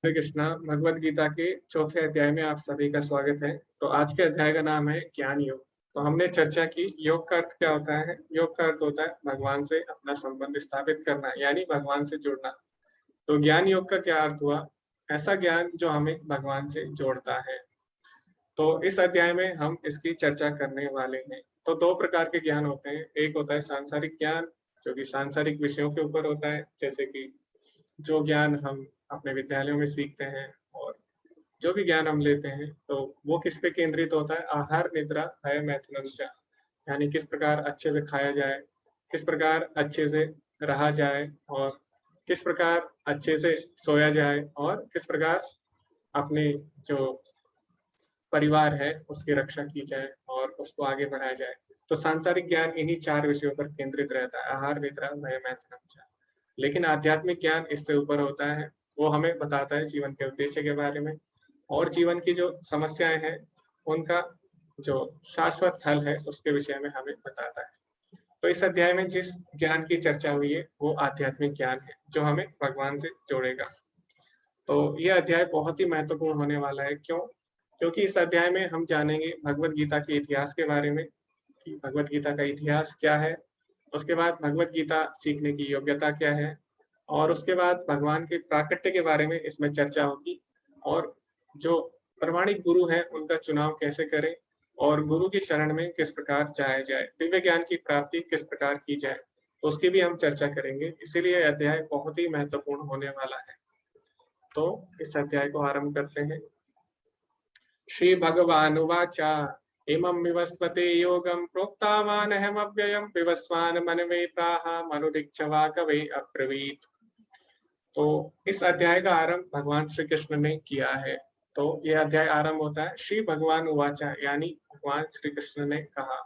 हरे कृष्णा। भगवद गीता के चौथे अध्याय में आप सभी का स्वागत है। तो आज के अध्याय का नाम है ज्ञान योग। तो हमने चर्चा की योग का अर्थ क्या होता है। योग का अर्थ होता है भगवान से अपना संबंध स्थापित करना, यानी भगवान से जुड़ना। तो ज्ञान योग का क्या अर्थ हुआ? ऐसा ज्ञान जो हमें भगवान से जोड़ता है। तो इस अध्याय में हम इसकी चर्चा करने वाले हैं। तो दो प्रकार के ज्ञान होते हैं। एक होता है सांसारिक ज्ञान, जो कि सांसारिक विषयों के ऊपर होता है, जैसे कि जो ज्ञान हम अपने विद्यालयों में सीखते हैं और जो भी ज्ञान हम लेते हैं, तो वो किस पे केंद्रित होता है? आहार निद्रा भय मैथुनम च, यानी किस प्रकार अच्छे से खाया जाए, किस प्रकार अच्छे से रहा जाए, और किस प्रकार अच्छे से सोया जाए, और किस प्रकार अपने जो परिवार है उसकी रक्षा की जाए और उसको आगे बढ़ाया जाए। तो सांसारिक ज्ञान इन्हीं चार विषयों पर केंद्रित रहता है, आहार निद्रा भय मैथुनम च। लेकिन आध्यात्मिक ज्ञान इससे ऊपर होता है। वो हमें बताता है जीवन के उद्देश्य के बारे में और जीवन की जो समस्याएं हैं उनका जो शाश्वत हल है उसके विषय में हमें बताता है। तो इस अध्याय में जिस ज्ञान की चर्चा हुई है वो आध्यात्मिक ज्ञान है, जो हमें भगवान से जोड़ेगा। तो ये अध्याय बहुत ही महत्वपूर्ण होने वाला है। क्यों? क्योंकि इस अध्याय में हम जानेंगे भगवत गीता के इतिहास के बारे में, कि भगवत गीता का इतिहास क्या है। उसके बाद भगवत गीता सीखने की योग्यता क्या है, और उसके बाद भगवान के प्राकट्य के बारे में इसमें चर्चा होगी। और जो प्रमाणिक गुरु हैं उनका चुनाव कैसे करें, और गुरु की शरण में किस प्रकार जाया जाए, दिव्य ज्ञान की प्राप्ति किस प्रकार की जाए, तो उसकी भी हम चर्चा करेंगे। इसीलिए यह अध्याय बहुत ही महत्वपूर्ण होने वाला है। तो इस अध्याय को आरंभ करते हैं। श्री भगवानुवाच इमं विवस्वते योगं प्रोक्तवानहमव्ययं विवस्वान् मनवे प्राह मनुरिच्छवा कवे अब्रवीत्। तो इस अध्याय का आरंभ भगवान श्री कृष्ण ने किया है। तो यह अध्याय आरंभ होता है श्री भगवान उवाचा, यानी भगवान श्री कृष्ण ने कहा।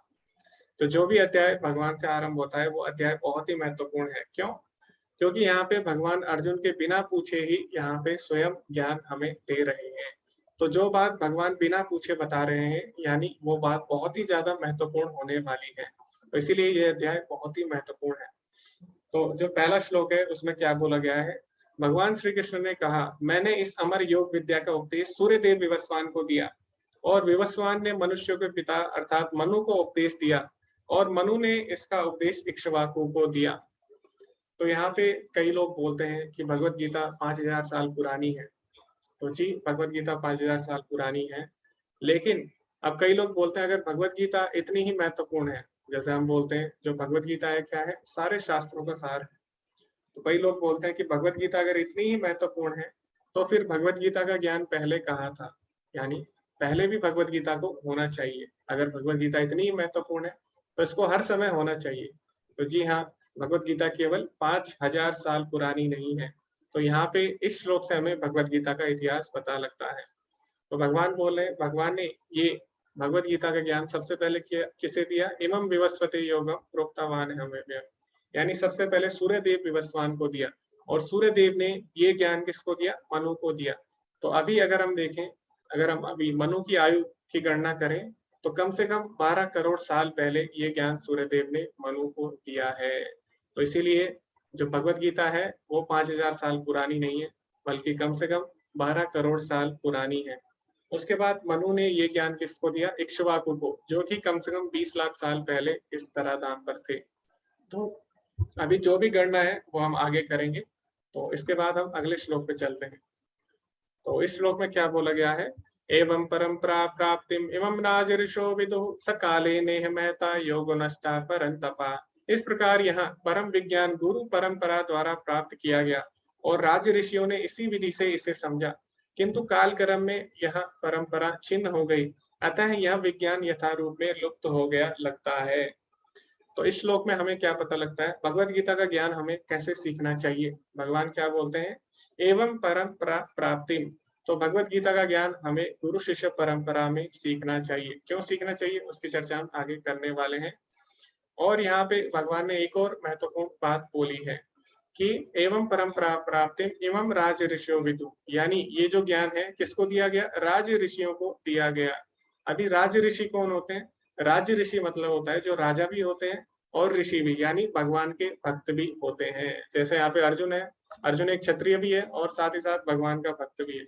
तो जो भी अध्याय भगवान से आरंभ होता है वो अध्याय बहुत ही महत्वपूर्ण है। क्यों? क्योंकि यहाँ पे भगवान अर्जुन के बिना पूछे ही यहाँ पे स्वयं ज्ञान हमें दे रहे हैं। तो जो बात भगवान बिना पूछे बता रहे हैं, यानी वो बात बहुत ही ज्यादा महत्वपूर्ण होने वाली है। तो इसीलिए ये अध्याय बहुत ही महत्वपूर्ण है। तो जो पहला श्लोक है उसमें क्या बोला गया है? भगवान श्री कृष्ण ने कहा, मैंने इस अमर योग विद्या का उपदेश सूर्यदेव विवस्वान को दिया, और विवस्वान ने मनुष्यों के पिता अर्थात मनु को उपदेश दिया, और मनु ने इसका उपदेश इक्ष्वाकु को दिया। तो यहाँ पे कई लोग बोलते हैं कि भगवत गीता 5000 साल पुरानी है। तो जी, भगवत गीता 5000 साल पुरानी है, लेकिन अब कई लोग बोलते हैं अगर भगवत गीता इतनी ही महत्वपूर्ण है, जैसे हम बोलते हैं जो भगवत गीता है क्या है? सारे शास्त्रों का सार है। तो कई लोग बोलते हैं कि भगवत गीता अगर इतनी ही महत्वपूर्ण है, तो फिर भगवत गीता का ज्ञान पहले कहाँ था? यानी पहले भी भगवत गीता को होना चाहिए। अगर भगवत गीता इतनी ही महत्वपूर्ण है तो इसको हर समय होना चाहिए। तो जी हाँ, भगवत गीता केवल 5000 साल पुरानी नहीं है। तो यहाँ पे इस श्लोक से हमें भगवत गीता का इतिहास पता लगता है। तो भगवान बोल रहे हैं, भगवान ने ये भगवत गीता का ज्ञान सबसे पहले किसे दिया? इमं विवस्वते योगम प्रोक्तवान हमें, यानी सबसे पहले सूर्य देव विवस्वान को दिया। और सूर्य देव ने ये ज्ञान किसको दिया? मनु को दिया। तो अभी अगर हम देखें, अगर हम अभी मनु की आयु की गणना करें, तो कम से कम 12 करोड़ साल पहले ये ज्ञान सूर्य देव ने मनु को दिया है। तो इसीलिए जो भगवत गीता है वो 5000 साल पुरानी नहीं है, बल्कि कम से कम 12 करोड़ साल पुरानी है। उसके बाद मनु ने ये ज्ञान किसको दिया? इक्ष्वाकु को, जो कि कम से कम 20 लाख साल पहले इस धराधाम पर थे। तो अभी जो भी गणना है वो हम आगे करेंगे। तो इसके बाद हम अगले श्लोक पे चलते हैं। तो इस श्लोक में क्या बोला गया है? एवं परंपरा प्राप्तिम इमं राज ऋषो विदु सकाले नेह महता योगो नष्टा परंतपा। इस प्रकार यहाँ परम विज्ञान गुरु परंपरा द्वारा प्राप्त किया गया, और राज ऋषियों ने इसी विधि से इसे समझा, किंतु काल क्रम में यह परंपरा छिन्न हो गई, अतः यह विज्ञान यथारूप में लुप्त हो गया लगता है। तो इस श्लोक में हमें क्या पता लगता है? भगवत गीता का ज्ञान हमें कैसे सीखना चाहिए? भगवान क्या बोलते हैं? एवं परंपरा प्राप्ति। तो भगवत गीता का ज्ञान हमें गुरु शिष्य परंपरा में सीखना चाहिए। क्यों सीखना चाहिए उसकी चर्चा हम आगे करने वाले हैं। और यहाँ पे भगवान ने एक और महत्वपूर्ण बात बोली है कि एवं परंपरा प्राप्ति इमं राज ऋषियों विदु, यानी ये जो ज्ञान है किसको दिया गया? राज ऋषियों को दिया गया। अभी राज ऋषि कौन होते हैं? राज ऋषि मतलब होता है जो राजा भी होते हैं और ऋषि भी, यानी भगवान के भक्त भी होते हैं। जैसे यहाँ पे अर्जुन है, अर्जुन एक क्षत्रिय भी है और साथ ही साथ भगवान का भक्त भी है।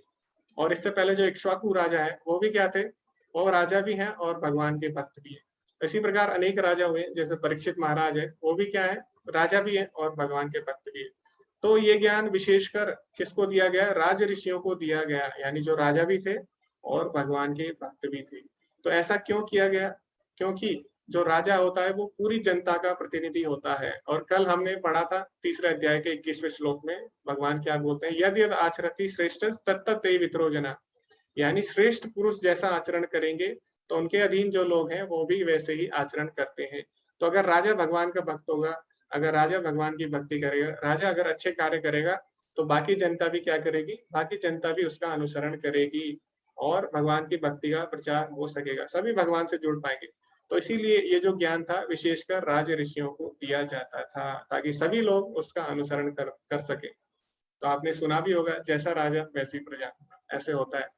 और इससे पहले जो इक्ष्वाकु राजा है वो भी क्या थे, वो राजा भी हैं और भगवान के भक्त भी है। इसी प्रकार अनेक राजा हुए, जैसे परीक्षित महाराज है, वो भी क्या है, राजा भी है और भगवान के भक्त भी है। तो ये ज्ञान विशेषकर किसको दिया गया, राज ऋषियों को दिया गया, यानी जो राजा भी थे और भगवान के भक्त भी थे। तो ऐसा क्यों किया गया, क्योंकि जो राजा होता है वो पूरी जनता का प्रतिनिधि होता है। और कल हमने पढ़ा था तीसरे अध्याय के 21वें श्लोक में भगवान क्या बोलते हैं, यद यद आचरति श्रेष्ठ तत्त ते वित्रो जना, यानी श्रेष्ठ पुरुष जैसा आचरण करेंगे तो उनके अधीन जो लोग हैं वो भी वैसे ही आचरण करते हैं। तो अगर राजा भगवान का भक्त होगा, अगर राजा भगवान की भक्ति करेगा, राजा अगर अच्छे कार्य करेगा, तो बाकी जनता भी क्या करेगी, बाकी जनता भी उसका अनुसरण करेगी और भगवान की भक्ति का प्रचार हो सकेगा, सभी भगवान से जुड़ पाएंगे। तो इसीलिए ये जो ज्ञान था विशेषकर राज ऋषियों को दिया जाता था, ताकि सभी लोग उसका अनुसरण कर सके। तो आपने सुना भी होगा, जैसा राजा वैसी प्रजा, ऐसे होता है।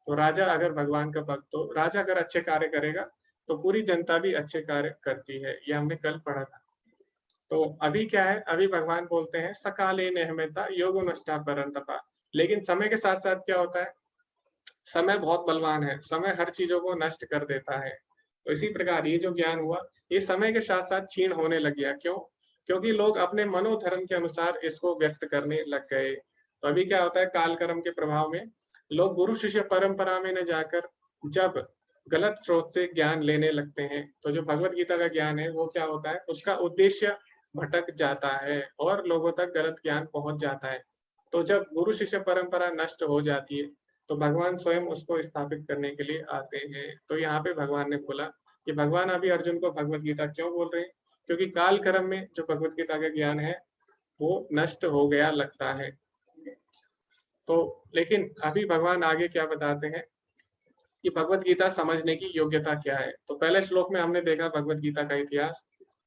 तो राजा अगर भगवान का भक्त हो, राजा अगर अच्छे कार्य करेगा, तो पूरी जनता भी अच्छे कार्य करती है, ये हमने कल पढ़ा था। तो अभी क्या है, अभी भगवान बोलते हैं सकाले नेहमेता योगो नष्टा परंतपा, लेकिन समय के साथ साथ क्या होता है, समय बहुत बलवान है, समय हर चीजों को नष्ट कर देता है। तो इसी प्रकार ये जो ज्ञान हुआ, ये समय के साथ साथ क्षीण होने लग गया। क्यों? क्योंकि लोग अपने मनोधर्म के अनुसार इसको व्यक्त करने लग गए। तो अभी क्या होता है, काल कर्म के प्रभाव में लोग गुरु शिष्य परंपरा में न जाकर जब गलत स्रोत से ज्ञान लेने लगते हैं, तो जो भगवत गीता का ज्ञान है वो क्या होता है, उसका उद्देश्य भटक जाता है और लोगों तक गलत ज्ञान पहुंच जाता है। तो जब गुरु शिष्य परंपरा नष्ट हो जाती है, तो भगवान स्वयं उसको स्थापित करने के लिए आते हैं। तो यहाँ पे भगवान ने बोला कि भगवान अभी अर्जुन को भगवत गीता क्यों बोल रहे हैं, क्योंकि काल कर्म में जो भगवत गीता का ज्ञान है वो नष्ट हो गया लगता है। तो लेकिन अभी भगवान आगे क्या बताते हैं कि भगवत गीता समझने की योग्यता क्या है। तो पहले श्लोक में हमने देखा भगवत गीता का इतिहास,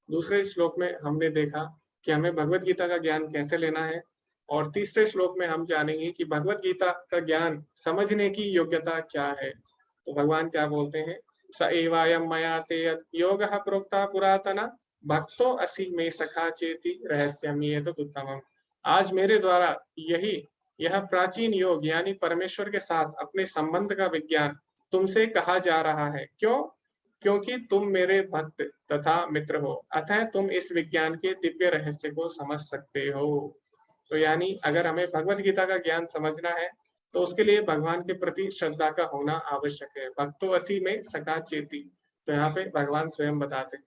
दूसरे श्लोक में हमने देखा कि हमें भगवत गीता का ज्ञान कैसे लेना है, और तीसरे श्लोक में हम जानेंगे कि भगवत गीता का ज्ञान समझने की योग्यता क्या है। तो भगवान क्या बोलते हैं, स एवायम मया ते योगः प्रोक्ता पुरातना भक्तो असि मे सखा चेति रहस्यम ये तो उत्तमम। आज मेरे द्वारा यही यह प्राचीन योग यानी परमेश्वर के साथ अपने संबंध का विज्ञान तुमसे कहा जा रहा है। क्यों? क्योंकि तुम मेरे भक्त तथा मित्र हो, अतः तुम इस विज्ञान के दिव्य रहस्य को समझ सकते हो। तो यानी अगर हमें भगवत गीता का ज्ञान समझना है, तो उसके लिए भगवान के प्रति श्रद्धा का होना आवश्यक है। भक्तो असी में सका चेती, तो यहाँ पे भगवान स्वयं बताते हैं।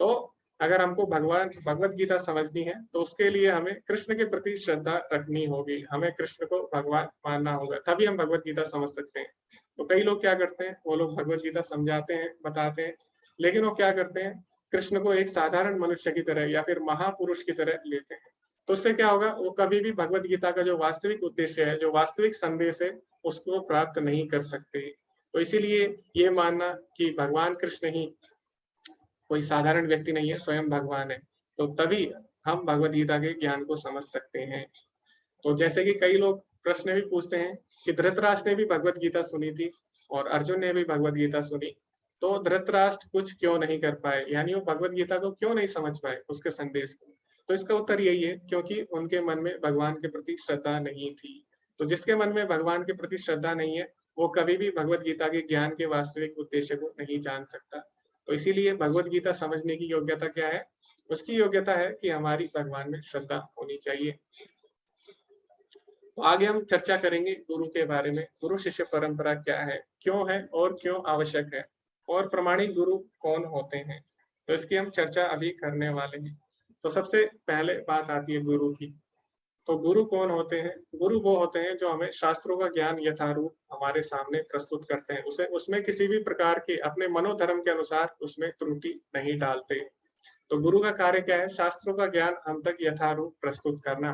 तो अगर हमको भगवान भगवत गीता समझनी है, तो उसके लिए हमें कृष्ण के प्रति श्रद्धा रखनी होगी, हमें कृष्ण को भगवान मानना होगा, तभी हम भगवत गीता समझ सकते हैं। तो कई लोग क्या करते हैं, वो लोग भगवत गीता समझाते हैं, बताते हैं, लेकिन वो क्या करते हैं, कृष्ण को एक साधारण मनुष्य की तरह या फिर महापुरुष की तरह लेते हैं। तो उससे क्या होगा, वो कभी भी भगवत गीता का जो वास्तविक उद्देश्य है, जो वास्तविक संदेश है, उसको प्राप्त नहीं कर सकते। तो इसीलिए ये मानना कि भगवान कृष्ण ही कोई साधारण व्यक्ति नहीं है, स्वयं भगवान है, तो तभी हम भगवत गीता के ज्ञान को समझ सकते हैं। तो जैसे कि कई लोग प्रश्न भी पूछते हैं कि धृतराष्ट्र ने भी भगवत गीता सुनी थी और अर्जुन ने भी भगवत गीता सुनी, तो धृतराष्ट्र कुछ क्यों नहीं कर पाए, यानी वो भगवत गीता को क्यों नहीं समझ पाए, उसके संदेश को। तो इसका उत्तर यही है, क्योंकि उनके मन में भगवान के प्रति श्रद्धा नहीं थी। तो जिसके मन में भगवान के प्रति श्रद्धा नहीं है, वो कभी भी भगवत गीता के ज्ञान के वास्तविक उद्देश्य को नहीं जान सकता। तो इसीलिए भगवत गीता समझने की योग्यता क्या है, उसकी योग्यता है कि हमारी भगवान में श्रद्धा होनी चाहिए। तो आगे हम चर्चा करेंगे गुरु के बारे में, गुरु शिष्य परंपरा क्या है, क्यों है और क्यों आवश्यक है, और प्रमाणिक गुरु कौन होते हैं। तो इसकी हम चर्चा अभी करने वाले हैं। तो सबसे पहले बात आती है गुरु की। तो गुरु कौन होते हैं? गुरु वो होते हैं जो हमें शास्त्रों का ज्ञान यथारूप हमारे सामने प्रस्तुत करते हैं, उसे उसमें किसी भी प्रकार के अपने मनोधर्म के अनुसार उसमें त्रुटि नहीं डालते। तो गुरु का कार्य क्या है? शास्त्रों का ज्ञान हम तक यथारूप प्रस्तुत करना।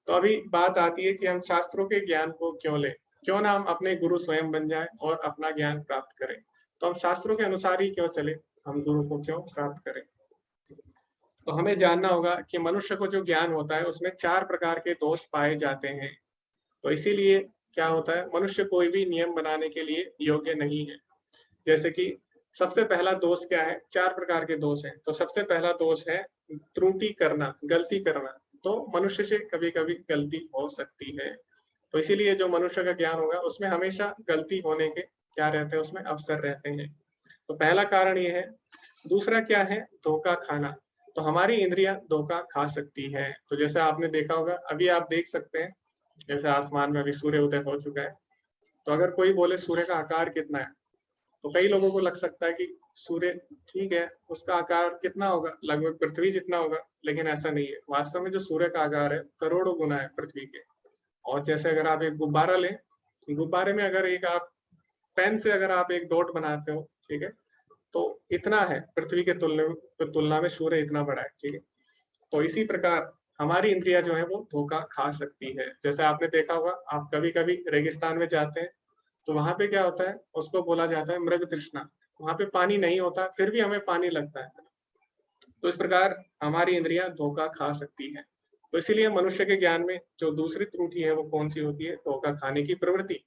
तो अभी बात आती है कि हम शास्त्रों के ज्ञान को क्यों लें, क्यों ना हम अपने गुरु स्वयं बन जाए और अपना ज्ञान प्राप्त करें। तो हम शास्त्रों के अनुसार ही क्यों चले, हम गुरु को क्यों प्राप्त करें। तो हमें जानना होगा कि मनुष्य को जो ज्ञान होता है उसमें 4 प्रकार के दोष पाए जाते हैं। तो इसीलिए क्या होता है, मनुष्य कोई भी नियम बनाने के लिए योग्य नहीं है। जैसे कि सबसे पहला दोष क्या है, 4 प्रकार के दोष हैं। तो सबसे पहला दोष है त्रुटि करना, गलती करना। तो मनुष्य से कभी-कभी गलती हो सकती है। तो इसीलिए जो मनुष्य का ज्ञान होगा उसमें हमेशा गलती होने के क्या रहते हैं, उसमें अवसर रहते हैं। तो पहला कारण ये है। दूसरा क्या है, धोखा खाना। तो हमारी इंद्रियाँ धोखा खा सकती है। तो जैसे आपने देखा होगा, अभी आप देख सकते हैं, जैसे आसमान में अभी सूर्य उदय हो चुका है। तो अगर कोई बोले सूर्य का आकार कितना है, तो कई लोगों को लग सकता है कि सूर्य ठीक है, उसका आकार कितना होगा, लगभग पृथ्वी जितना होगा, लेकिन ऐसा नहीं है। वास्तव में जो सूर्य का आकार है, करोड़ों गुना है पृथ्वी के। और जैसे अगर आप एक गुब्बारा लें, गुब्बारे में अगर एक आप पेन से अगर आप एक डॉट बनाते हो, ठीक है? तो इतना है, पृथ्वी के तुलना में सूर्य इतना बड़ा है, ठीक है? तो इसी प्रकार हमारी इंद्रियाँ जो हैं वो धोखा खा सकती है। जैसे आपने देखा होगा, आप कभी-कभी रेगिस्तान में जाते हैं, तो वहाँ पे क्या होता है, उसको बोला जाता है मृग तृष्णा। वहाँ पे पानी नहीं होता, फिर भी हमें पानी लगता है। तो इस प्रकार हमारी इंद्रियाँ धोखा खा सकती हैं। तो इसीलिए मनुष्य के ज्ञान में जो दूसरी त्रुटि है वो कौन-सी होती है? धोखा खाने की प्रवृत्ति।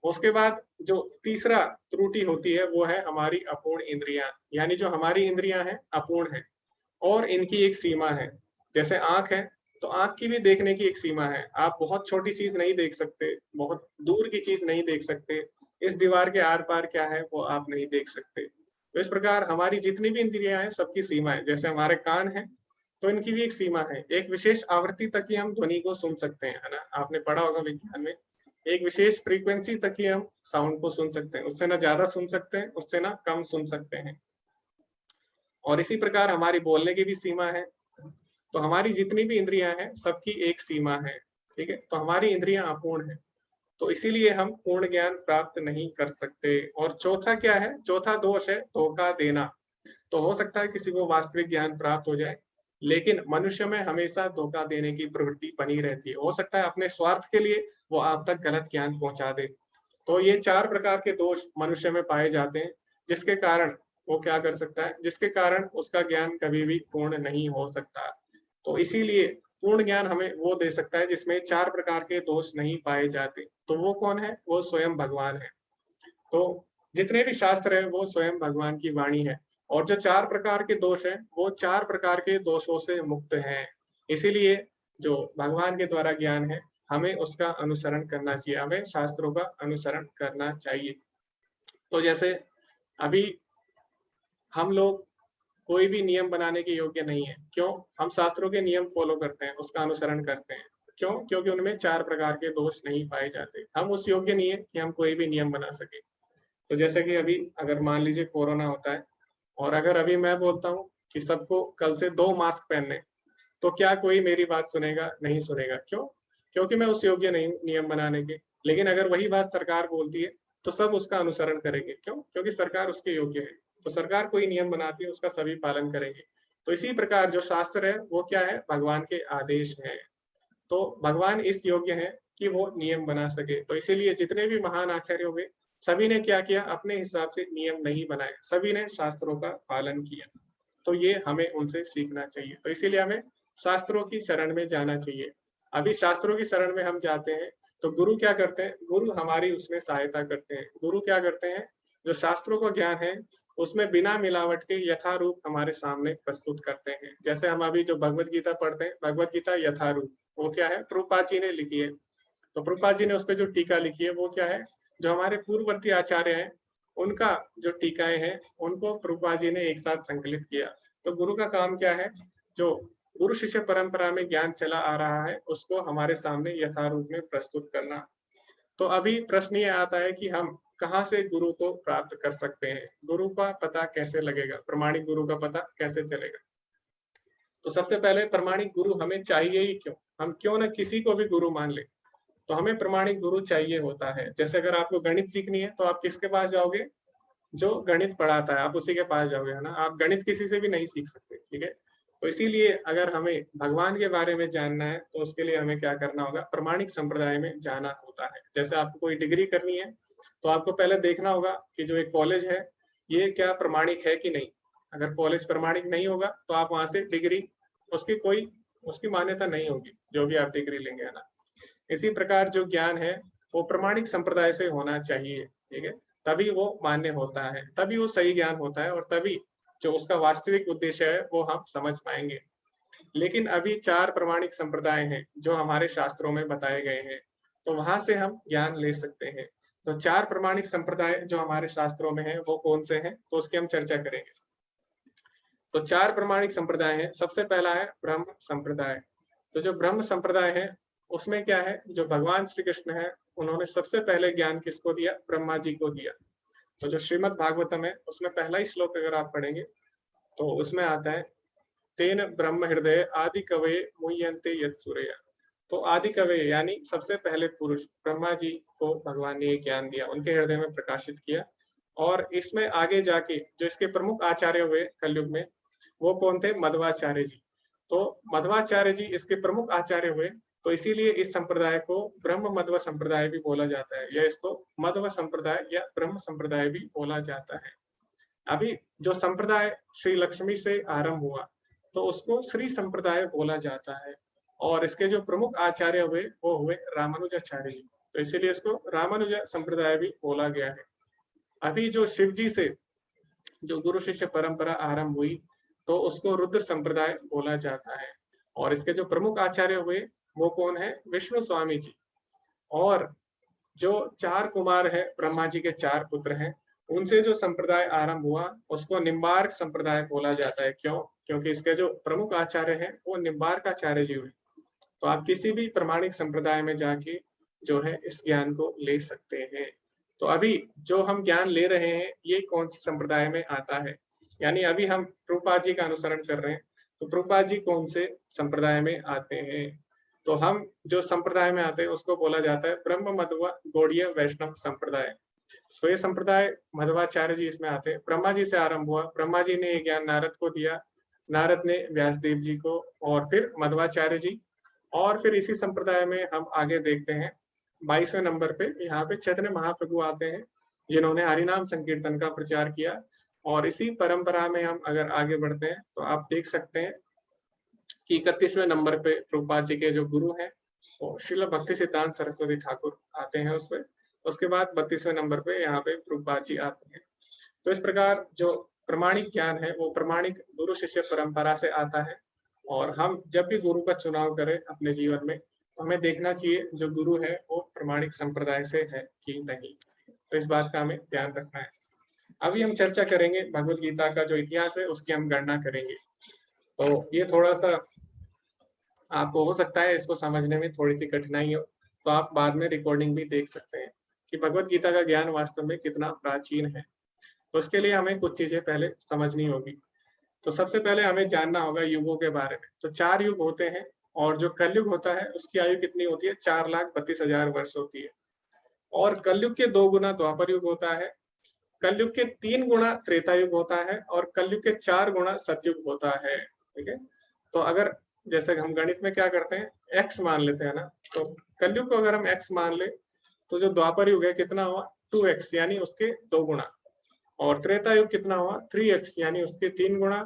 उसके बाद जो तीसरा त्रुटि होती है वो है हमारी अपूर्ण इंद्रियाँ, यानी जो हमारी इंद्रियाँ हैं, अपूर्ण हैं और इनकी एक सीमा है। जैसे आँख है, तो आँख की भी देखने की एक सीमा है। आप बहुत छोटी चीज़ नहीं देख सकते, बहुत दूर की चीज़ नहीं देख सकते। इस दीवार के आर-पार क्या है, वो आप नहीं देख सकते। तो इस प्रकार हमारी जितनी भी इंद्रियाँ हैं, सबकी सीमा है। जैसे हमारे कान हैं, तो इनकी भी एक सीमा है। एक विशेष आवृत्ति तक ही हम ध्वनि को सुन सकते हैं, है ना? आपने पढ़ा होगा विज्ञान में। एक विशेष फ्रीक्वेंसी तक ही हम साउंड को सुन सकते हैं। उससे ना ज़्यादा सुन सकते हैं, उससे ना कम सुन सकते हैं। और इसी प्रकार हमारी बोलने की भी सीमा है। तो हमारी जितनी भी इंद्रियाँ हैं, सबकी एक सीमा है, ठीक है? तो हमारी इंद्रियाँ अपूर्ण हैं, तो इसीलिए हम पूर्ण ज्ञान प्राप्त नहीं कर सकते। और चौथा क्या है? चौथा दोष है धोखा देना। तो हो सकता है किसी को वास्तविक ज्ञान प्राप्त हो जाए, लेकिन मनुष्य में हमेशा धोखा देने की प्रवृत्ति बनी रहती है। हो सकता है अपने स्वार्थ के लिए वो आप तक गलत ज्ञान पहुँचा दे। तो ये 4 प्रकार के दोष मनुष्य में पाए जाते हैं, जिसके कारण वो क्या कर सकता है, जिसके कारण उसका ज्ञान कभी भी पूर्ण नहीं हो सकता। तो इसीलिए पूर्ण ज्ञान हमें वो दे सकता है जिसमें 4 प्रकार के दोष नहीं पाए जाते। तो वो कौन है? वो स्वयं भगवान है। तो जितने भी शास्त्र हैं वो स्वयं भगवान की वाणी है और जो 4 प्रकार के दोष हैं, वो 4 प्रकार के दोषों से मुक्त हैं। इसीलिए जो भगवान के द्वारा ज्ञान है, हमें उसका अनुसरण करना चाहिए, हमें शास्त्रों का अनुसरण करना चाहिए। तो जैसे अभी हम लोग कोई भी नियम बनाने के योग्य नहीं है। क्यों? हम शास्त्रों के नियम फ़ॉलो करते हैं, उसका अनुसरण करते हैं। क्यों? क्योंकि उनमें 4 प्रकार के दोष नहीं पाए जाते। हम उस योग्य नहीं है कि हम कोई भी नियम बना सकें। तो जैसे कि अभी अगर मान लीजिए कोरोना होता है और अगर अभी मैं बोलता हूँ कि सबको कल से 2 मास्क पहनने, तो क्या कोई मेरी बात सुनेगा? नहीं सुनेगा। क्यों? क्योंकि मैं उस योग्य नहीं हूँ नियम बनाने के। लेकिन अगर वही बात सरकार बोलती है, तो सब उसका अनुसरण करेंगे। क्यों? क्योंकि सरकार उसके योग्य है। तो सरकार कोई नियम बनाती है, उसका सभी पालन करेंगे। तो इसी प्रकार जो शास्त्र है, वो क्या है? भगवान के आदेश हैं। तो भगवान इस योग्य हैं कि वो नियम बना सके। तो इसीलिए जितने भी महान आचार्य हुए, सभी ने क्या किया? अपने हिसाब से नियम नहीं बनाए, सभी ने शास्त्रों का पालन किया। तो ये हमें उनसे सीखना चाहिए। तो इसीलिए हमें शास्त्रों की शरण में जाना चाहिए। अभी शास्त्रों की शरण में हम जाते हैं, तो गुरु क्या करते हैं? गुरु हमारी उसमें सहायता करते हैं। गुरु क्या करते हैं? जो शास्त्रों का ज्ञान है, उसमें बिना मिलावट के यथारूप हमारे सामने प्रस्तुत करते हैं। जैसे हम अभी जो भगवत गीता पढ़ते हैं, भगवत गीता यथारूप, वो क्या है? प्रभुपाद जी ने लिखी है। तो प्रभुपाद जी ने उसपे जो टीका लिखी है, वो क्या है? जो हमारे पूर्ववर्ती आचार्य हैं, उनका जो टीकाएँ हैं, उनको प्रभुपाद जी ने एक साथ संकलित किया। तो गुरु का काम क्या है? जो गुरु शिष्य परंपरा में ज्ञान चला आ रहा है, उसको हमारे सामने यथारूप में प्रस्तुत करना। तो अभी प्रश्न ये आता है कि हम कहाँ से गुरु को प्राप्त कर सकते हैं? गुरु का पता कैसे लगेगा? प्रामाणिक गुरु का पता कैसे चलेगा? तो सबसे पहले प्रामाणिक गुरु हमें चाहिए ही क्यों? हम क्यों ना किसी को भी गुरु मान लें। तो हमें प्रामाणिक गुरु चाहिए होता है। जैसे अगर आपको गणित सीखनी है, तो आप किसके पास जाओगे? जो गणित पढ़ाता है, आप उसी के पास जाओगे, है ना? आप गणित किसी से भी नहीं सीख सकते, ठीक है? तो इसीलिए अगर हमें भगवान के बारे में जानना है, तो उसके लिए हमें क्या करना होगा? प्रामाणिक संप्रदाय में जाना होता है। जैसे आपको कोई डिग्री करनी है, तो आपको पहले देखना होगा कि जो एक कॉलेज है, ये क्या प्रामाणिक है कि नहीं? अगर कॉलेज प्रामाणिक नहीं होगा, तो आप वहाँ से डिग्री उसकी कोई उसकी मान्यता नहीं होगी, जो भी आप डिग्री लेंगे, है ना? इसी प्रकार जो ज्ञान है, वो प्रामाणिक संप्रदाय से होना चाहिए, ठीक है? तभी वो मान्य होता है, तभी वो सही ज्ञान होता है और तभी जो उसका वास्तविक उद्देश्य है, वो हम समझ पाएँगे। लेकिन अभी 4 प्रमाणिक संप्रदाय हैं जो हमारे शास्त्रों में बताए गए हैं, तो वहां से हम ज्ञान ले सकते हैं। तो 4 प्रमाणिक संप्रदाय जो हमारे शास्त्रों में हैं वो कौन से हैं, तो उसकी हम चर्चा करेंगे। तो 4 प्रमाणिक संप्रदाय हैं। सबसे पहला है ब्रह्म संप्रदाय। तो जो ब्रह्म संप्रदाय है उसमें क्या है, जो भगवान श्री कृष्ण है उन्होंने सबसे पहले ज्ञान किसको दिया, ब्रह्मा जी को दिया। तो जो श्रीमद् भागवतम है उसमें पहला ही श्लोक अगर आप पढ़ेंगे तो उसमें आता है, तेन ब्रह्म हृदय आदि कवये मुह्यन्ते यत् सूरया। तो आदि कवये यानी सबसे पहले पुरुष ब्रह्मा जी को भगवान ने ये ज्ञान दिया, उनके हृदय में प्रकाशित किया। और इसमें आगे जाके जो इसके प्रमुख आचार्य हुए कलयुग में वो कौन थे, मध्वाचार्य जी। तो मध्वाचार्य जी इसके प्रमुख आचार्य हुए, तो इसीलिए इस संप्रदाय को ब्रह्म मध्व संप्रदाय भी बोला जाता है, या इसको मध्व संप्रदाय या ब्रह्म संप्रदाय भी बोला जाता है। अभी जो संप्रदाय श्री लक्ष्मी से आरंभ हुआ तो उसको श्री संप्रदाय बोला जाता है, और इसके जो प्रमुख आचार्य हुए वो हुए रामानुजाचार्य जी, तो इसीलिए इसको रामानुज संप्रदाय भी बोला गया है। अभी जो शिव जी से जो गुरु शिष्य परंपरा आरंभ हुई तो उसको रुद्र संप्रदाय बोला जाता है, और इसके जो प्रमुख आचार्य हुए वो कौन है, विष्णु स्वामी जी। और जो 4 कुमार है ब्रह्मा जी के 4 पुत्र हैं, उनसे जो संप्रदाय आरंभ हुआ उसको निम्बार्क संप्रदाय बोला जाता है। क्यों, क्योंकि इसके जो प्रमुख आचार्य हैं वो निम्बार्क आचार्य जी हुए। तो आप किसी भी प्रमाणिक संप्रदाय में जाके जो है इस ज्ञान को ले सकते हैं। तो अभी जो हम ज्ञान ले रहे हैं ये कौन सी संप्रदाय में आता है, यानी अभी हम प्रभुपाद जी का अनुसरण कर रहे हैं, तो प्रभुपाद जी कौन से संप्रदाय में आते हैं। तो हम जो संप्रदाय में आते हैं उसको बोला जाता है ब्रह्म मध्व गौड़ीय वैष्णव संप्रदाय। तो ये संप्रदाय मध्वाचार्य जी इसमें आते हैं। ब्रह्मा जी से आरंभ हुआ, ब्रह्मा जी ने ये ज्ञान नारद को दिया, नारद ने व्यासदेव जी को, और फिर मध्वाचार्य जी। और फिर इसी संप्रदाय में हम आगे देखते हैं 22वें नंबर पे यहाँ पे चैतन्य महाप्रभु आते हैं, जिन्होंने हरिनाम संकीर्तन का प्रचार किया। और इसी परंपरा में हम अगर आगे बढ़ते हैं तो आप देख सकते हैं कि 31वें नंबर पे प्रभुपाद जी के जो गुरु हैं वो श्रील भक्ति सिद्धांत सरस्वती ठाकुर आते हैं उसमें। उसके बाद 32वें नंबर पे यहाँ पे प्रभुपाद जी आते हैं। तो इस प्रकार जो प्रमाणिक ज्ञान है वो प्रमाणिक गुरु शिष्य परंपरा से आता है, और हम जब भी गुरु का चुनाव करें अपने जीवन में तो हमें देखना चाहिए जो गुरु है वो प्रमाणिक संप्रदाय से है कि नहीं। तो इस बात का हमें ध्यान रखना है। अभी हम चर्चा करेंगे भगवत गीता का जो इतिहास है उसकी हम गणना करेंगे। तो ये थोड़ा सा आपको हो सकता है इसको समझने में थोड़ी सी कठिनाई हो, तो आप बाद में रिकॉर्डिंग भी देख सकते हैं कि भगवत गीता का ज्ञान वास्तव में कितना प्राचीन है। तो उसके लिए हमें कुछ चीजें पहले समझनी होगी। तो सबसे पहले हमें जानना होगा युगों के बारे में। तो 4 युग होते हैं, और जो कलयुग होता है उसकी आयु कितनी होती है, 4,32,000 वर्ष होती है। और कलयुग के 2 गुना द्वापर युग होता है, कलयुग के 3 गुना त्रेता युग होता है, और कलयुग के 4 गुना सतयुग होता है। ठीक है। तो अगर जैसे हम गणित में क्या करते हैं, x मान लेते हैं ना, तो कलयुग को अगर हम x मान ले तो जो द्वापर युग है कितना हुआ, 2x यानी उसके 2 गुना। और त्रेता युग कितना हुआ, 3x यानी उसके 3 गुना।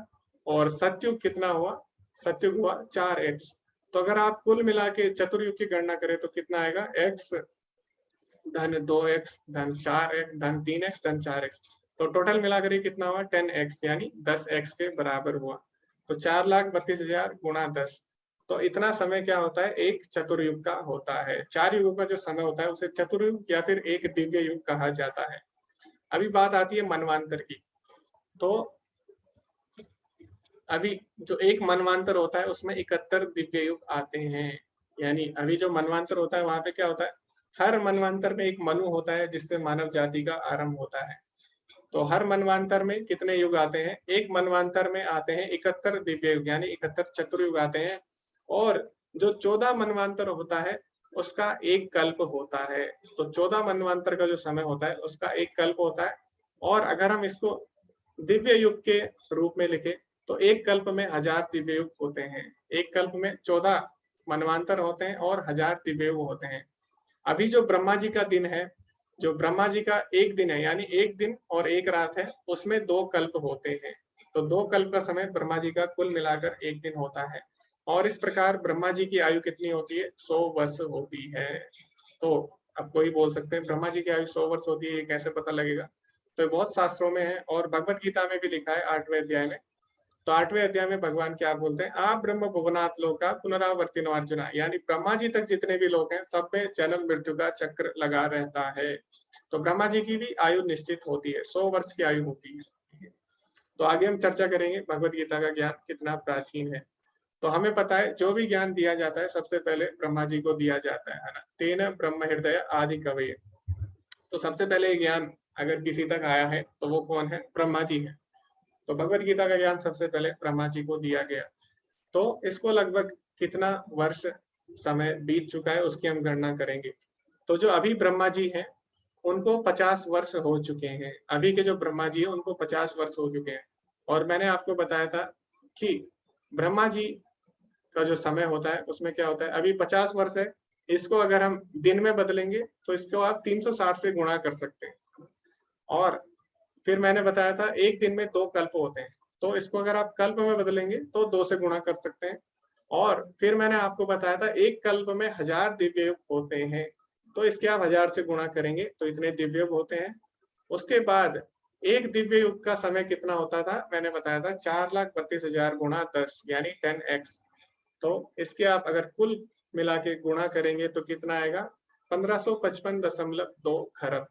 और सतयुग कितना हुआ, सतयुग हुआ 4x। तो अगर आप कुल मिला के चतुर्युग की गणना करें तो कितना आएगा, x धन 2x धन 4x धन 3x धन 4x। तो टोटल मिलाकर ये कितना हुआ, 10x यानी 10x के बराबर हुआ। तो 4,32,000 गुणा 10, तो इतना समय क्या होता है, एक चतुर्युग का होता है। 4 युगों का जो समय होता है उसे चतुर्युग या फिर एक दिव्य युग कहा जाता है। अभी बात आती है मनवांतर की। तो अभी जो एक मनवांतर होता है उसमें 71 दिव्य युग आते हैं। यानी अभी जो मनवांतर होता है वहां पे क्या होता है, हर मनवांतर में एक मनु होता है जिससे मानव जाति का आरंभ होता है। तो हर मनवांतर में कितने युग आते हैं, एक मनवांतर में आते हैं 71 दिव्य युग यानी 71 चतुर्युग आते हैं। और जो 14 मनवांतर होता है उसका एक कल्प होता है। तो 14 मनवांतर का जो समय होता है उसका एक कल्प होता है। और अगर हम इसको दिव्य युग के रूप में लिखे तो एक कल्प में 1000 दिव्य युग होते हैं। एक कल्प में 14 मनवांतर होते हैं और 1000 दिव्य युग होते हैं। अभी जो ब्रह्मा जी का दिन है, जो ब्रह्मा जी का एक दिन है यानी एक दिन और एक रात है, उसमें 2 कल्प होते हैं। तो 2 कल्प का समय ब्रह्मा जी का कुल मिलाकर एक दिन होता है। और इस प्रकार ब्रह्मा जी की आयु कितनी होती है, 100 वर्ष होती है। तो अब कोई बोल सकते हैं ब्रह्मा जी की आयु 100 वर्ष होती है, ये कैसे पता लगेगा। तो बहुत शास्त्रों में है और भगवत गीता में भी लिखा है 8वें अध्याय में। तो 8वें अध्याय में भगवान क्या बोलते हैं, आप ब्रह्म भुवनात् लोका पुनरावर्तिनो अर्जुना, यानी ब्रह्मा जी तक जितने भी लोग हैं सब में जन्म मृत्यु का चक्र लगा रहता है। तो ब्रह्मा जी की भी आयु निश्चित होती है, 100 वर्ष की आयु होती है। तो आगे हम चर्चा करेंगे भगवत गीता का ज्ञान कितना प्राचीन है। तो हमें पता है जो भी ज्ञान दिया जाता है सबसे पहले ब्रह्मा जी को दिया जाता है ना। तेन ब्रह्म हृदय आदि कवये। तो सबसे पहले ज्ञान अगर किसी तक आया है तो वो कौन है, ब्रह्मा जी है। तो भगवत गीता का ज्ञान सबसे पहले ब्रह्मा जी को दिया गया। तो इसको लगभग कितना वर्ष समय बीत चुका है उसकी हम गणना करेंगे। तो जो अभी ब्रह्मा जी हैं उनको 50 वर्ष हो चुके हैं। अभी के जो ब्रह्मा जी है उनको 50 वर्ष हो चुके हैं। और मैंने आपको बताया था कि ब्रह्मा जी का जो समय होता है उसमें क्या होता है, अभी 50 वर्ष है, इसको अगर हम दिन में बदलेंगे तो इसको आप 360 से गुणा कर सकते हैं। और फिर मैंने बताया था एक दिन में 2 कल्प होते हैं, तो इसको अगर आप कल्प में बदलेंगे तो 2 से गुणा कर सकते हैं। और फिर मैंने आपको बताया था एक कल्प में 1000 दिव्य युग होते हैं, तो इसके आप 1000 से गुणा करेंगे तो इतने दिव्य युग होते हैं। उसके बाद एक दिव्य युग का समय कितना होता था, मैंने बताया था 4,32,000 गुणा 10 यानी 10x। तो इसके आप अगर कुल मिला के गुणा करेंगे तो कितना आएगा, 1555.2 खरब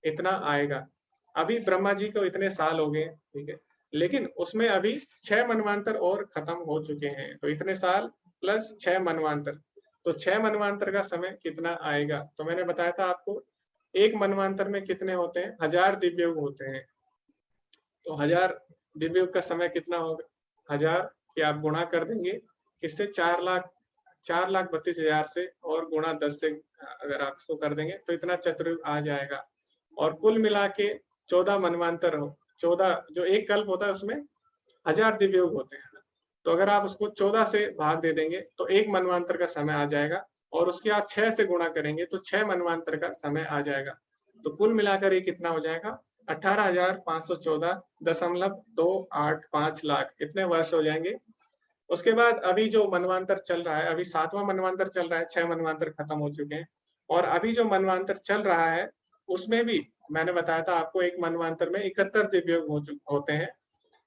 इतना आएगा। अभी ब्रह्मा जी को इतने साल हो गए, ठीक है, लेकिन उसमें अभी 6 मनवांतर और खत्म हो चुके हैं। तो इतने साल प्लस 6 मनवांतर, तो 6 मनवांतर का समय कितना आएगा। तो मैंने बताया था आपको एक मनवांतर में कितने होते हैं, 1000 दिव्य युग होते हैं। तो 1000 दिव्य युग का समय कितना होगा, 1000 की आप गुणा कर देंगे किससे, 4,32,000 से, और गुणा 10 से अगर आप इसको कर देंगे तो इतना चतुर्युग आ जाएगा। और कुल मिला के 14 मनवांतर हो, 14 जो एक कल्प होता है उसमें 1000 दिव्य युग होते हैं। तो अगर आप उसको 14 से भाग दे देंगे तो एक मनवांतर का समय आ जाएगा, और उसके आप 6 से गुणा करेंगे तो 6 मनवांतर का समय आ जाएगा। तो कुल मिलाकर ये कितना हो जाएगा, 18,514.285 लाख इतने वर्ष हो जाएंगे। उसके बाद अभी जो मनवांतर चल रहा है, अभी 7वां मनवांतर चल रहा है, 6 मनवांतर खत्म हो चुके हैं। और अभी जो मनवांतर चल रहा है उसमें भी मैंने बताया था आपको एक मनवांतर में 71 दिव्य युग होते हैं।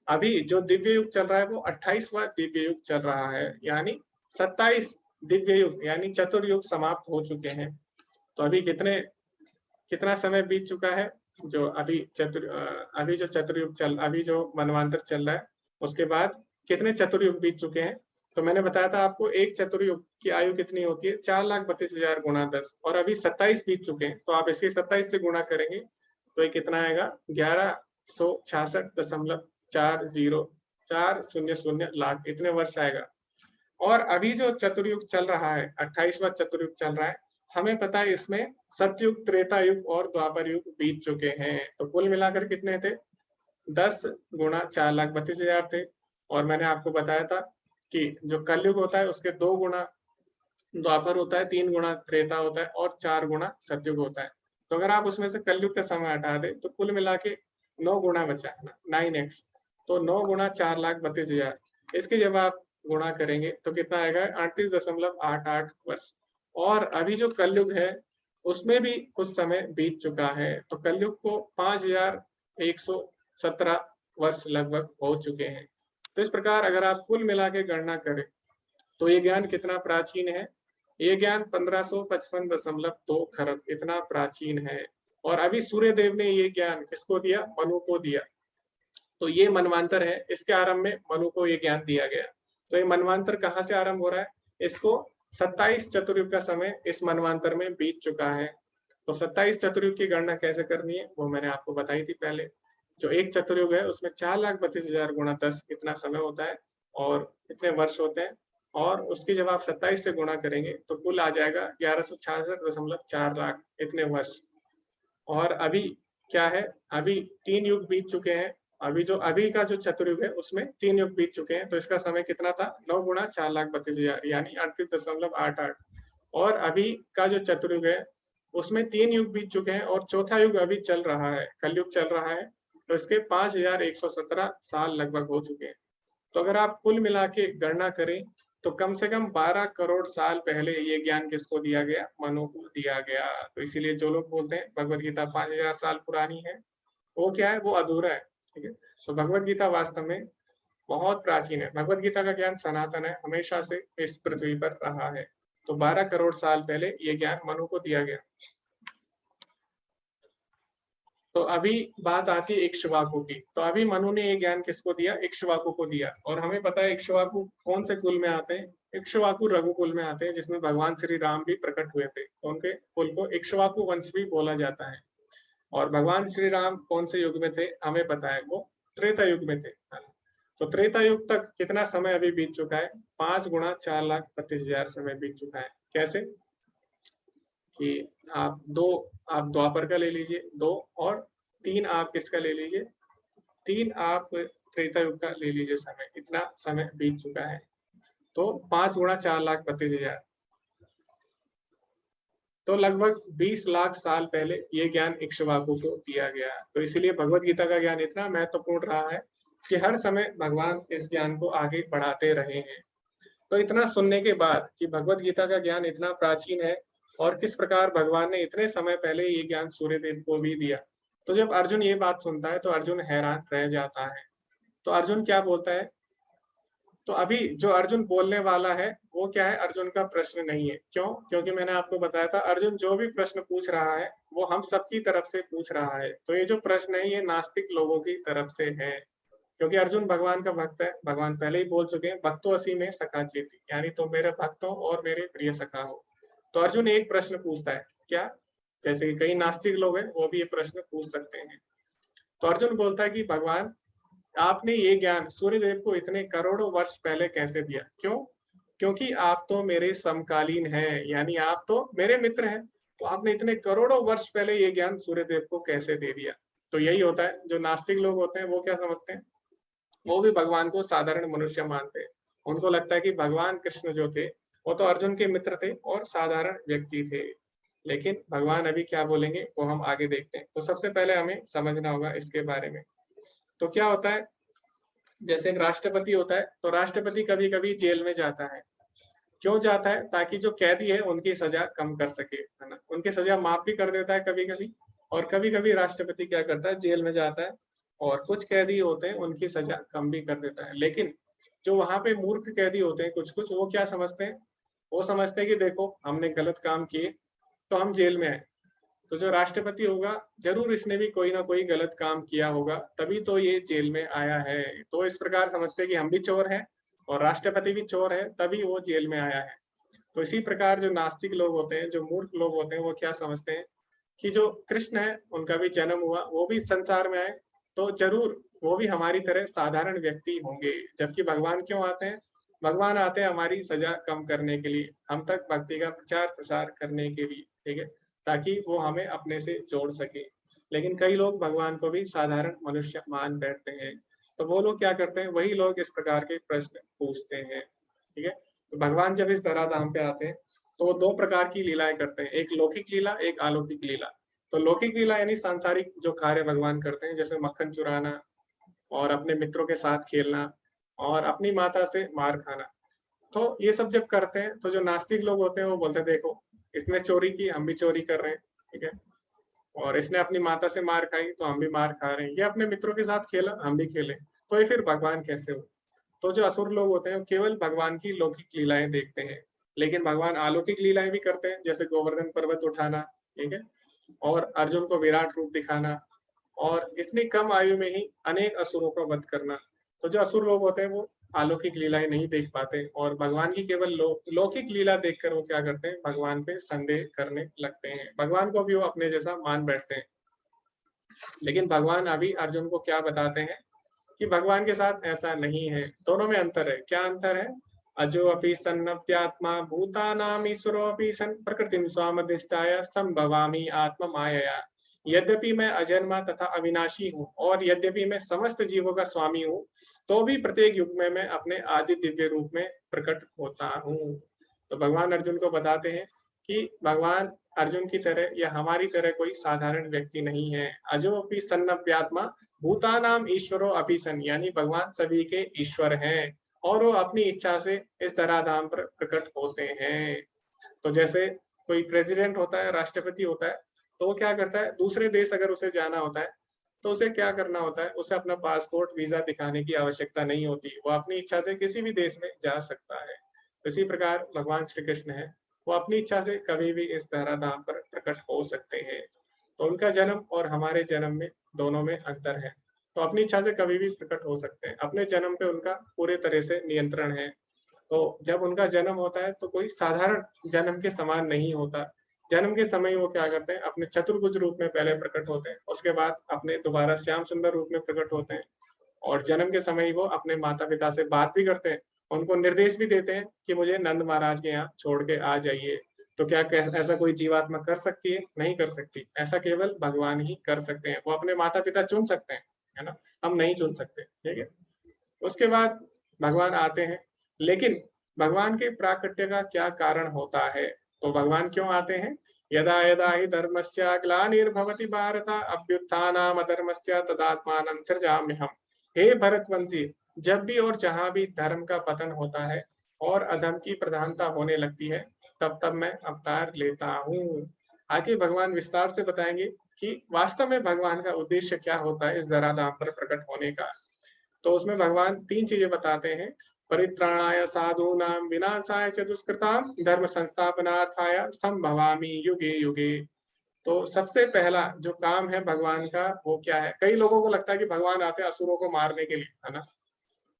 अभी जो दिव्य युग चल रहा है वो 28वां दिव्य युग चल रहा है, यानी 27 दिव्य युग यानी चतुर्युग समाप्त हो चुके हैं। तो अभी कितना समय बीत चुका है, जो अभी जो चतुर्युग अभी जो मनवांतर चल रहा है उसके बाद कितने चतुर्युग बीत चुके हैं। तो मैंने बताया था आपको एक चतुर्युग की आयु कितनी होती है, 4,32,000 गुणा 10, और अभी 27 बीत चुके हैं। तो आप इसके 27 से गुणा करेंगे तो ये कितना आएगा, 1166.40400 लाख इतने वर्ष आएगा। और अभी जो चतुर्युग चल रहा है, 28वां चतुर्युग चल रहा है, हमें पता है इसमें सतयुग, त्रेता युग और द्वापर युग बीत चुके हैं। तो कुल मिलाकर कितने थे, 10 गुणा 4,32,000 थे। और मैंने आपको बताया था कि जो कलयुग होता है उसके 2 गुणा द्वापर होता है, 3 गुणा त्रेता होता है और 4 गुणा सतयुग होता है। तो अगर आप उसमें से कलयुग का समय हटा दें तो कुल मिला के 9 गुणा बचा है ना, 9x। तो 9 गुणा 4,32,000, इसके जब आप गुणा करेंगे तो कितना आएगा, 38.88 वर्ष। और अभी जो कलयुग है उसमें भी कुछ समय बीत चुका है। तो कलयुग को 5,117 वर्ष लगभग हो चुके हैं। तो इस प्रकार अगर आप कुल मिला के गणना करें तो ये ज्ञान कितना प्राचीन है, ये ज्ञान 1555.2 खरब इतना प्राचीन है। और अभी सूर्य देव ने ये ज्ञान किसको दिया, मनु को दिया। तो ये मनवांतर है, इसके आरंभ में मनु को ये ज्ञान दिया गया। तो ये मनवांतर कहाँ से आरंभ हो रहा है, इसको 27 चतुर्युग का समय इस मनवांतर में बीत चुका है। तो 27 चतुर्युग की गणना कैसे करनी है वो मैंने आपको बताई थी पहले। जो एक चतुर्युग है उसमें 4,32,000 गुणा 10 इतना समय होता है और इतने वर्ष होते हैं। और उसकी जब आप 27 से गुणा करेंगे तो कुल आ जाएगा 1166.4 लाख इतने वर्ष। और अभी क्या है, अभी 3 युग बीत चुके हैं। अभी का जो चतुर्युग है उसमें 3 युग बीत चुके हैं। तो इसका समय कितना था, 9 गुणा 4,32,000 यानी 38.88। और अभी का जो चतुर्युग है उसमें 3 युग बीत चुके हैं और चौथा युग अभी चल रहा है, कलयुग चल रहा है। तो इसके 5,117 साल लगभग हो चुके हैं। तो अगर आप कुल मिला के गणना करें तो कम से कम 12 करोड़ साल पहले ये ज्ञान किसको दिया गया, मनु को दिया गया। तो इसीलिए जो लोग बोलते हैं भगवत गीता 5,000 साल पुरानी है, वो क्या है, वो अधूरा है। ठीक है, तो भगवत गीता वास्तव में बहुत प्राचीन है। भगवत गीता का ज्ञान सनातन है, हमेशा से इस पृथ्वी पर रहा है। तो 12 करोड़ साल पहले ये ज्ञान मनु को दिया गया। तो अभी बात आती है इक्ष्वाकु की। तो अभी मनु ने ये ज्ञान किसको दिया? इक्ष्वाकु को दिया। और हमें पता है इक्ष्वाकु कौन से कुल में आते हैं? इक्ष्वाकु रघुकुल में आते हैं, जिसमें भगवान श्री राम भी प्रकट हुए थे। तो उनके कुल को इक्ष्वाकु वंश भी बोला जाता है। और भगवान श्री राम कौन से युग में थे? हमें पता है, वो त्रेता युग में थे। तो त्रेता युग तक कितना समय अभी बीत चुका है? 5 गुणा 4,25,000 समय बीत चुका है। कैसे कि आप द्वापर का ले लीजिए 2, और 3 आप किसका ले लीजिए? 3 आप त्रेता युग का ले लीजिए समय। इतना समय बीत चुका है। तो 5 गुणा 4,25,000, तो लगभग 20 लाख साल पहले ये ज्ञान इक्ष्वाकु को दिया गया। तो इसीलिए भगवत गीता का ज्ञान इतना महत्वपूर्ण रहा है कि हर समय भगवान इस ज्ञान को आगे बढ़ाते रहे हैं। तो इतना सुनने के बाद कि भगवत गीता का ज्ञान इतना प्राचीन है और किस प्रकार भगवान ने इतने समय पहले ये ज्ञान सूर्यदेव को भी दिया, तो जब अर्जुन ये बात सुनता है तो अर्जुन हैरान रह जाता है। तो अर्जुन क्या बोलता है? तो अभी जो अर्जुन बोलने वाला है वो क्या है? अर्जुन का प्रश्न नहीं है। क्यों? क्योंकि मैंने आपको बताया था अर्जुन जो भी प्रश्न पूछ रहा है वो हम सबकी तरफ से पूछ रहा है। तो ये जो प्रश्न है ये नास्तिक लोगों की तरफ से है, क्योंकि अर्जुन भगवान का भक्त है। भगवान पहले ही बोल चुके हैं, भक्तो असी में सखा चेती, यानी तुम मेरे भक्त हो और मेरे प्रिय सखा हो। तो अर्जुन एक प्रश्न पूछता है, क्या? जैसे कि कई नास्तिक लोग हैं वो भी ये प्रश्न पूछ सकते हैं। तो अर्जुन बोलता है कि भगवान, आपने ये ज्ञान सूर्यदेव को इतने करोड़ों वर्ष पहले कैसे दिया? क्यों? क्योंकि आप तो मेरे समकालीन हैं, यानी आप तो मेरे मित्र हैं। तो आपने इतने करोड़ों वर्ष पहले ये ज्ञान सूर्यदेव को कैसे दे दिया? तो यही होता है, जो नास्तिक लोग होते हैं वो क्या समझते हैं? वो भी भगवान को साधारण मनुष्य मानते हैं। उनको लगता है कि भगवान कृष्ण जो थे वो तो अर्जुन के मित्र थे और साधारण व्यक्ति थे। लेकिन भगवान अभी क्या बोलेंगे वो हम आगे देखते हैं। तो सबसे पहले हमें समझना होगा इसके बारे में। तो क्या होता है, जैसे एक राष्ट्रपति होता है, तो राष्ट्रपति कभी कभी जेल में जाता है। क्यों जाता है? ताकि जो कैदी है उनकी सजा कम कर सके, है ना। उनकी सजा माफ भी कर देता है कभी कभी, और कभी कभी राष्ट्रपति क्या करता है, जेल में जाता है और कुछ कैदी होते हैं उनकी सजा कम भी कर देता है। लेकिन जो वहां पे मूर्ख कैदी होते हैं कुछ कुछ, वो क्या समझते हैं? वो समझते हैं कि देखो हमने गलत काम किए तो हम जेल में आए। तो जो राष्ट्रपति होगा जरूर इसने भी कोई ना कोई गलत काम किया होगा, तभी तो ये जेल में आया है। तो इस प्रकार समझते हैं कि हम भी चोर हैं और राष्ट्रपति भी चोर है, तभी वो जेल में आया है। तो इसी प्रकार जो नास्तिक लोग होते हैं, जो मूर्ख लोग होते हैं, वो क्या समझते हैं कि जो कृष्ण है उनका भी जन्म हुआ, वो भी संसार में आए, तो जरूर वो भी हमारी तरह साधारण व्यक्ति होंगे। जबकि भगवान क्यों आते हैं? भगवान आते हैं हमारी सजा कम करने के लिए, हम तक भक्ति का प्रचार प्रसार करने के लिए, ठीक है, ताकि वो हमें अपने से जोड़ सके। लेकिन कई लोग भगवान को भी साधारण मनुष्य मान बैठते हैं। तो वो लोग क्या करते हैं? वही लोग इस प्रकार के प्रश्न पूछते हैं, ठीक है। तो भगवान जब इस धराधाम पे आते हैं तो वो 2 प्रकार की लीलाएं करते हैं, एक लौकिक लीला, एक अलौकिक लीला। तो लौकिक लीला यानी सांसारिक जो कार्य भगवान करते हैं, जैसे मक्खन चुराना और अपने मित्रों के साथ खेलना और अपनी माता से मार खाना। तो ये सब जब करते हैं तो जो नास्तिक लोग होते हैं वो बोलते हैं, देखो इसने चोरी की, हम भी चोरी कर रहे हैं, ठीक है, और इसने अपनी माता से मार खाई तो हम भी मार खा रहे हैं, ये अपने मित्रों के साथ खेला, हम भी खेले, तो ये फिर भगवान कैसे हो? तो जो असुर लोग होते हैं वो केवल भगवान की लौकिक लीलाएं देखते हैं, लेकिन भगवान अलौकिक लीलाएं भी करते हैं, जैसे गोवर्धन पर्वत उठाना, ठीक है, और अर्जुन को विराट रूप दिखाना, और इतनी कम आयु में ही अनेक असुरों का वध करना। तो जो असुर लोग होते हैं वो अलौकिक लीलाएं नहीं देख पाते और भगवान की केवल लौकिक लीला देखकर वो क्या करते हैं? भगवान पे संदेह करने लगते हैं, भगवान को भी वो अपने जैसा मान बैठते हैं। लेकिन भगवान अभी अर्जुन को क्या बताते हैं कि भगवान के साथ ऐसा नहीं है, दोनों में अंतर है। क्या अंतर है? अजो अपि सन्नप्यात्मा भूतानाम ईश्वरो अपि सन् प्रकृतिम स्वामधिष्ठाय संभवामि आत्मा मायया। यद्यपि मैं अजन्मा तथा अविनाशी हूँ और यद्यपि मैं समस्त जीवों का स्वामी हूँ, तो भी प्रत्येक युग में मैं अपने आदि दिव्य रूप में प्रकट होता हूँ। तो भगवान अर्जुन को बताते हैं कि भगवान अर्जुन की तरह या हमारी तरह कोई साधारण व्यक्ति नहीं है। अजो अपि सन्नप्यात्मा भूतानाम ईश्वरो अपि सन, यानी भगवान सभी के ईश्वर हैं और वो अपनी इच्छा से इस धराधाम पर प्रकट होते हैं। तो जैसे कोई प्रेसिडेंट होता है, राष्ट्रपति होता है, तो वो क्या करता है? दूसरे देश अगर उसे जाना होता है तो उसे क्या करना होता है, उसे अपना पासपोर्ट, वीज़ा दिखाने की आवश्यकता नहीं होती। वो अपनी इच्छा से किसी भी देश में जा सकता है। इसी प्रकार भगवान श्री कृष्ण हैं, वो अपनी इच्छा से कभी भी इस धराधाम पर प्रकट हो सकते हैं। तो उनका जन्म और हमारे जन्म में दोनों में अंतर है। तो अपनी इच्छा से कभी भी प्रकट हो सकते हैं। अपने जन्म पे उनका पूरे तरह से नियंत्रण है। तो जब उनका जन्म होता है तो कोई साधारण जन्म के समान नहीं होता। जन्म के समय वो क्या करते हैं, अपने चतुर्भुज रूप में पहले प्रकट होते हैं, उसके बाद अपने दोबारा श्याम सुंदर रूप में प्रकट होते हैं। और जन्म के समय ही वो अपने माता-पिता से बात भी करते हैं, उनको निर्देश भी देते हैं कि मुझे नंद महाराज के यहाँ छोड़ के आ जाइए। तो क्या ऐसा कोई जीवात्मा कर सकती है? नहीं कर सकती। ऐसा केवल भगवान ही कर सकते हैं। वो अपने माता-पिता चुन सकते हैं, है ना? हम नहीं चुन सकते, ठीक है? उसके बाद भगवान आते हैं, लेकिन भगवान के प्राकट्य का क्या कारण होता है? तो भगवान क्यों आते हैं? यदा यदा हि धर्मस्य ग्लानिर्भवति भारत अभ्युत्थानम् अधर्मस्य तदात्मानं सृजाम्यहम्। हे भरतवंशी, जब भी और जहाँ भी धर्म का पतन होता है और अधर्म की प्रधानता होने लगती है, तब-तब मैं अवतार लेता हूँ। आगे भगवान विस्तार से बताएँगे कि वास्तव में भगवान का उद्देश्य क्या होता है इस धराधाम पर प्रकट होने का। तो उसमें भगवान 3 चीज़ें बताते हैं, परित्राणाय साधूनां विनाशाय च दुष्कृतां धर्म संस्थापनार्थाय संभवामि युगे युगे। तो सबसे पहला जो काम है भगवान का वो क्या है? कई लोगों को लगता है कि भगवान आते हैं असुरों को मारने के लिए, है ना?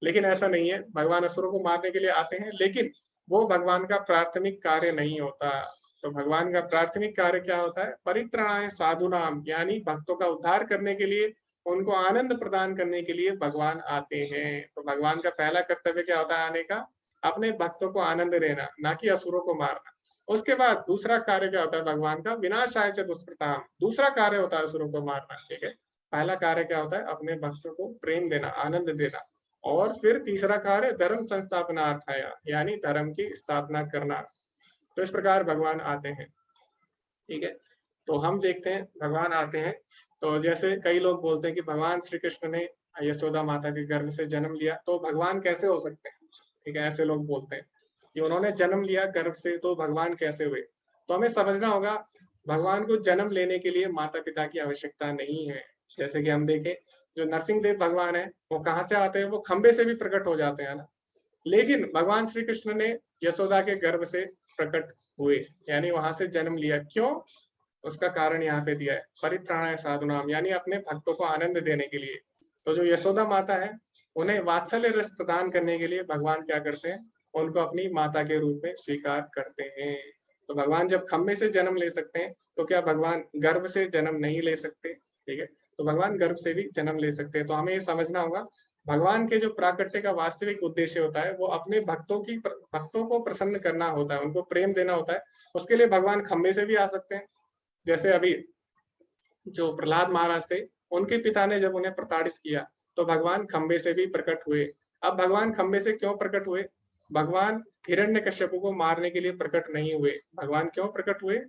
लेकिन ऐसा नहीं है, भगवान असुरों को मारने के लिए आते हैं, लेकिन वो भगवान का प्राथमिक कार्य नहीं होता। तो भगवान का प्राथमिक कार्य क्या होता है? परित्राणाय साधूनाम यानी भक्तों का उद्धार करने के लिए, उनको आनंद प्रदान करने के लिए भगवान आते हैं। तो भगवान का पहला कर्तव्य क्या होता है आने का? अपने भक्तों को आनंद देना, ना कि असुरों को मारना। उसके बाद दूसरा कार्य क्या होता है भगवान का? विनाशाय च दुष्कृताम। दूसरा कार्य होता है असुरों को मारना, ठीक है? पहला कार्य क्या होता है? अपने भक्तों को प्रेम देना, आनंद देना। और फिर तीसरा कार्य धर्म संस्थापनार्थाय यानी धर्म की स्थापना करना। तो इस प्रकार भगवान आते हैं, ठीक है? तो हम देखते हैं भगवान आते हैं, तो जैसे कई लोग बोलते हैं कि भगवान श्री कृष्ण ने यशोदा माता के गर्भ से जन्म लिया, तो भगवान कैसे हो सकते हैं? ठीक है, ऐसे लोग बोलते हैं कि उन्होंने जन्म लिया गर्भ से तो भगवान कैसे हुए? तो हमें समझना होगा भगवान को जन्म लेने के लिए माता-पिता की आवश्यकता नहीं है। जैसे कि हम देखें जो नरसिंह देव भगवान हैं, वो कहाँ से आते हैं? वो खंबे से भी प्रकट हो जाते हैं ना। लेकिन भगवान श्री कृष्ण ने यशोदा के गर्भ से प्रकट हुए, यानी वहां से जन्म लिया। क्यों? उसका कारण यहाँ पे दिया है, परित्राणाय साधुनाम यानी अपने भक्तों को आनंद देने के लिए। तो जो यशोदा माता है, उन्हें वात्सल्य रस प्रदान करने के लिए भगवान क्या करते हैं? उनको अपनी माता के रूप में स्वीकार करते हैं। तो भगवान जब खम्बे से जन्म ले सकते हैं, तो क्या भगवान गर्भ से जन्म नहीं ले सकते? ठीक है, तो भगवान गर्भ से भी जन्म ले सकते हैं। तो हमें ये समझना होगा भगवान के जो प्राकट्य का वास्तविक उद्देश्य होता है, वो अपने भक्तों को प्रसन्न करना होता है, उनको प्रेम देना होता है। उसके लिए भगवान खम्बे से भी आ सकते हैं। जैसे अभी जो प्रहलाद महाराज थे, उनके पिता ने जब उन्हें प्रताड़ित किया, तो भगवान खंबे से भी प्रकट हुए। अब भगवान खंबे से क्यों प्रकट हुए? भगवान हिरण्यकश्यप को मारने के लिए प्रकट नहीं हुए। भगवान क्यों प्रकट हुए?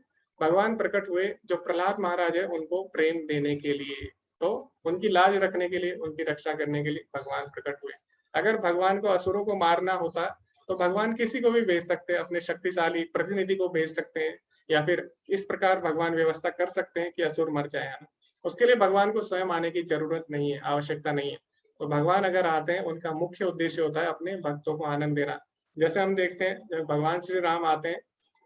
भगवान प्रकट हुए जो प्रहलाद महाराज है उनको प्रेम देने के लिए। तो उनकी लाज रखने के लिए, उनकी रक्षा करने के लिए भगवान प्रकट हुए। अगर भगवान को असुरों को मारना होता, तो भगवान किसी को भी भेज सकते हैं, अपने शक्तिशाली प्रतिनिधि को भेज सकते हैं, या फिर इस प्रकार भगवान व्यवस्था कर सकते हैं कि असुर मर जाए, है ना? उसके लिए भगवान को स्वयं आने की जरूरत नहीं है, आवश्यकता नहीं है। तो भगवान अगर आते हैं, उनका मुख्य उद्देश्य होता है अपने भक्तों को आनंद देना। जैसे हम देखते हैं जब भगवान श्री राम आते हैं,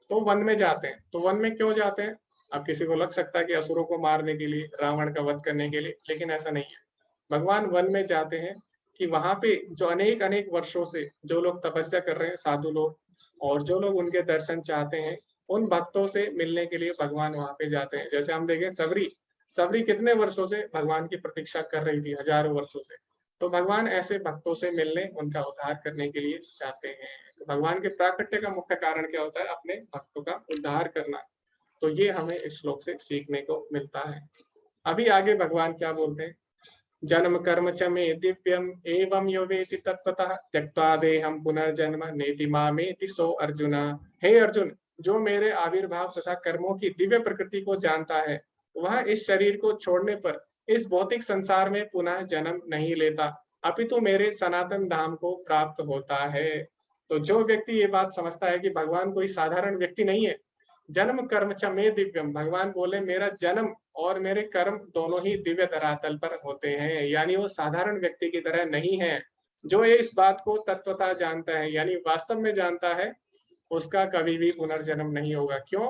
तो वन में जाते हैं। तो वन में क्यों जाते हैं? अब किसी को लग सकता है कि असुरों को मारने के लिए, रावण का वध करने के लिए, लेकिन ऐसा नहीं है। भगवान वन में जाते हैं कि वहां पे जो अनेक-अनेक वर्षों से जो लोग तपस्या कर रहे हैं, साधु लोग, और जो लोग उनके दर्शन चाहते हैं, उन भक्तों से मिलने के लिए भगवान वहां पे जाते हैं। जैसे हम देखें सबरी, सबरी कितने वर्षों से भगवान की प्रतीक्षा कर रही थी, हजारों वर्षों से। तो भगवान ऐसे भक्तों से मिलने, उनका उद्धार करने के लिए जाते हैं। तो भगवान के प्राकट्य का मुख्य कारण क्या होता है? अपने भक्तों का उद्धार करना। तो ये हमें इस श्लोक से सीखने को मिलता है। अभी आगे भगवान क्या बोलते हैं? जन्म कर्म च मे दिव्यम एवं यो वेति तत्त्वतः त्यक्त्वा देहं पुनर्जन्म नेति मामेति सो अर्जुन। हे अर्जुन, जो मेरे आविर्भाव तथा कर्मों की दिव्य प्रकृति को जानता है, वह इस शरीर को छोड़ने पर इस भौतिक संसार में पुनः जन्म नहीं लेता, अपितु मेरे सनातन धाम को प्राप्त होता है। तो जो व्यक्ति ये बात समझता है कि भगवान कोई साधारण व्यक्ति नहीं है, जन्म कर्म च मे दिव्यम, भगवान बोले मेरा जन्म और मेरे कर्म दोनों ही दिव्य धरातल पर होते हैं, यानी वो साधारण व्यक्ति की तरह नहीं है। जो ये इस बात को तत्वतः जानता है, यानी वास्तव में जानता है, उसका कभी भी पुनर्जन्म नहीं होगा। क्यों?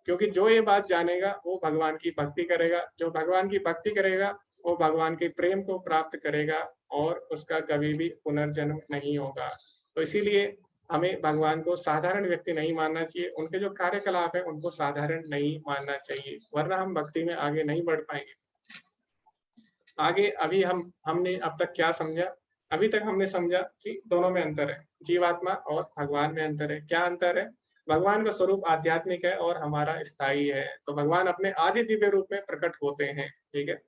क्योंकि जो ये बात जानेगा वो भगवान की भक्ति करेगा, जो भगवान की भक्ति करेगा वो भगवान के प्रेम को प्राप्त करेगा और उसका कभी भी पुनर्जन्म नहीं होगा। तो इसीलिए हमें भगवान को साधारण व्यक्ति नहीं मानना चाहिए, उनके जो कार्यकलाप है उनको साधारण नहीं मानना चाहिए, वरना हम भक्ति में आगे नहीं बढ़ पाएंगे। आगे अभी हमने अब तक क्या समझा? अभी तक हमने समझा कि दोनों में अंतर है, जीवात्मा और भगवान में अंतर है। क्या अंतर है? भगवान का स्वरूप आध्यात्मिक है और हमारा स्थायी है। तो भगवान अपने आदि दिव्य रूप में प्रकट होते हैं, ठीक है?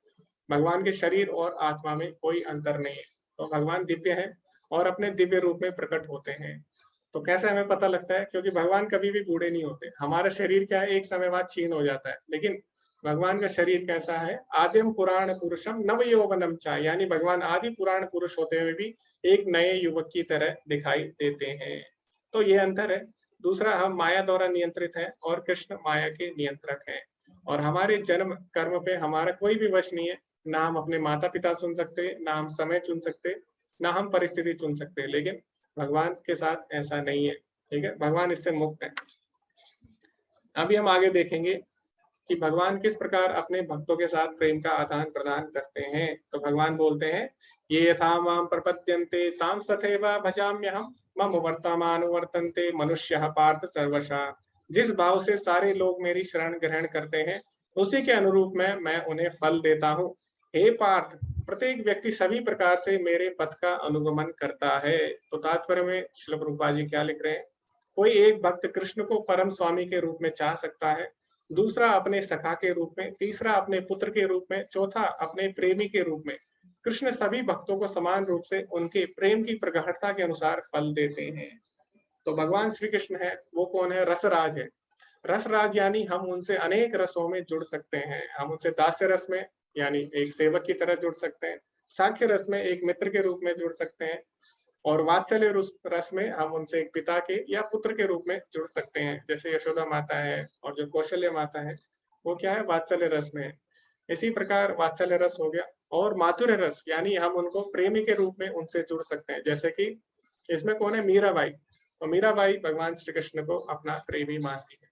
भगवान के शरीर और आत्मा में कोई अंतर नहीं है। तो भगवान दिव्य है और अपने दिव्य रूप में प्रकट होते हैं। तो कैसे हमें पता लगता है? क्योंकि भगवान कभी भी बूढ़े नहीं होते। हमारा शरीर क्या है, एक समय बाद क्षीण हो जाता है, लेकिन भगवान का शरीर कैसा है? आदिम पुराण पुरुषम नव यौवनम चा, यानी भगवान आदि पुराण पुरुष होते हुए भी एक नए युवक की तरह दिखाई देते हैं। तो ये अंतर है। दूसरा, हम माया द्वारा नियंत्रित हैं और कृष्ण माया के नियंत्रक हैं, और हमारे जन्म कर्म पे हमारा कोई भी वश नहीं है। ना हम अपने माता पिता चुन सकते, ना हम समय चुन सकते, ना हम परिस्थिति चुन सकते, लेकिन भगवान के साथ ऐसा नहीं है, ठीक है? भगवान इससे मुक्त है। अभी हम आगे देखेंगे कि भगवान किस प्रकार अपने भक्तों के साथ प्रेम का आदान प्रदान करते हैं। तो भगवान बोलते हैं, ये यथा माम प्रपद्यन्ते ताम तथैव भजाम्यहम् मम वर्तमानुवर्तन्ते मनुष्यः पार्थ सर्वशः। जिस भाव से सारे लोग मेरी शरण ग्रहण करते हैं, उसी के अनुरूप में मैं उन्हें फल देता हूँ। हे पार्थ, प्रत्येक व्यक्ति सभी प्रकार से मेरे पथ का अनुगमन करता है। तो तात्पर्य में श्रील प्रभुपाद जी क्या लिख रहे हैं? कोई एक भक्त कृष्ण को परम स्वामी के रूप में चाह सकता है, दूसरा अपने सखा के रूप में, तीसरा अपने पुत्र के रूप में, चौथा अपने प्रेमी के रूप में। कृष्ण सभी भक्तों को समान रूप से उनके प्रेम की प्रगाढ़ता के अनुसार फल देते हैं। तो भगवान श्री कृष्ण है, वो कौन है? रसराज है। रसराज यानी हम उनसे अनेक रसों में जुड़ सकते हैं। हम उनसे दास्य रस में, यानी एक सेवक की तरह जुड़ सकते हैं, साख्य रस में एक मित्र के रूप में जुड़ सकते हैं, और वात्सल्य रस में हम उनसे एक पिता के या पुत्र के रूप में जुड़ सकते हैं। जैसे यशोदा माता है और जो कौशल्य माता है, वो क्या है? वात्सल्य रस में है। इसी प्रकार वात्सल्य रस हो गया। और माधुर्य रस, यानी हम उनको प्रेमी के रूप में उनसे जुड़ सकते हैं। जैसे कि इसमें कौन है? मीराबाई। तो मीराबाई भगवान श्री कृष्ण को अपना प्रेमी मानती है।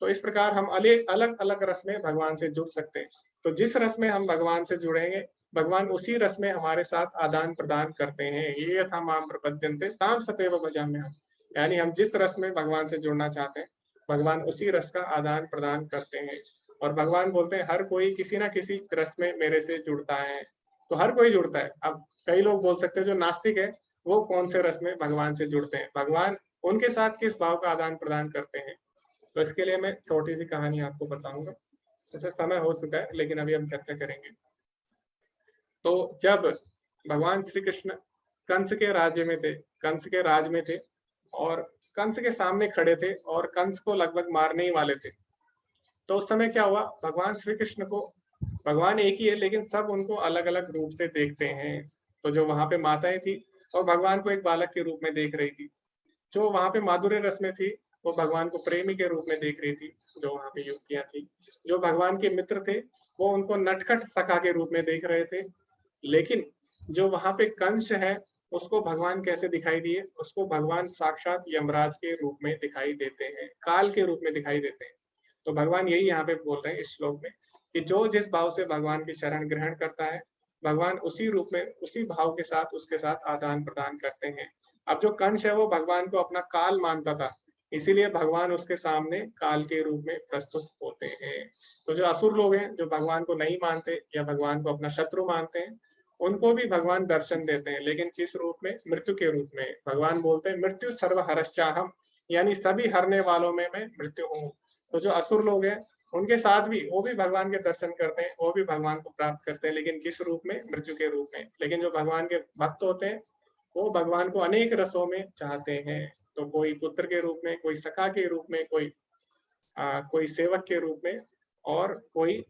तो इस प्रकार हम अलग अलग रस में भगवान से जुड़ सकते हैं। तो जिस रस में हम भगवान से जुड़ेंगे, भगवान उसी रस में हमारे साथ आदान प्रदान करते हैं। ये यथा माम प्रपद्यन्ते ताम तथैव भजाम्यहम्, यानी हम जिस रस में भगवान से जुड़ना चाहते हैं, भगवान उसी रस का आदान प्रदान करते हैं। और भगवान बोलते हैं, हर कोई किसी ना किसी रस में मेरे से जुड़ता है। तो हर कोई जुड़ता है। अब कई लोग बोल सकते हैं जो नास्तिक है, वो कौन से रस में भगवान से जुड़ते हैं, भगवान उनके साथ किस भाव का आदान प्रदान करते हैं। तो इसके लिए मैं छोटी सी कहानी आपको बताऊंगा। अच्छा, समय हो चुका है, लेकिन अभी हम चर्चा करेंगे। तो जब भगवान श्री कृष्ण कंस के राज्य में थे, कंस के राज में थे, और कंस के सामने खड़े थे और कंस को लगभग मारने ही वाले थे, तो उस समय क्या हुआ? भगवान श्री कृष्ण को, भगवान एक ही है लेकिन सब उनको अलग अलग रूप से देखते हैं। तो जो वहां पे माताएं थी, और भगवान को एक बालक के रूप में देख रही थी। जो वहां पे माधुर्य रस में थी, वो भगवान को प्रेमी के रूप में देख रही थी। जो वहां पे युवतियां थी, जो भगवान के मित्र थे, वो उनको नटखट सखा के रूप में देख रहे थे। लेकिन जो वहां पे कंस है, उसको भगवान कैसे दिखाई दिए? उसको भगवान साक्षात यमराज के रूप में दिखाई देते हैं, काल के रूप में दिखाई देते हैं। तो भगवान यही यहाँ पे बोल रहे हैं इस श्लोक में, कि जो जिस भाव से भगवान की शरण ग्रहण करता है, भगवान उसी रूप में उसी भाव के साथ उसके साथ आदान प्रदान करते हैं। अब जो कंस है, वो भगवान को अपना काल मानता था, इसीलिए भगवान उसके सामने काल के रूप में प्रस्तुत होते हैं। तो जो असुर लोग हैं, जो भगवान को नहीं मानते या भगवान को अपना शत्रु मानते हैं, उनको भी भगवान दर्शन देते हैं, लेकिन किस रूप में? मृत्यु के रूप में। भगवान बोलते हैं, मृत्यु सर्वहरश्चाहम, यानी सभी हरने वालों में मैं मृत्यु हूँ। तो जो असुर लोग हैं, उनके साथ भी वो भी भगवान के दर्शन करते हैं, वो भी भगवान को प्राप्त करते हैं, लेकिन किस रूप में? मृत्यु के रूप में। लेकिन जो भगवान के भक्त होते हैं, वो भगवान को अनेक रसों में चाहते हैं। तो कोई पुत्र के रूप में, कोई सखा के रूप में, कोई सेवक के रूप में, और कोई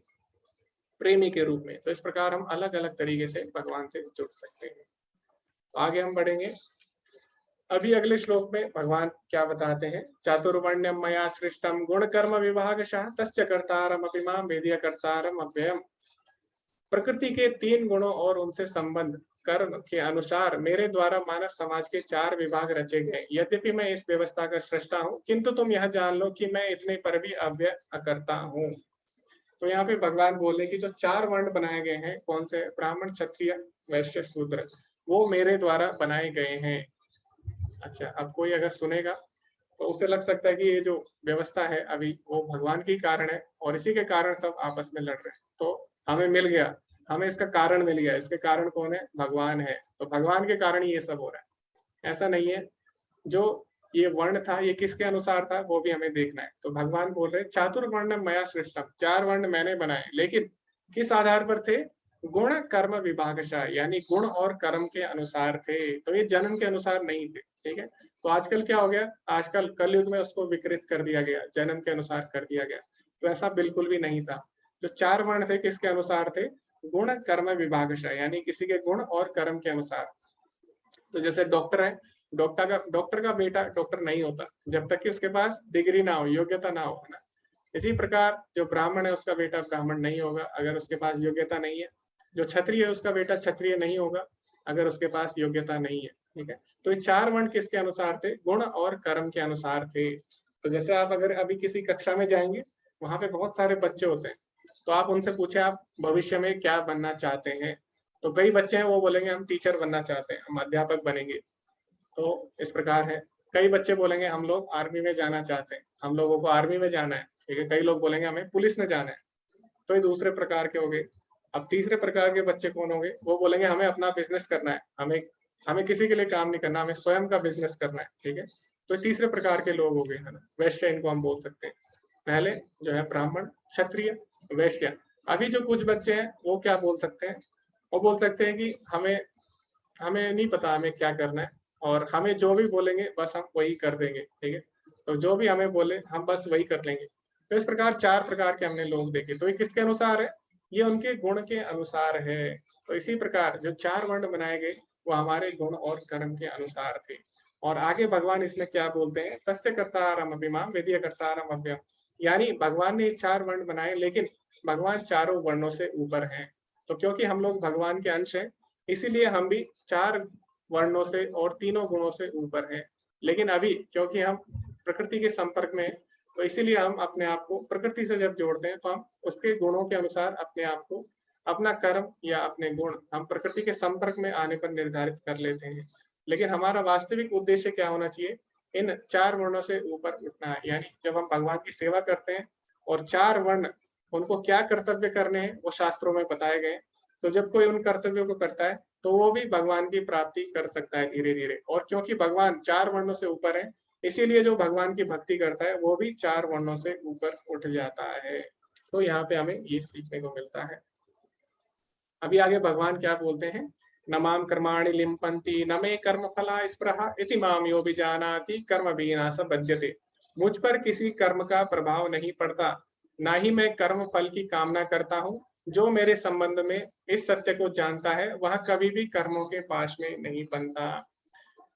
प्रेमी के रूप में। तो इस प्रकार हम अलग अलग तरीके से भगवान से जुड़ सकते हैं। तो आगे हम बढ़ेंगे। अभी अगले श्लोक में भगवान क्या बताते हैं, चातुर्वर्ण्यम मया सृष्टम गुण कर्म विभागशः तस्य कर्तारमपि मां वेदीय कर्तारम अव्ययम। प्रकृति के 3 गुणों और उनसे संबंध कर्म के अनुसार मेरे द्वारा मानव समाज के 4 विभाग रचे गए। यद्यपि मैं इस व्यवस्था का सृष्टा हूँ, किंतु तुम यह जान लो कि मैं इतने पर भी अव्यय अकर्ता हूँ। तो यहाँ पे भगवान बोले कि जो 4 वर्ण बनाए गए हैं, कौन से, ब्राह्मण क्षत्रिय वैश्य शूद्र, वो मेरे द्वारा बनाए गए हैं। अच्छा, अब कोई अगर सुनेगा तो उसे लग सकता है कि ये जो व्यवस्था है अभी वो भगवान के कारण है और इसी के कारण सब आपस में लड़ रहे हैं। तो हमें मिल गया, हमें इसका कारण मिल गया, इसके कारण कौन है, भगवान है। तो भगवान के कारण ही ये सब हो रहा है, ऐसा नहीं है। जो ये वर्ण था ये किसके अनुसार था वो भी हमें देखना है। तो भगवान बोल रहे चातुर्वर्ण मया सृष्टम, 4 वर्ण मैंने बनाए, लेकिन किस आधार पर थे, गुण कर्म विभागशः, यानी गुण और कर्म के अनुसार थे। तो ये जन्म के अनुसार नहीं थे, ठीक है। तो आजकल क्या हो गया, आजकल कलयुग में उसको विकृत कर दिया गया, जन्म के अनुसार कर दिया गया। तो ऐसा बिल्कुल भी नहीं था। जो 4 वर्ण थे किसके अनुसार थे, गुण कर्म विभागशः, यानी किसी के गुण और कर्म के अनुसार। तो जैसे डॉक्टर है, डॉक्टर का बेटा डॉक्टर नहीं होता जब तक कि उसके पास डिग्री ना हो, योग्यता ना हो, है ना। इसी प्रकार जो ब्राह्मण है उसका बेटा ब्राह्मण नहीं होगा अगर उसके पास योग्यता नहीं है। जो क्षत्रिय है उसका बेटा क्षत्रिय नहीं होगा अगर उसके पास योग्यता नहीं है, ठीक है। तो ये 4 वर्ण किसके अनुसार थे, गुण और कर्म के अनुसार थे। तो जैसे आप अगर अभी किसी कक्षा में जाएंगे, वहां पे बहुत सारे बच्चे होते हैं, तो आप उनसे पूछे आप भविष्य में क्या बनना चाहते हैं, तो कई बच्चे हैं वो बोलेंगे हम टीचर बनना चाहते हैं, हम अध्यापक बनेंगे। तो इस प्रकार है। कई बच्चे बोलेंगे हम लोग आर्मी में जाना चाहते हैं, हम लोगों को आर्मी में जाना है, ठीक है। कई लोग बोलेंगे हमें पुलिस में जाना है। तो ये दूसरे प्रकार के हो गए। अब तीसरे प्रकार के बच्चे कौन होंगे, वो बोलेंगे हमें अपना बिजनेस करना है, हमें हमें किसी के लिए काम नहीं करना, हमें स्वयं का बिजनेस करना है, ठीक है। तो तीसरे प्रकार के लोग हो गए, है ना, वैश्य इनको हम बोल सकते हैं। पहले जो है ब्राह्मण, क्षत्रिय, वैश्य। अभी जो कुछ बच्चे हैं वो क्या बोल सकते हैं, वो बोल सकते हैं कि हमें हमें नहीं पता हमें क्या करना है, और हमें जो भी बोलेंगे बस हम वही कर देंगे, ठीक है। तो जो भी हमें बोले हम बस वही कर लेंगे। तो इस प्रकार 4 प्रकार के हमने लोग देखे। तो ये किसके अनुसार है, ये उनके गुण के अनुसार है। तो इसी प्रकार जो 4 वर्ण बनाए गए वो हमारे गुण और कर्म के अनुसार थे। और आगे भगवान इसमें क्या बोलते हैं, तस्य कर्तारम अभिमाम विधि कर्तारम अव्ययम, यानी भगवान ने 4 वर्ण बनाए लेकिन भगवान चारों वर्णों से ऊपर हैं। तो क्योंकि हम लोग भगवान के अंश हैं, इसीलिए हम भी 4 वर्णों से और तीनों गुणों से ऊपर हैं। लेकिन अभी क्योंकि हम प्रकृति के संपर्क में हैं, तो इसीलिए हम अपने आप को प्रकृति से जब जोड़ते हैं तो हम उसके गुणों के अनुसार अपने आप को, अपना कर्म या अपने गुण हम प्रकृति के संपर्क में आने पर निर्धारित कर लेते हैं। लेकिन हमारा वास्तविक उद्देश्य क्या होना चाहिए, इन 4 वर्णों से ऊपर उठना है। यानी जब हम भगवान की सेवा करते हैं और 4 वर्ण, उनको क्या कर्तव्य करने हैं वो शास्त्रों में बताए गए। तो जब कोई उन कर्तव्यों को करता है तो वो भी भगवान की प्राप्ति कर सकता है धीरे धीरे। और क्योंकि भगवान 4 वर्णों से ऊपर है, इसीलिए जो भगवान की भक्ति करता है वो भी 4 वर्णों से ऊपर उठ जाता है। तो यहाँ पे हमें ये सीखने को मिलता है। अभी आगे भगवान क्या बोलते हैं, न माम कर्माणि लिम्पन्ति न मे कर्म फला स्पृहा इति माम यो विजानाति कर्म विना स बध्यते। मुझ पर किसी कर्म का प्रभाव नहीं पड़ता, ना ही मैं कर्म फल की कामना करता हूँ। जो मेरे संबंध में इस सत्य को जानता है वह कभी भी कर्मों के पाश में नहीं बनता।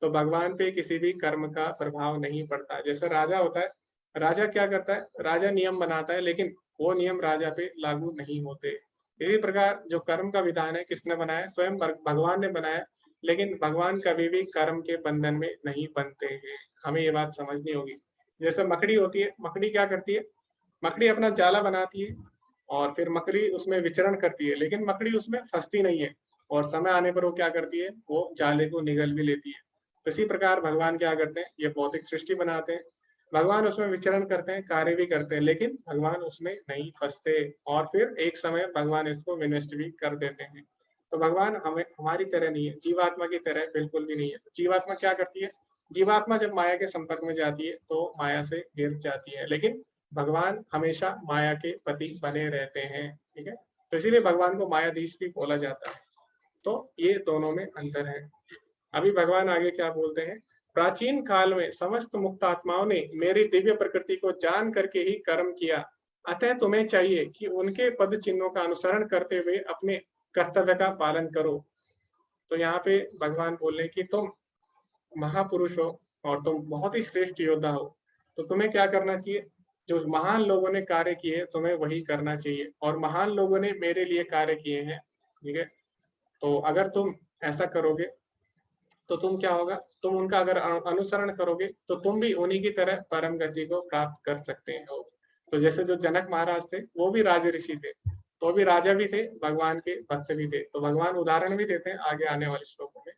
तो भगवान पे किसी भी कर्म का प्रभाव नहीं पड़ता। जैसे राजा होता है, राजा क्या करता है, राजा नियम बनाता है लेकिन वो नियम राजा पे लागू नहीं होते। इसी प्रकार जो कर्म का विधान है किसने बनाया, स्वयं भगवान ने बनाया, लेकिन भगवान कभी भी कर्म के बंधन में नहीं बनते हैं। हमें ये बात समझनी होगी। जैसे मकड़ी होती है, मकड़ी क्या करती है, मकड़ी अपना जाला बनाती है और फिर मकड़ी उसमें विचरण करती है, लेकिन मकड़ी उसमें फंसती नहीं है, और समय आने पर वो क्या करती है, वो जाले को निगल भी लेती है। इसी प्रकार भगवान क्या करते हैं, ये भौतिक सृष्टि बनाते हैं, भगवान उसमें विचरण करते हैं, कार्य भी करते हैं, लेकिन भगवान उसमें नहीं फंसते, और फिर एक समय भगवान इसको विनष्ट भी कर देते हैं। तो भगवान हमें हमारी तरह नहीं है, जीवात्मा की तरह बिल्कुल भी नहीं है। तो जीवात्मा क्या करती है, जीवात्मा जब माया के संपर्क में जाती है तो माया से गिर जाती है, लेकिन भगवान हमेशा माया के पति बने रहते हैं, ठीक है। तो इसीलिए भगवान को मायाधीश भी बोला जाता है। तो ये दोनों में अंतर है। अभी भगवान आगे क्या बोलते हैं, प्राचीन काल में समस्त मुक्त आत्माओं ने मेरी दिव्य प्रकृति को जान करके ही कर्म किया, अतः तुम्हें चाहिए कि उनके पद चिन्हों का अनुसरण करते हुए अपने कर्तव्य का पालन करो। तो यहाँ पे भगवान बोल रहे कि तुम महापुरुष हो और तुम बहुत ही श्रेष्ठ योद्धा हो, तो तुम्हें क्या करना चाहिए? जो महान लोगों ने कार्य किए तुम्हें वही करना चाहिए, और महान लोगों ने मेरे लिए कार्य किए हैं, ठीक है? तो अगर तुम ऐसा करोगे तो तुम क्या होगा, तुम उनका अगर अनुसरण करोगे तो तुम भी उन्हीं की तरह परम गति को प्राप्त कर सकते हो। तो जैसे जो जनक महाराज थे वो भी राज ऋषि थे, तो भी राजा भी थे, भगवान के भक्त भी थे। तो भगवान उदाहरण भी देते हैं आगे आने वाले श्लोकों में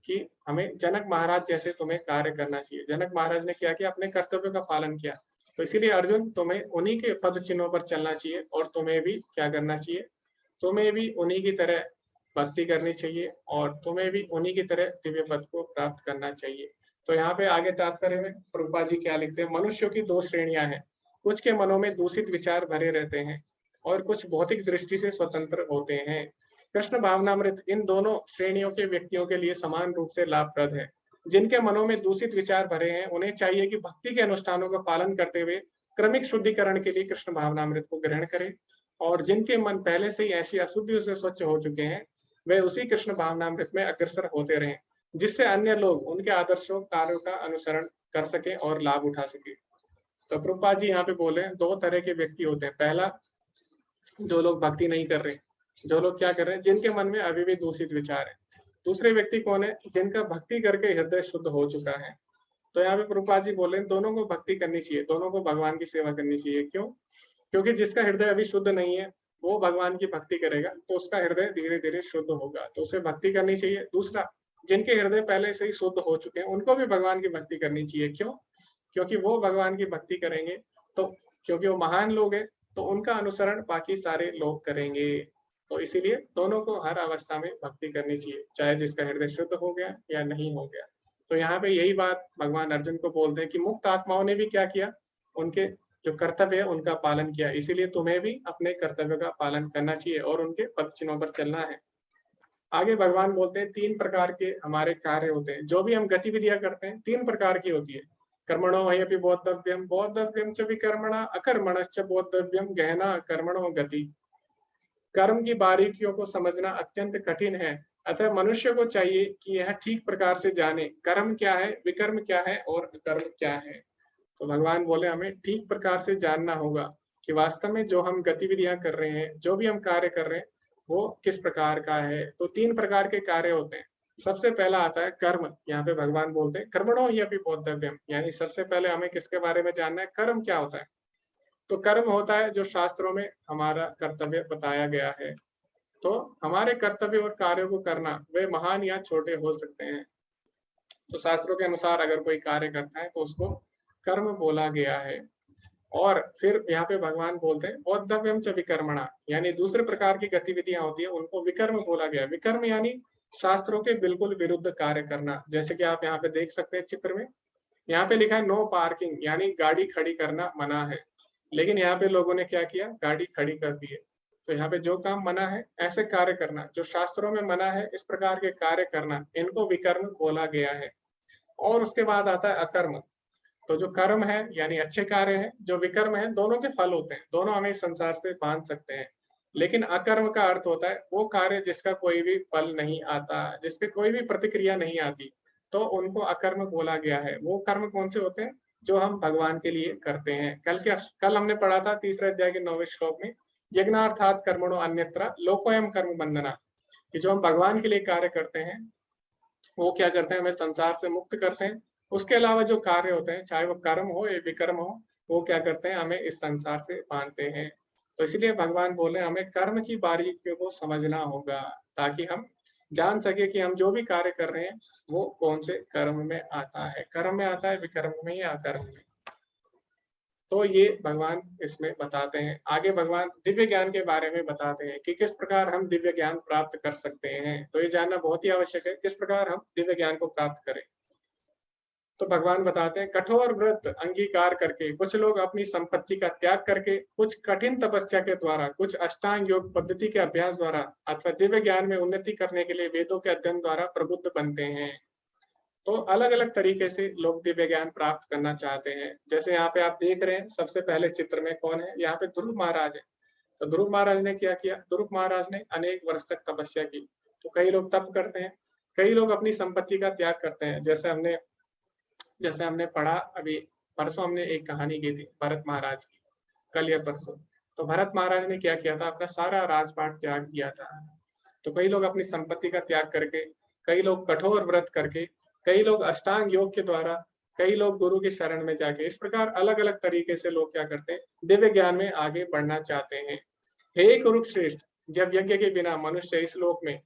कि हमें जनक महाराज जैसे तुम्हें कार्य करना चाहिए। जनक महाराज ने क्या किया? अपने कर्तव्य का पालन किया। तो इसीलिए अर्जुन तुम्हें उन्हीं के पद चिन्हों पर चलना चाहिए, और तुम्हें भी क्या करना चाहिए? तुम्हें भी उन्हीं की तरह भक्ति करनी चाहिए, और तुम्हें भी उन्हीं की तरह दिव्य पद को प्राप्त करना चाहिए। तो यहाँ पे आगे तात्पर्य में प्रभुपाद जी क्या लिखते हैं? मनुष्यों की दो श्रेणियां हैं, कुछ के मनों में दूषित विचार भरे रहते हैं और कुछ भौतिक दृष्टि से स्वतंत्र होते हैं। कृष्ण भावनामृत इन दोनों श्रेणियों के व्यक्तियों के लिए समान रूप से लाभप्रद है। जिनके मनों में दूषित विचार भरे हैं उन्हें चाहिए कि भक्ति के अनुष्ठानों का पालन करते हुए क्रमिक शुद्धिकरण के लिए कृष्ण भावनामृत को ग्रहण करें, और जिनके मन पहले से ही ऐसी अशुद्धियों से स्वच्छ हो चुके हैं वे उसी कृष्ण भावनामृत में अग्रसर होते रहें, जिससे अन्य लोग उनके आदर्शों कार्यों का अनुसरण कर सके और लाभ उठा सके। तो प्रभुपाद जी यहाँ पे बोले दो तरह के व्यक्ति होते हैं। पहला, जो लोग भक्ति नहीं कर रहे, जो लोग क्या कर रहे हैं, जिनके मन में अभी भी दूषित विचार है। दूसरे व्यक्ति कौन है? जिनका भक्ति करके हृदय शुद्ध हो चुका है। तो यहाँ पे प्रभुपाद जी बोले दोनों को भक्ति करनी चाहिए, दोनों को भगवान की सेवा करनी चाहिए। क्यों? क्योंकि जिसका हृदय अभी शुद्ध नहीं है वो भगवान की भक्ति करेगा तो उसका हृदय धीरे धीरे शुद्ध होगा, तो उसे भक्ति करनी चाहिए। दूसरा, जिनके हृदय पहले से ही शुद्ध हो चुके हैं उनको भी भगवान की भक्ति करनी चाहिए। क्यों? क्योंकि वो भगवान की भक्ति करेंगे तो, क्योंकि वो महान लोग हैं, तो उनका अनुसरण बाकी सारे लोग करेंगे। तो इसीलिए दोनों को हर अवस्था में भक्ति करनी चाहिए, चाहे जिसका हृदय शुद्ध हो गया या नहीं हो गया। तो यहाँ पे यही बात भगवान अर्जुन को बोलते हैं कि मुक्त आत्माओं ने भी क्या किया? उनके जो कर्तव्य है उनका पालन किया। इसीलिए तुम्हें भी अपने कर्तव्य का पालन करना चाहिए और उनके पद चिन्हों पर चलना है। आगे भगवान बोलते हैं तीन प्रकार के हमारे कार्य होते हैं, जो भी हम गतिविधियां करते हैं तीन प्रकार की होती है। कर्मणो ह्यपि बोद्धव्यम बोद्धव्यम च विकर्मणा अकर्मणश्च बोद्धव्यम गहना कर्मणो गति। कर्म की बारीकियों को समझना अत्यंत कठिन है, अतः मनुष्य को चाहिए कि यह ठीक प्रकार से जाने कर्म क्या है, विकर्म क्या है और अकर्म क्या है। तो भगवान बोले हमें ठीक प्रकार से जानना होगा कि वास्तव में जो हम गतिविधियां कर रहे हैं, जो भी हम कार्य कर रहे हैं वो किस प्रकार का है। तो तीन प्रकार के कार्य होते हैं। सबसे पहला आता है कर्म। यहाँ पे भगवान बोलते हैं कर्मणो ह्यपि बोद्धव्यम, यानी सबसे पहले हमें किसके बारे में जानना है? कर्म क्या होता है। तो कर्म होता है जो शास्त्रों में हमारा कर्तव्य बताया गया है। तो हमारे कर्तव्य और कार्यों को करना वे महान या छोटे हो सकते हैं। तो शास्त्रों के अनुसार अगर कोई कार्य करता है तो उसको कर्म बोला गया है। और फिर यहाँ पे भगवान बोलते हैं बौद्धव्यम च विकर्मणा, यानी दूसरे प्रकार की गतिविधियां होती है उनको विकर्म बोला गया। विकर्म यानी शास्त्रों के बिल्कुल विरुद्ध कार्य करना। जैसे कि आप यहाँ पे देख सकते हैं चित्र में, यहाँ पे लिखा है नो पार्किंग, यानी गाड़ी खड़ी करना मना है, लेकिन यहाँ पे लोगों ने क्या किया? गाड़ी खड़ी कर दी है। तो यहाँ पे जो काम मना है, ऐसे कार्य करना जो शास्त्रों में मना है, इस प्रकार के कार्य करना, इनको विकर्म बोला गया है। और उसके बाद आता है अकर्म। तो जो कर्म है यानी अच्छे कार्य हैं, जो विकर्म है दोनों के फल होते हैं, दोनों हमें इस संसार से बांध सकते हैं। लेकिन अकर्म का अर्थ होता है वो कार्य जिसका कोई भी फल नहीं आता, जिसके कोई भी प्रतिक्रिया नहीं आती, तो उनको अकर्म बोला गया है। वो कर्म कौन से होते हैं? जो हम भगवान के लिए करते हैं। कल हमने पढ़ा था तीसरे अध्याय के 9वें श्लोक में, यज्ञार्थात कर्मणो अन्यत्र लोकोयम कर्म बंधना, कि जो हम भगवान के लिए कार्य करते हैं वो क्या करते हैं? हमें संसार से मुक्त करते हैं। उसके अलावा जो कार्य होते हैं, चाहे वो कर्म हो या विकर्म हो, वो क्या करते हैं? हमें इस संसार से बांधते हैं। तो इसलिए भगवान बोले हमें कर्म की बारीकियों को समझना होगा, ताकि हम जान सके कि हम जो भी कार्य कर रहे हैं वो कौन से कर्म में आता है, कर्म में आता है, विकर्म में या अकर्म में। तो ये भगवान इसमें बताते हैं। आगे भगवान दिव्य ज्ञान के बारे में बताते हैं कि किस प्रकार हम दिव्य ज्ञान प्राप्त कर सकते हैं। तो ये जानना बहुत ही आवश्यक है, किस प्रकार हम दिव्य ज्ञान को प्राप्त करें। तो भगवान बताते हैं कठोर व्रत अंगीकार करके कुछ लोग अपनी संपत्ति का त्याग करके, कुछ कठिन तपस्या के द्वारा, कुछ अष्टांग योग पद्धति के अभ्यास द्वारा अथवा दिव्य ज्ञान में उन्नति करने के लिए वेदों के अध्ययन द्वारा प्रबुद्ध बनते हैं। तो अलग अलग तरीके से लोग दिव्य ज्ञान प्राप्त करना चाहते हैं। जैसे यहाँ पे आप देख रहे हैं सबसे पहले चित्र में कौन है? यहाँ पे ध्रुव महाराज है। तो ध्रुव महाराज ने क्या किया? ध्रुव महाराज ने अनेक वर्ष तक तपस्या की। तो कई लोग तप करते हैं, कई लोग अपनी संपत्ति का त्याग करते हैं। जैसे हमने पढ़ा अभी, परसों हमने एक कहानी की थी भरत महाराज की, कल या परसों। तो भरत महाराज ने क्या किया था, अपना सारा राजपाट त्याग दिया था। तो कई लोग अपनी संपत्ति का त्याग करके, कई लोग कठोर व्रत करके, कई लोग अष्टांग योग के द्वारा, कई लोग गुरु की शरण में जाके, इस प्रकार अलग अलग तरीके से लोग क्या करते हैं, दिव्य ज्ञान में आगे बढ़ना चाहते हैं। हे कुरुश्रेष्ठ, जब यज्ञ के बिना मनुष्य इस लोक में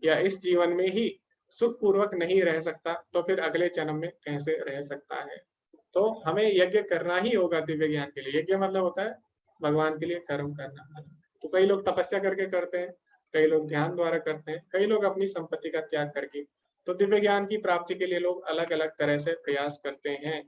या इस जीवन में ही सुख पूर्वक नहीं रह सकता, तो फिर अगले जन्म में कैसे रह सकता है। तो हमें यज्ञ करना ही होगा दिव्य ज्ञान के लिए। यज्ञ मतलब होता है भगवान के लिए कर्म करना। तो कई लोग तपस्या करके करते हैं, कई लोग ध्यान द्वारा करते हैं, कई लोग अपनी संपत्ति का त्याग करके। तो दिव्य ज्ञान की प्राप्ति के लिए लोग अलग अलग तरह से प्रयास करते हैं।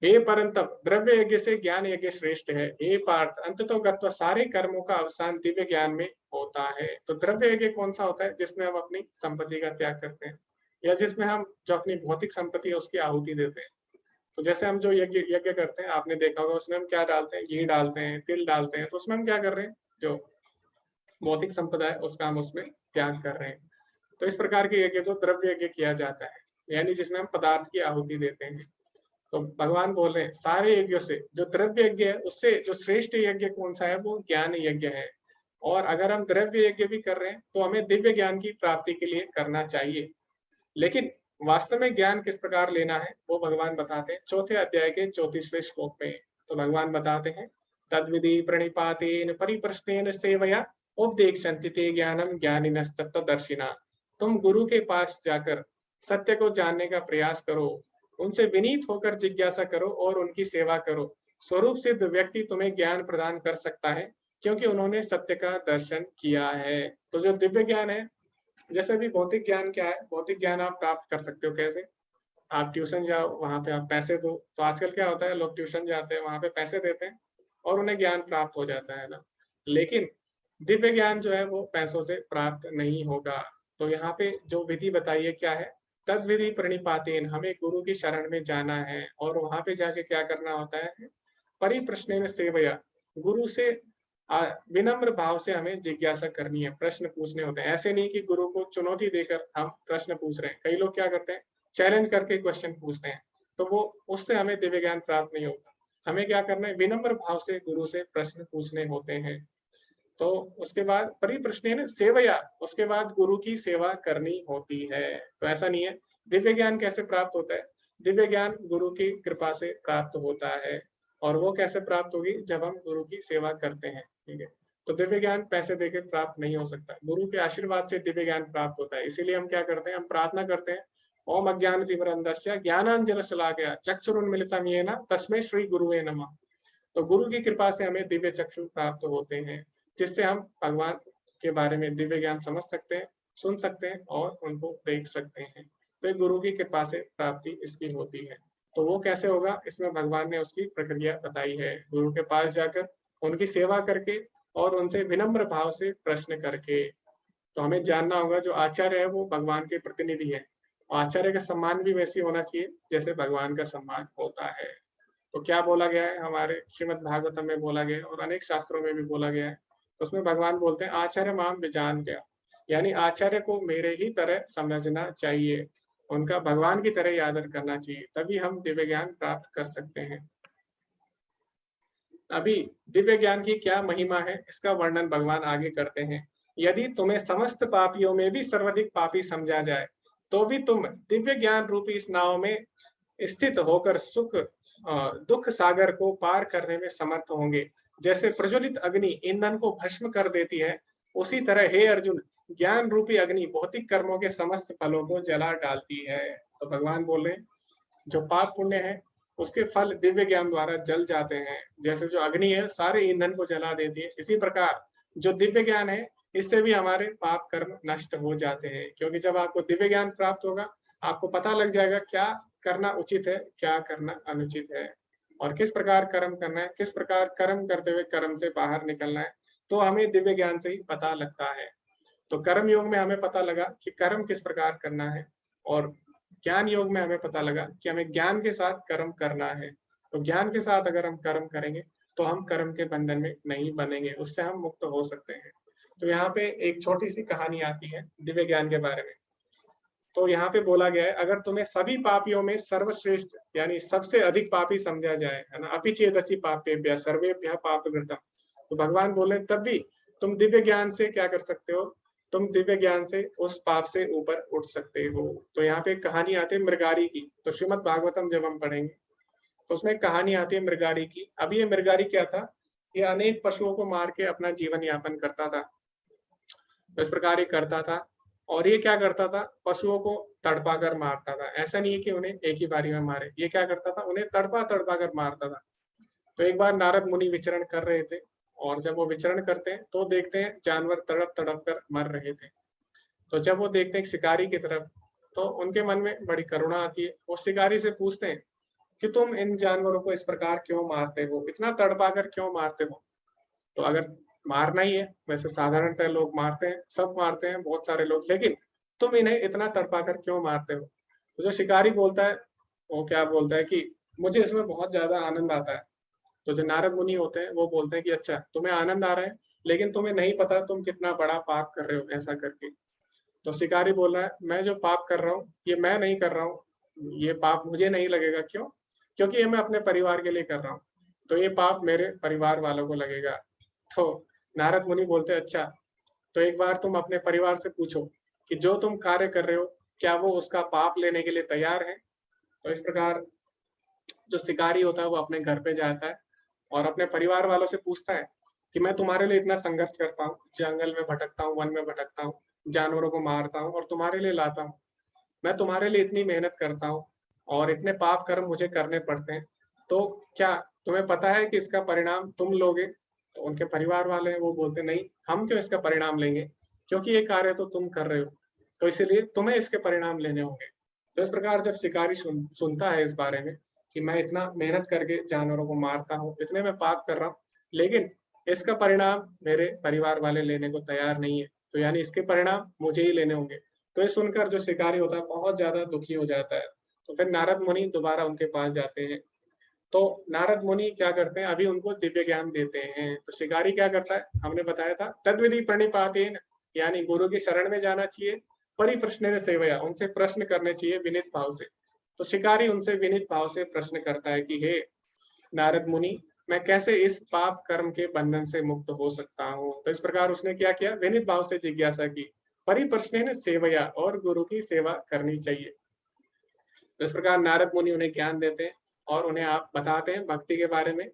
हे परंतप, द्रव्य यज्ञ से ज्ञान यज्ञ श्रेष्ठ है। हे पार्थ, अंततोगत्वा सारे कर्मों का अवसान दिव्य ज्ञान में होता है। तो द्रव्य यज्ञ कौन सा होता है, जिसमें हम अपनी संपत्ति का त्याग करते हैं, या जिसमें हम जो अपनी भौतिक संपत्ति है उसकी आहुति देते हैं। तो जैसे हम जो यज्ञ यज्ञ करते हैं, आपने देखा होगा, उसमें हम क्या डालते हैं, घी डालते हैं, तिल डालते हैं। तो उसमें हम क्या कर रहे हैं, जो भौतिक संपदा है उसका हम उसमें त्याग कर रहे हैं। तो इस प्रकार के यज्ञ को द्रव्य यज्ञ किया जाता है, यानी जिसमें हम पदार्थ की आहुति देते हैं। तो भगवान बोल रहे हैं सारे यज्ञों से जो द्रव्य यज्ञ है, उससे जो श्रेष्ठ यज्ञ कौन सा है, वो ज्ञान यज्ञ है। और अगर हम द्रव्य यज्ञ भी कर रहे हैं तो हमें दिव्य ज्ञान की प्राप्ति के लिए करना चाहिए। लेकिन वास्तव में ज्ञान किस प्रकार लेना है वो भगवान बताते हैं चौथे अध्याय के 34वें श्लोक में। तो भगवान बताते हैं, तद्विधि प्रणिपातेन परिप्रश्नेन सेवया उपदेक्षन्ति ते ज्ञानम ज्ञानिनस्तत्त्वदर्शिना। तुम गुरु के पास जाकर सत्य को जानने का प्रयास करो, उनसे विनीत होकर जिज्ञासा करो और उनकी सेवा करो। स्वरूप सिद्ध व्यक्ति तुम्हें ज्ञान प्रदान कर सकता है, क्योंकि उन्होंने सत्य का दर्शन किया है। तो जो दिव्य ज्ञान है, जैसे भी भौतिक ज्ञान क्या है, भौतिक ज्ञान आप प्राप्त कर सकते हो कैसे, आप ट्यूशन जाओ, वहां पे आप पैसे दो। तो आजकल क्या होता है, लोग ट्यूशन जाते हैं, वहां पे पैसे देते हैं और उन्हें ज्ञान प्राप्त हो जाता है ना। लेकिन दिव्य ज्ञान जो है वो पैसों से प्राप्त नहीं होगा। तो यहाँ पे जो विधि बताई है क्या है, तद विधि प्रणिपातेन, हमें गुरु की शरण में जाना है और वहां पे जाके क्या करना होता है, परिप्रश्नेन सेवया, गुरु से विनम्र भाव से हमें जिज्ञासा करनी है, प्रश्न पूछने होते हैं। ऐसे नहीं कि गुरु को चुनौती देकर हम प्रश्न पूछ रहे हैं। कई लोग क्या करते हैं, चैलेंज करके क्वेश्चन पूछते हैं, तो वो उससे हमें दिव्य ज्ञान प्राप्त नहीं होगा। हमें क्या करना है, विनम्र भाव से गुरु से प्रश्न पूछने होते हैं। तो उसके बाद परिप्रश्नेन सेवया, उसके बाद गुरु की सेवा करनी होती है। तो ऐसा नहीं है। दिव्य ज्ञान कैसे प्राप्त होता है, दिव्य ज्ञान गुरु की कृपा से प्राप्त होता है। और वो कैसे प्राप्त होगी, जब हम गुरु की सेवा करते हैं। ठीक है। तो दिव्य ज्ञान पैसे देकर प्राप्त नहीं हो सकता, गुरु के आशीर्वाद से दिव्य ज्ञान प्राप्त होता है। इसीलिए हम क्या करते हैं, हम प्रार्थना करते हैं, ओम अज्ञानतिमिरन्धस्य ज्ञानांजनशलाकया चक्षुरुन्मीलितं येन तस्मै श्री गुरुवे नमः। तो गुरु की कृपा से हमें दिव्य चक्षु प्राप्त होते हैं, जिससे हम भगवान के बारे में दिव्य ज्ञान समझ सकते हैं, सुन सकते हैं और उनको देख सकते हैं। तो गुरु की कृपा से प्राप्ति इसकी होती है। तो वो कैसे होगा, इसमें भगवान ने उसकी प्रक्रिया बताई है, गुरु के पास जाकर उनकी सेवा करके और उनसे विनम्र भाव से प्रश्न करके। तो हमें जानना होगा जो आचार्य है वो भगवान के प्रतिनिधि है। आचार्य का सम्मान भी वैसे होना चाहिए जैसे भगवान का सम्मान होता है। तो क्या बोला गया है, हमारे श्रीमद् भागवतम में बोला गया है और अनेक शास्त्रों में भी बोला गया है। तो उसमें भगवान बोलते हैं आचार्य माम विजान क्या, यानी आचार्य को मेरे ही तरह समझना चाहिए, उनका भगवान की तरह ही आदर करना चाहिए, तभी हम दिव्य ज्ञान प्राप्त कर सकते हैं। अभी दिव्य ज्ञान की क्या महिमा है, इसका वर्णन भगवान आगे करते हैं। यदि तुम्हें समस्त पापियों में भी सर्वाधिक पापी समझा जाए, तो भी तुम दिव्य ज्ञान रूपी इस नाव में स्थित होकर दुख सागर को पार करने में समर्थ होंगे। जैसे प्रज्वलित अग्नि ईंधन को भस्म कर देती है, उसी तरह हे अर्जुन, ज्ञान रूपी अग्नि भौतिक कर्मों के समस्त फलों को जला डालती है। तो भगवान बोले जो पाप पुण्य है उसके फल दिव्य ज्ञान द्वारा जल जाते हैं। जैसे जो अग्नि है सारे ईंधन को जला देती है, इसी प्रकार जो दिव्य ज्ञान है इससे भी हमारे पाप कर्म नष्ट हो जाते हैं। क्योंकि जब आपको दिव्य ज्ञान प्राप्त होगा, आपको पता लग जाएगा क्या करना उचित है, क्या करना अनुचित है, और किस प्रकार कर्म करना है, किस प्रकार कर्म करते हुए कर्म से बाहर निकलना है। तो हमें दिव्य ज्ञान से ही पता लगता है। तो कर्म योग में हमें पता लगा कि कर्म किस प्रकार करना है, और ज्ञान योग में हमें पता लगा कि हमें ज्ञान के साथ कर्म करना है। तो ज्ञान के साथ अगर हम कर्म करेंगे तो हम कर्म के बंधन में नहीं बनेंगे, उससे हम मुक्त हो सकते हैं। तो यहाँ पे एक छोटी सी कहानी आती है दिव्य ज्ञान के बारे में। तो यहाँ पे बोला गया है अगर तुम्हें सभी पापियों में सर्वश्रेष्ठ यानी सबसे अधिक पापी समझा जाए, है ना, अपि चेदसि पापेभ्यः सर्वेभ्यः पापकृतम्, तो भगवान बोले तब भी तुम दिव्य ज्ञान से क्या कर सकते हो, तुम दिव्य ज्ञान से उस पाप से ऊपर उठ सकते हो। तो यहाँ पे कहानी आती है मृगारी की। तो श्रीमद् भागवतम जब हम पढ़ेंगे तो उसमें कहानी आती है मृगारी की। अब ये मृगारी क्या था, ये अनेक पशुओं को मार के अपना जीवन यापन करता था। तो इस प्रकार ये करता था और ये क्या करता था, पशुओं को तड़पा कर मारता था। ऐसा नहीं है कि उन्हें एक ही बारी में मारे, ये क्या करता था, उन्हें तड़पा तड़पा कर मारता था। तो एक बार नारद मुनि विचरण कर रहे थे और जब वो विचरण करते हैं तो देखते हैं जानवर तड़प तड़प कर मर रहे थे। तो जब वो देखते हैं शिकारी की तरफ तो उनके मन में बड़ी करुणा आती है। वो शिकारी से पूछते हैं कि तुम इन जानवरों को इस प्रकार क्यों मारते हो, इतना तड़पा कर क्यों मारते हो। तो अगर मारना ही है, वैसे साधारणतः लोग मारते हैं, सब मारते हैं, बहुत सारे लोग, लेकिन तुम इन्हें इतना तड़पा कर क्यों मारते हो। तो जो शिकारी बोलता है वो क्या बोलता है कि मुझे इसमें बहुत ज्यादा आनंद आता है। तो जो नारद मुनि होते हैं वो बोलते हैं कि अच्छा तुम्हें आनंद आ रहा है लेकिन तुम्हें नहीं पता तुम कितना बड़ा पाप कर रहे हो ऐसा करके। तो शिकारी बोल रहा है मैं जो पाप कर रहा हूँ ये मैं नहीं कर रहा हूँ, ये पाप मुझे नहीं लगेगा, क्यों, क्योंकि ये मैं अपने परिवार के लिए कर रहा हूँ, तो ये पाप मेरे परिवार वालों को लगेगा। तो नारद मुनि बोलते अच्छा तो एक बार तुम अपने परिवार से पूछो कि जो तुम कार्य कर रहे हो क्या वो उसका पाप लेने के लिए तैयार है। तो इस प्रकार जो शिकारी होता है वो अपने घर पे जाता है और अपने परिवार वालों से पूछता है कि मैं तुम्हारे लिए इतना संघर्ष करता हूँ, जंगल में भटकता हूँ, वन में भटकता हूँ, जानवरों को मारता हूँ और तुम्हारे लिए लाता हूँ, मैं तुम्हारे लिए इतनी मेहनत करता हूँ और इतने पाप कर्म मुझे करने पड़ते हैं, तो क्या तुम्हें पता है कि इसका परिणाम तुम लोगे। तो उनके परिवार वाले हैं वो बोलते नहीं, हम क्यों इसका परिणाम लेंगे, क्योंकि ये कार्य तो तुम कर रहे हो, तो इसीलिए तुम्हें इसके परिणाम लेने होंगे। तो इस प्रकार जब शिकारी सुनता है इस बारे में कि मैं इतना मेहनत करके जानवरों को मारता हूँ, इतने मैं पाप कर रहा हूँ, लेकिन इसका परिणाम मेरे परिवार वाले लेने को तैयार नहीं है, तो यानी इसके परिणाम मुझे ही लेने होंगे। तो ये सुनकर जो शिकारी होता है बहुत ज्यादा दुखी हो जाता है। तो फिर नारद मुनि दोबारा उनके पास जाते हैं। तो नारद मुनि क्या करते हैं, अभी उनको दिव्य ज्ञान देते हैं। तो शिकारी क्या करता है, हमने बताया था तद्विधि प्रणिपातेन, यानी गुरु की शरण में जाना चाहिए, परिप्रश्न सेवया, उनसे प्रश्न करने चाहिए विनीत भाव से। तो शिकारी उनसे विनीत भाव से प्रश्न करता है कि हे नारद मुनि, मैं कैसे इस पाप कर्म के बंधन से मुक्त हो सकता हूँ। तो इस प्रकार उसने क्या किया, विनीत भाव से जिज्ञासा की, परिप्रश्न सेवया, और गुरु की सेवा करनी चाहिए। तो इस प्रकार नारद मुनि उन्हें ज्ञान देते हैं और उन्हें आप बताते हैं भक्ति के बारे में,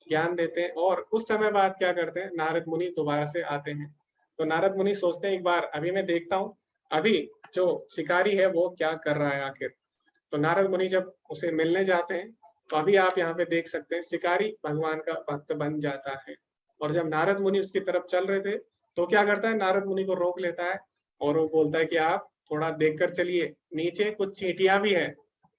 ज्ञान देते हैं। और कुछ समय बाद क्या करते हैं, नारद मुनि दोबारा से आते हैं। तो नारद मुनि सोचते हैं एक बार अभी मैं देखता हूँ अभी जो शिकारी है वो क्या कर रहा है आखिर। तो नारद मुनि जब उसे मिलने जाते हैं तो अभी आप यहाँ पे देख सकते हैं शिकारी भगवान का भक्त बन जाता है। और जब नारद मुनि उसकी तरफ चल रहे थे तो क्या करता है, नारद मुनि को रोक लेता है और वो बोलता है कि आप थोड़ा देख कर चलिए, नीचे कुछ चींटियां भी हैं।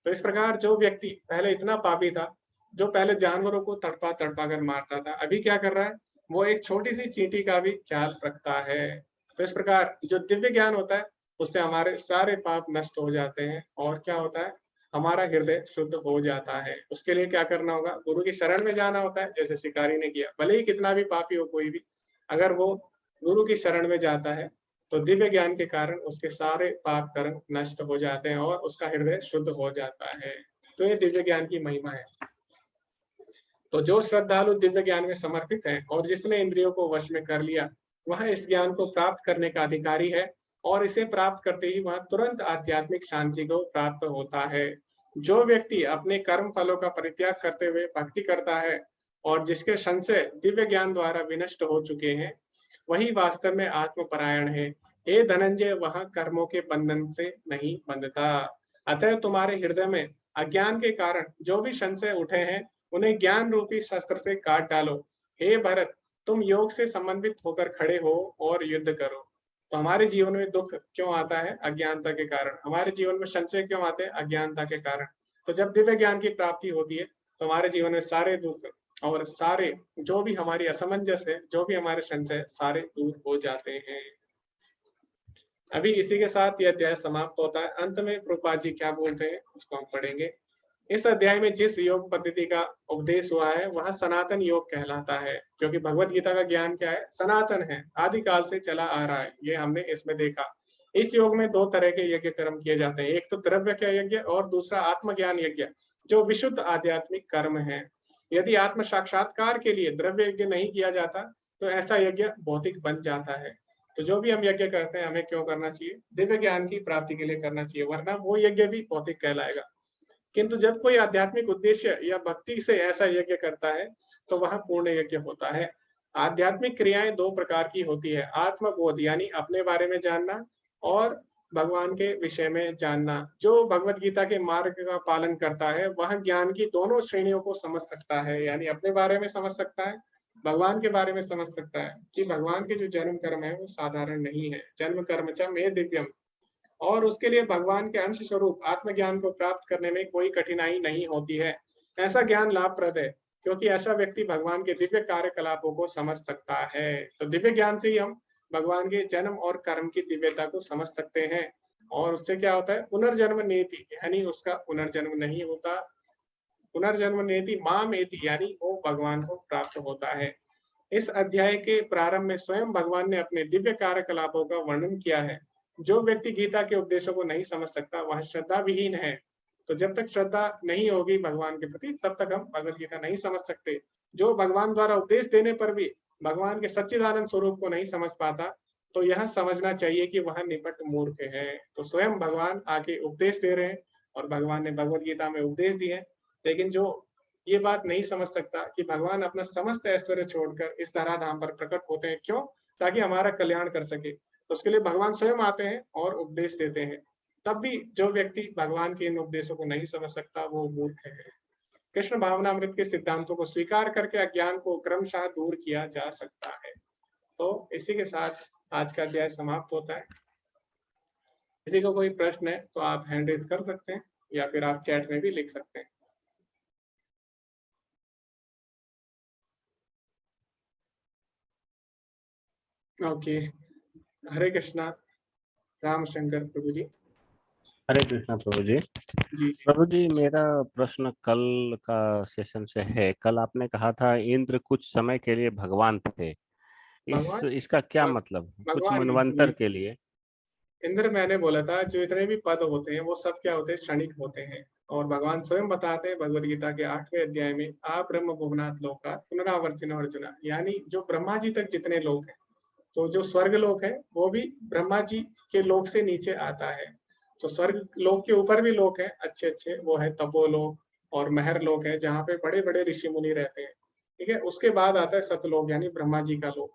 तो इस प्रकार जो व्यक्ति पहले इतना पापी था, जो पहले जानवरों को तड़पा तड़पा कर मारता था, अभी क्या कर रहा है, वो एक छोटी सी चींटी का भी ख्याल रखता है। तो इस प्रकार जो दिव्य ज्ञान होता है उससे हमारे सारे पाप नष्ट हो जाते हैं और क्या होता है, हमारा हृदय शुद्ध हो जाता है। उसके लिए क्या करना होगा, गुरु की शरण में जाना होता है, जैसे शिकारी ने किया। भले ही कितना भी पापी हो कोई भी, अगर वो गुरु की शरण में जाता है तो दिव्य ज्ञान के कारण उसके सारे पाप कर्म नष्ट हो जाते हैं और उसका हृदय शुद्ध हो जाता है। तो ये दिव्य ज्ञान की महिमा है। तो जो श्रद्धालु दिव्य ज्ञान में समर्पित है और जिसने इंद्रियों को वश में कर लिया, वह इस ज्ञान को प्राप्त करने का अधिकारी है और इसे प्राप्त करते ही वह तुरंत आध्यात्मिक शांति को प्राप्त होता है। जो व्यक्ति अपने कर्म फलों का परित्याग करते हुए भक्ति करता है और जिसके संशय दिव्य ज्ञान द्वारा विनष्ट हो चुके हैं, वही वास्तव में आत्मपरायण है। हे धनंजय, वह कर्मों के बंधन से नहीं बंधता। अतः तुम्हारे हृदय में अज्ञान के कारण जो भी संशय उठे हैं उन्हें ज्ञान रूपी शस्त्र से काट डालो। हे भरत, तुम योग से संबंधित होकर खड़े हो और युद्ध करो। तो हमारे जीवन में दुख क्यों आता है, अज्ञानता के कारण। हमारे जीवन में संशय क्यों आते हैं, अज्ञानता के कारण। तो जब दिव्य ज्ञान की प्राप्ति होती है तो हमारे जीवन में सारे दुख और सारे जो भी हमारी असमंजस है, जो भी हमारे संशय, सारे दूर हो जाते हैं। अभी इसी के साथ यह अध्याय समाप्त होता है। अंत में प्रभुपाद जी क्या बोलते हैं उसको हम पढ़ेंगे। इस अध्याय में जिस योग पद्धति का उपदेश हुआ है वह सनातन योग कहलाता है, क्योंकि भगवत गीता का ज्ञान क्या है, सनातन है, आदिकाल से चला आ रहा है, ये हमने इसमें देखा। इस योग में दो तरह के यज्ञ कर्म किए जाते हैं, एक तो द्रव्य का यज्ञ और दूसरा आत्मज्ञान यज्ञ, जो विशुद्ध आध्यात्मिक कर्म है। यदि आत्म साक्षात्कार के लिए द्रव्य यज्ञ नहीं किया जाता तो ऐसा यज्ञ भौतिक बन जाता है। तो जो भी हम यज्ञ करते हैं हमें क्यों करना चाहिए? दिव्य ज्ञान की प्राप्ति के लिए करना चाहिए, वरना वो यज्ञ भी भौतिक कहलाएगा। किंतु जब कोई आध्यात्मिक उद्देश्य या भक्ति से ऐसा यज्ञ करता है तो वह पूर्ण यज्ञ होता है। आध्यात्मिक क्रियाएं दो प्रकार की होती है, आत्मबोध यानी अपने बारे में जानना और भगवान के विषय में जानना। जो भगवत गीता के मार्ग का पालन करता है वह ज्ञान की दोनों श्रेणियों को समझ सकता है, यानी अपने बारे में समझ सकता है, भगवान के बारे में समझ सकता है कि भगवान के जो जन्म कर्म है वो साधारण नहीं है, जन्म कर्म च मे दिव्यम, और उसके लिए भगवान के अंश स्वरूप आत्मज्ञान को प्राप्त करने में कोई कठिनाई नहीं होती है। ऐसा ज्ञान लाभप्रद है क्योंकि ऐसा व्यक्ति भगवान के दिव्य कार्यकलापों को समझ सकता है। तो दिव्य ज्ञान से ही हम भगवान के जन्म और कर्म की दिव्यता को समझ सकते हैं, और उससे क्या होता है, पुनर्जन्म नेति, यानी उसका पुनर्जन्म नहीं होता, पुनर्जन्म नेति माम एति, यानी वो भगवान को प्राप्त होता है। इस अध्याय के प्रारंभ में स्वयं भगवान ने अपने दिव्य कार्यकलापों का वर्णन किया है। जो व्यक्ति गीता के उपदेशों को नहीं समझ सकता वह श्रद्धा विहीन है। तो जब तक श्रद्धा नहीं होगी भगवान के प्रति तब तक हम भगवत गीता नहीं समझ सकते। जो भगवान द्वारा उपदेश देने पर भी भगवान के सच्चिदानंद स्वरूप को नहीं समझ पाता तो यह समझना चाहिए कि वह निपट मूर्ख है। तो स्वयं भगवान आके उपदेश दे रहे हैं और भगवान ने भगवत गीता में उपदेश दिए हैं, लेकिन जो ये बात नहीं समझ सकता कि भगवान अपना समस्त ऐश्वर्य छोड़कर इस धराधाम पर प्रकट होते हैं, क्यों? ताकि हमारा कल्याण कर सके। तो उसके लिए भगवान स्वयं आते हैं और उपदेश देते हैं। तब भी जो व्यक्ति भगवान के इन उपदेशों को नहीं समझ सकता वो मूर्ख है। कृष्ण भावनामृत के सिद्धांतों को स्वीकार करके अज्ञान को क्रमशः दूर किया जा सकता है। तो इसी के साथ आज का अध्याय समाप्त होता है। यदि को कोई प्रश्न है तो आप हैंड रेज कर सकते हैं या फिर आप चैट में भी लिख सकते हैं। ओके, हरे कृष्णा। राम शंकर प्रभु जी। हरे कृष्णा प्रभु जी। जी प्रभु जी, मेरा प्रश्न कल का सेशन से है। कल आपने कहा था इंद्र कुछ समय के लिए भगवान थे। भगवान, इसका क्या मतलब? कुछ भगवान नहीं मनवंतर सुनिए, के लिए? इंद्र मैंने बोला था जो इतने भी पद होते हैं वो सब क्या होते हैं, क्षणिक होते हैं। और भगवान स्वयं बताते हैं भगवद गीता के 8वें अध्याय में, आप ब्रह्म भुवनाथ लोका पुनरावर्तिनो अर्जुना, यानी जो ब्रह्मा जी तक जितने लोग हैं, तो जो स्वर्ग लोक है वो भी ब्रह्मा जी के लोक से नीचे आता है। तो स्वर्ग लोक के ऊपर भी लोक है अच्छे अच्छे, वो है तपोलोक और महर लोक है जहाँ पे बड़े बड़े ऋषि मुनि रहते हैं। ठीक है, उसके बाद आता है सतलोक यानी ब्रह्मा जी का लोक।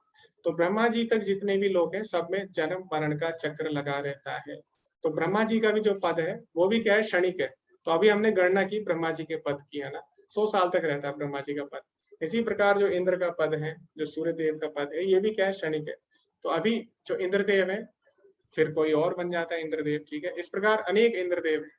तो ब्रह्मा जी तक जितने भी लोग हैं सब में जन्म मरण का चक्र लगा रहता है। तो ब्रह्मा जी का भी जो पद है वो भी क्या है, क्षणिक है। तो अभी हमने गणना की ब्रह्मा जी के पद की, है ना, 100 साल तक रहता है ब्रह्मा जी का पद। इसी प्रकार जो इंद्र का पद है, जो सूर्यदेव का पद है, ये भी क्या है, क्षणिक है। तो अभी जो इंद्रदेव है फिर कोई और बन जाता है इंद्रदेव। ठीक है, इस प्रकार अनेक इंद्रदेव है।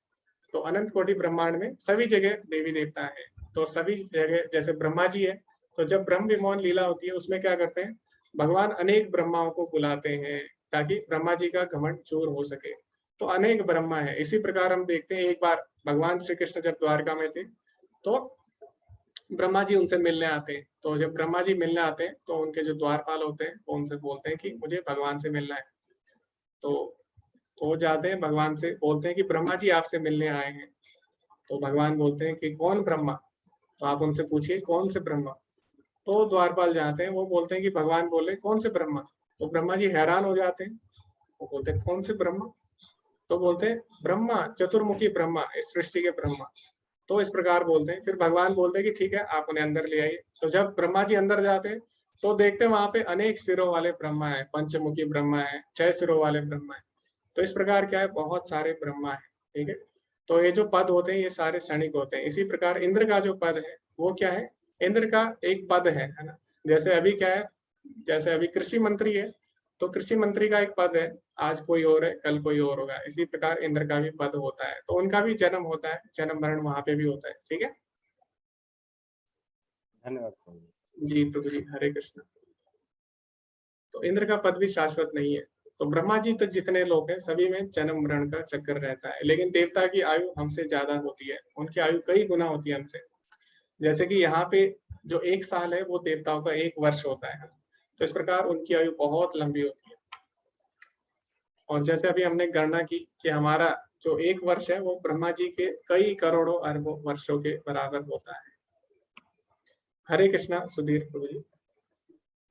तो अनंत कोटि ब्रह्मांड में सभी जगह देवी देवता है। तो सभी जगह जैसे ब्रह्मा जी है, तो जब ब्रह्म विमोहन लीला होती है उसमें क्या करते हैं, भगवान अनेक ब्रह्माओं को बुलाते हैं ताकि ब्रह्मा जी का घमंड चूर हो सके। तो अनेक ब्रह्मा है। इसी प्रकार हम देखते हैं एक बार भगवान श्री कृष्ण जब द्वारका में थे तो ब्रह्मा जी उनसे मिलने आते हैं। तो जब ब्रह्मा जी मिलने आते हैं तो उनके जो द्वारपाल होते हैं वो उनसे बोलते हैं कि मुझे भगवान से मिलना है। तो वो जाते हैं भगवान से बोलते हैं कि ब्रह्मा जी आपसे मिलने आए हैं। तो भगवान बोलते हैं कि कौन ब्रह्मा? तो आप उनसे पूछिए कौन से ब्रह्मा। तो द्वारपाल जाते हैं, वो बोलते हैं कि भगवान बोले कौन से ब्रह्मा। तो ब्रह्मा जी हैरान हो जाते हैं, वो बोलते हैं कौन से ब्रह्मा? तो बोलते हैं ब्रह्मा, चतुर्मुखी ब्रह्मा, इस सृष्टि के ब्रह्मा। तो इस प्रकार बोलते हैं। फिर भगवान बोलते हैं कि ठीक है आप उन्हें अंदर ले आइए। तो जब ब्रह्मा जी अंदर जाते हैं तो देखते हैं वहां पे अनेक सिरों वाले ब्रह्मा है, पंचमुखी ब्रह्मा है, 6 सिरों वाले ब्रह्मा है। तो इस प्रकार क्या है, बहुत सारे ब्रह्मा है। ठीक है, तो ये जो पद होते हैं ये सारे क्षणिक होते हैं। इसी प्रकार इंद्र का जो पद है वो क्या है, इंद्र का एक पद है ना। जैसे अभी क्या है, जैसे अभी कृषि मंत्री है तो कृषि मंत्री का एक पद है, आज कोई और है कल कोई और होगा। इसी प्रकार इंद्र का भी पद होता है, तो उनका भी जन्म होता है, जन्म मरण वहां पे भी होता है। ठीक है, धन्यवाद प्रभु जी। जी प्रभु जी, हरे कृष्ण। तो इंद्र का पद भी शाश्वत नहीं है। तो ब्रह्मा जी तक जितने लोग हैं सभी में जन्म मरण का चक्कर रहता है, लेकिन देवता की आयु हमसे ज्यादा होती है, उनकी आयु कई गुना होती है हमसे। जैसे कि यहाँ पे जो 1 साल है वो देवताओं का 1 वर्ष होता है। तो इस प्रकार उनकी आयु बहुत लंबी होती है। और जैसे अभी हमने गणना की कि हमारा जो एक वर्ष है वो ब्रह्मा जी के कई करोड़ों अरबों वर्षों के बराबर होता है। हरे कृष्णा सुधीर प्रभु जी।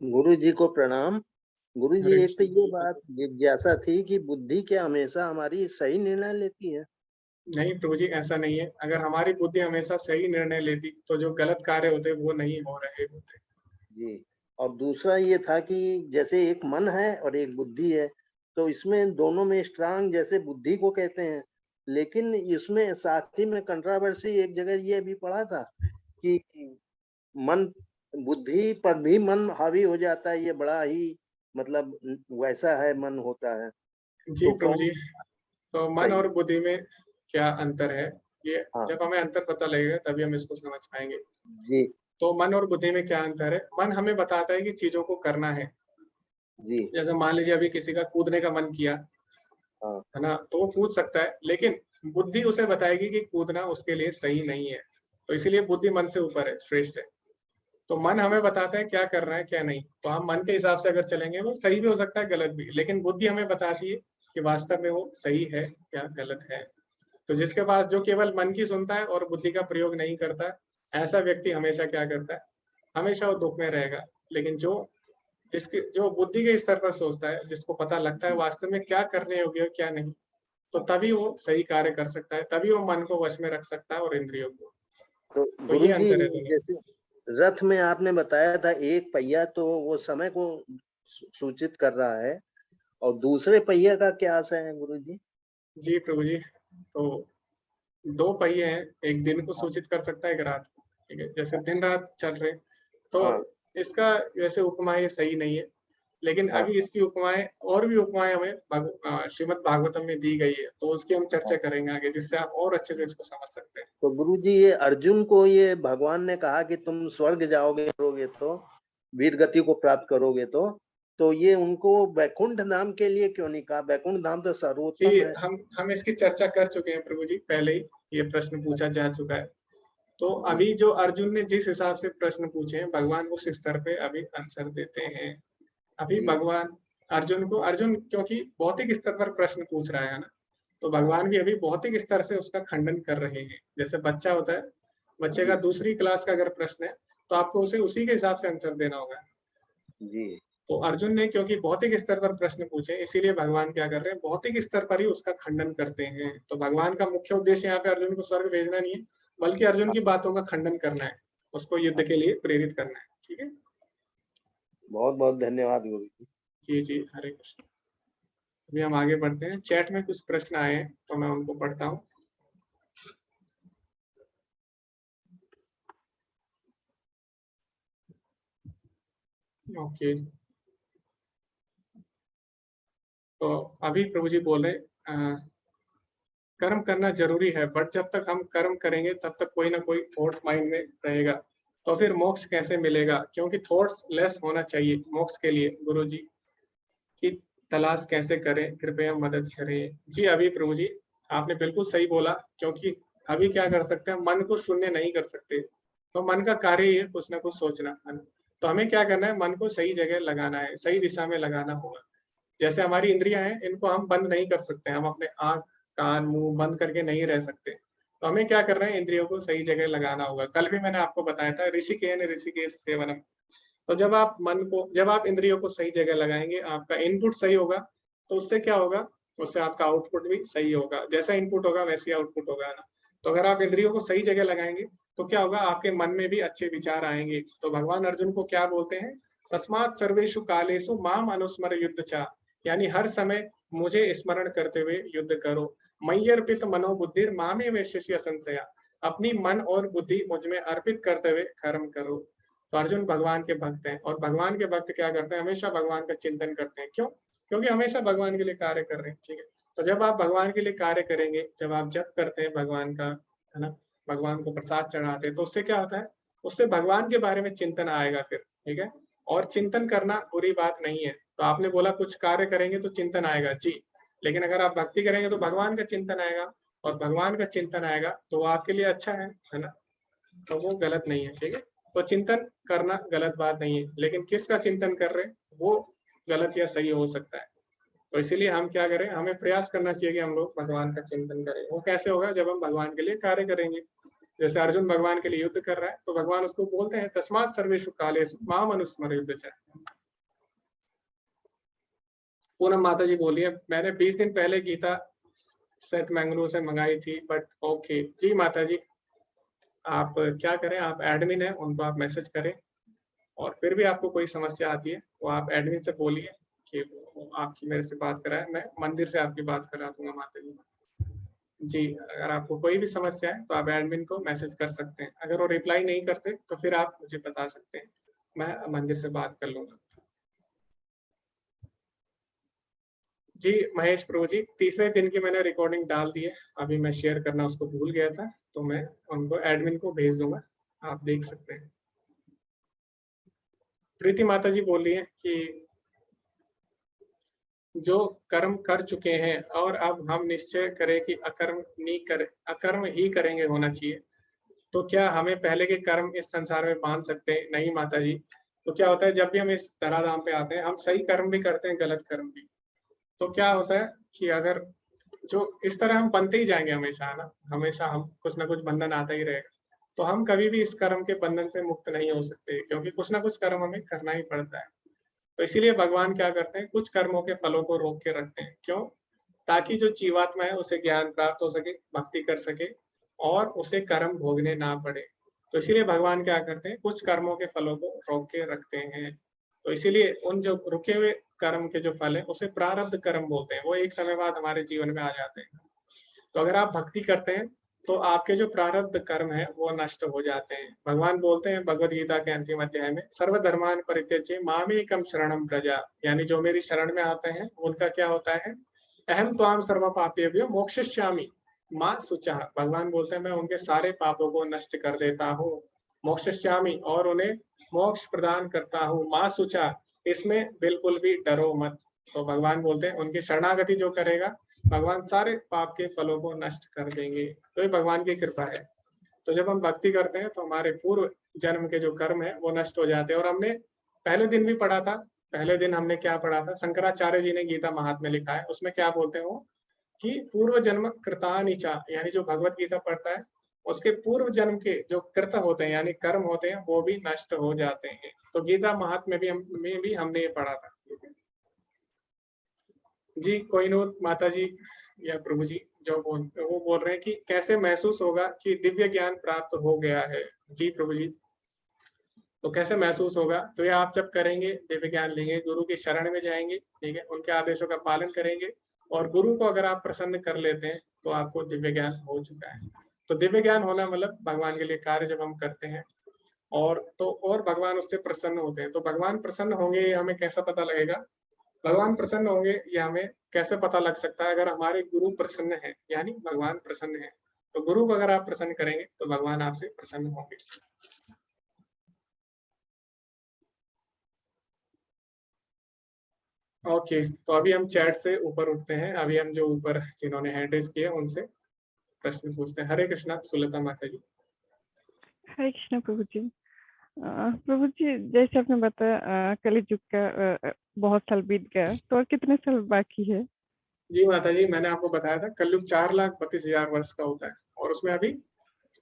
गुरु जी को प्रणाम। गुरु जी, हरे एक तो कृष्णा। ये बात जिज्ञासा थी कि बुद्धि क्या हमेशा हमारी सही निर्णय लेती है? नहीं प्रभु जी, ऐसा नहीं है। अगर हमारी बुद्धि हमेशा सही निर्णय लेती तो जो गलत कार्य होते वो नहीं हो रहे होते। जी। और दूसरा ये था कि जैसे एक मन है और एक बुद्धि है, तो इसमें दोनों में स्ट्रांग जैसे बुद्धि को कहते हैं, लेकिन इसमें साथ ही में कंट्रोवर्सी एक जगह ये भी पढ़ा था कि मन बुद्धि पर भी मन हावी हो जाता है, ये बड़ा ही मतलब वैसा है मन होता है। जी तो प्रभु कौन जी, तो मन सही? और बुद्धि में क्या अंतर है, ये हाँ जब हमें अंतर पता लगेगा तभी हम इसको समझ पाएंगे। जी तो मन और बुद्धि में क्या अंतर है? मन हमें बताता है कि चीजों को करना है। जी। जैसे मान लीजिए अभी किसी का कूदने का मन किया, हाँ है ना, तो वो कूद सकता है, लेकिन बुद्धि उसे बताएगी कि कूदना उसके लिए सही नहीं है। तो इसीलिए बुद्धि मन से ऊपर है, श्रेष्ठ है। तो मन हमें बताता है क्या करना है क्या नहीं, तो हम मन के हिसाब से अगर चलेंगे वो सही भी हो सकता है गलत भी, लेकिन बुद्धि हमें बताती है कि वास्तव में वो सही है या गलत है। तो जिसके पास जो केवल मन की सुनता है और बुद्धि का प्रयोग नहीं करता, ऐसा व्यक्ति हमेशा क्या करता है, हमेशा वो दुख में रहेगा। लेकिन जो बुद्धि के स्तर पर सोचता है, जिसको पता लगता है वास्तव में क्या करने योग्य है क्या नहीं, तो तभी वो सही कार्य कर सकता है, तभी वो मन को वश में रख सकता है और इंद्रियों को। तो तो गुरु ये जी, अंतर है दोनों। जैसे रथ में आपने बताया था एक पहिया तो वो समय को सूचित कर रहा है, और दूसरे पहिया का क्या आशय है गुरु जी? जी प्रभु जी, तो दो पहिए हैं, एक दिन को हाँ सूचित कर सकता है, एक रात को। ठीक है, जैसे दिन रात चल रहे, तो हाँ इसका वैसे उपमा ये सही नहीं है, लेकिन हाँ अभी इसकी उपमाएं और भी उपमाएं हमें श्रीमद् भागवतम में दी गई है, तो उसकी हम चर्चा हाँ। करेंगे आगे, जिससे आप और अच्छे से इसको समझ सकते हैं। तो गुरु जी, ये अर्जुन को ये भगवान ने कहा कि तुम स्वर्ग जाओगे करोगे तो वीर गति को प्राप्त करोगे, तो ये उनको वैकुंठ धाम के लिए क्यों नहीं कहा? वैकुंठ धाम तो जी, सर्वोत्तम है। हम इसकी चर्चा कर चुके हैं प्रभु जी, पहले ही ये प्रश्न पूछा जा चुका है। तो जी अभी जो अर्जुन ने जिस हिसाब से प्रश्न पूछे हैं, भगवान उस स्तर पे अभी आंसर देते हैं। अभी जी भगवान अर्जुन क्योंकि भौतिक स्तर पर प्रश्न पूछ रहा है ना, तो हाँ भगवान भी अभी भौतिक स्तर से उसका खंडन कर रहे हैं। जैसे बच्चा होता है, बच्चे का जी दूसरी क्लास का अगर प्रश्न है, तो आपको उसे उसी के हिसाब से आंसर देना होगा। जी। तो अर्जुन ने क्योंकि भौतिक स्तर पर प्रश्न पूछे, इसीलिए भगवान क्या कर रहे हैं, भौतिक स्तर पर ही उसका खंडन करते हैं। तो भगवान का मुख्य उद्देश्य यहाँ पे अर्जुन को स्वर्ग भेजना नहीं है, बल्कि अर्जुन की बातों का खंडन करना है, उसको युद्ध के लिए प्रेरित करना है। ठीक है। बहुत बहुत धन्यवाद गुरु जी। जी जी, हरे कृष्ण। अभी हम आगे बढ़ते हैं, चैट में कुछ प्रश्न आए हैं तो मैं उनको पढ़ता हूँ। ओके, तो अभी प्रभु जी बोल रहे कर्म करना जरूरी है, बट जब तक हम कर्म करेंगे तब तक कोई ना कोई थॉट माइंड में रहेगा, तो फिर मोक्ष कैसे मिलेगा? क्योंकि थॉट्स लेस होना चाहिए मोक्ष के लिए। गुरु जी की तलाश कैसे करें, कृपया मदद करें। जी अभी प्रभु जी, आपने बिल्कुल सही बोला, क्योंकि अभी क्या कर सकते हैं, मन को शून्य नहीं कर सकते। तो मन का कार्य ही है कुछ ना कुछ सोचना, है ना? तो हमें क्या करना है, मन को सही जगह लगाना है, सही दिशा में लगाना होगा। जैसे हमारी इंद्रियां हैं, इनको हम बंद नहीं कर सकते, हम अपने आंख कान मुंह बंद करके नहीं रह सकते। तो हमें क्या करना है, इंद्रियों को सही जगह लगाना होगा। कल भी मैंने आपको बताया था, ऋषिकेन ऋषिकेश सेवनम। तो जब आप इंद्रियों को सही जगह लगाएंगे, आपका इनपुट सही होगा, तो उससे क्या होगा, उससे आपका आउटपुट भी सही होगा। जैसा इनपुट होगा वैसे आउटपुट होगा ना। तो अगर आप इंद्रियों को सही जगह लगाएंगे, तो क्या होगा, आपके मन में भी अच्छे विचार आएंगे। तो भगवान अर्जुन को क्या बोलते हैं, तस्मात् सर्वेषु कालेषु माम अनुस्मर युद्ध चा, यानी हर समय मुझे स्मरण करते हुए युद्ध करो। मय्यर्पित मनोबुद्धिर मामे वैश्य संशया, अपनी मन और बुद्धि मुझ में अर्पित करते हुए कर्म करो। तो अर्जुन भगवान के भक्त हैं, और भगवान के भक्त क्या करते हैं, हमेशा भगवान का चिंतन करते हैं। क्यों? क्योंकि हमेशा भगवान के लिए कार्य कर रहे हैं। ठीक है, तो जब आप भगवान के लिए कार्य करेंगे, जब आप जप करते हैं भगवान का, है ना, भगवान को प्रसाद चढ़ाते हैं, तो उससे क्या होता है, उससे भगवान के बारे में चिंतन आएगा फिर। ठीक है, और चिंतन करना बुरी बात नहीं है। तो आपने बोला कुछ कार्य करेंगे तो चिंतन आएगा, जी, लेकिन अगर आप भक्ति करेंगे तो भगवान का चिंतन आएगा, और भगवान का चिंतन आएगा तो वो आपके लिए अच्छा है ना, तो वो गलत नहीं है। ठीक है, तो चिंतन करना गलत बात नहीं है, लेकिन किसका चिंतन कर रहे हैं वो गलत या सही हो सकता है। तो इसीलिए हम क्या करें, हमें प्रयास करना चाहिए कि हम लोग भगवान का चिंतन करें। वो कैसे होगा, जब हम भगवान के लिए कार्य करेंगे। जैसे अर्जुन भगवान के लिए युद्ध कर रहा है, तो भगवान उसको बोलते हैं तस्मात् सर्वेषु कालेषु माम अनुस्मर युद्धच। पूनम माता जी बोलिए, मैंने 20 दिन पहले गीता सेट मैंगलोर से मंगाई थी, बट ओके जी माता जी, आप क्या करें, आप एडमिन है, उनको आप मैसेज करें, और फिर भी आपको कोई समस्या आती है तो आप एडमिन से बोलिए कि वो आपकी मेरे से बात कराए, मैं मंदिर से आपकी बात करा दूंगा माता जी। जी, अगर आपको कोई भी समस्या है तो आप एडमिन को मैसेज कर सकते हैं। अगर वो रिप्लाई नहीं करते तो फिर आप मुझे बता सकते हैं, मैं मंदिर से बात कर लूंगा। जी महेश प्रभु जी, तीसरे दिन की मैंने रिकॉर्डिंग डाल दी है, अभी मैं शेयर करना उसको भूल गया था, तो मैं उनको एडमिन को भेज दूंगा, आप देख सकते हैं। प्रीति माता जी बोल रही है कि जो कर्म कर चुके हैं और अब हम निश्चय करें कि अकर्म ही करेंगे होना चाहिए, तो क्या हमें पहले के कर्म इस संसार में बांध सकते हैं? नहीं माता जी। तो क्या होता है, जब भी हम इस धराधाम पे आते हैं, हम सही कर्म भी करते हैं, गलत कर्म भी। तो क्या होता है कि अगर जो इस तरह हम बनते ही जाएंगे हमेशा, है ना, हमेशा हम कुछ ना कुछ बंधन आता ही रहेगा, तो हम कभी भी इस कर्म के बंधन से मुक्त नहीं हो सकते, क्योंकि कुछ ना कुछ कर्म हमें करना ही पड़ता है। तो इसीलिए भगवान क्या करते हैं, कुछ कर्मों के फलों को रोक के रखते हैं। क्यों? ताकि जो जीवात्मा है उसे ज्ञान प्राप्त हो सके, भक्ति कर सके, और उसे कर्म भोगने ना पड़े। तो इसीलिए भगवान क्या करते हैं, कुछ कर्मों के फलों को रोक के रखते हैं। तो इसीलिए उन जो रुके हुए कर्म के जो फल है उसे प्रारब्ध कर्म बोलते हैं, वो एक समय बाद हमारे जीवन में आ जाते हैं। तो अगर आप भक्ति करते हैं तो आपके जो प्रारब्ध कर्म है वो नष्ट हो जाते हैं। भगवान बोलते हैं भगवद गीता के अंतिम अध्याय में, सर्वधर्मान परित्यज्य मामेकम शरणम प्रजा, यानी जो मेरी शरण में आते हैं उनका क्या होता है, अहम त्वाम सर्व पापेभ्यो मोक्षयिष्यामि मां शुचः। भगवान बोलते हैं मैं उनके सारे पापों को नष्ट कर देता हूँ, मोक्षयिष्यामि, और उन्हें मोक्ष प्रदान करता हूँ, मां शुचः, इसमें बिल्कुल भी डरो मत। तो भगवान बोलते हैं उनकी शरणागति जो करेगा, भगवान सारे पाप के फलों को नष्ट कर देंगे। तो ये भगवान की कृपा है। तो जब हम भक्ति करते हैं तो हमारे पूर्व जन्म के जो कर्म है वो नष्ट हो जाते हैं। और हमने पहले दिन भी पढ़ा था, पहले दिन हमने क्या पढ़ा था, शंकराचार्य जी ने गीता महात्म्य लिखा है, उसमें क्या बोलते हैं वो, कि पूर्व जन्म कृतानिचा, यानी जो भगवत गीता पढ़ता है उसके पूर्व जन्म के जो कृत होते हैं यानी कर्म होते हैं वो भी नष्ट हो जाते हैं। तो गीता महात्म्य में भी हमने ये पढ़ा था। जी कोहिनूर माता जी या प्रभु जी, जो वो बोल रहे हैं कि कैसे महसूस होगा कि दिव्य ज्ञान प्राप्त हो गया है। जी प्रभु जी, तो कैसे महसूस होगा, तो ये आप जब करेंगे, दिव्य ज्ञान लेंगे, गुरु की शरण में जाएंगे, ठीक है, उनके आदेशों का पालन करेंगे, और गुरु को अगर आप प्रसन्न कर लेते हैं तो आपको दिव्य ज्ञान हो चुका है। तो दिव्य ज्ञान होना मतलब भगवान के लिए कार्य जब हम करते हैं और भगवान उससे प्रसन्न होते हैं। तो भगवान प्रसन्न होंगे ये हमें कैसा पता लगेगा, भगवान प्रसन्न होंगे ये हमें कैसे पता लग सकता है, अगर हमारे गुरु प्रसन्न है, यानी भगवान प्रसन्न है। तो गुरु को अगर आप प्रसन्न करेंगे तो भगवान आपसे प्रसन्न होंगे। ओके, तो अभी हम चैट से ऊपर उठते हैं, अभी हम जो ऊपर जिन्होंने हैंड रेज किया उनसे प्रश्न पूछते हैं। हरे कृष्णा सुलता माता जी। हरे कृष्ण प्रभु जी। प्रभु जी, जैसे आपने बताया कलयुग का बहुत साल बीत गया, तो और कितने साल बाकी है? जी माता जी, मैंने आपको बताया था कलयुग 4,32,000 वर्ष का होता है, और उसमें अभी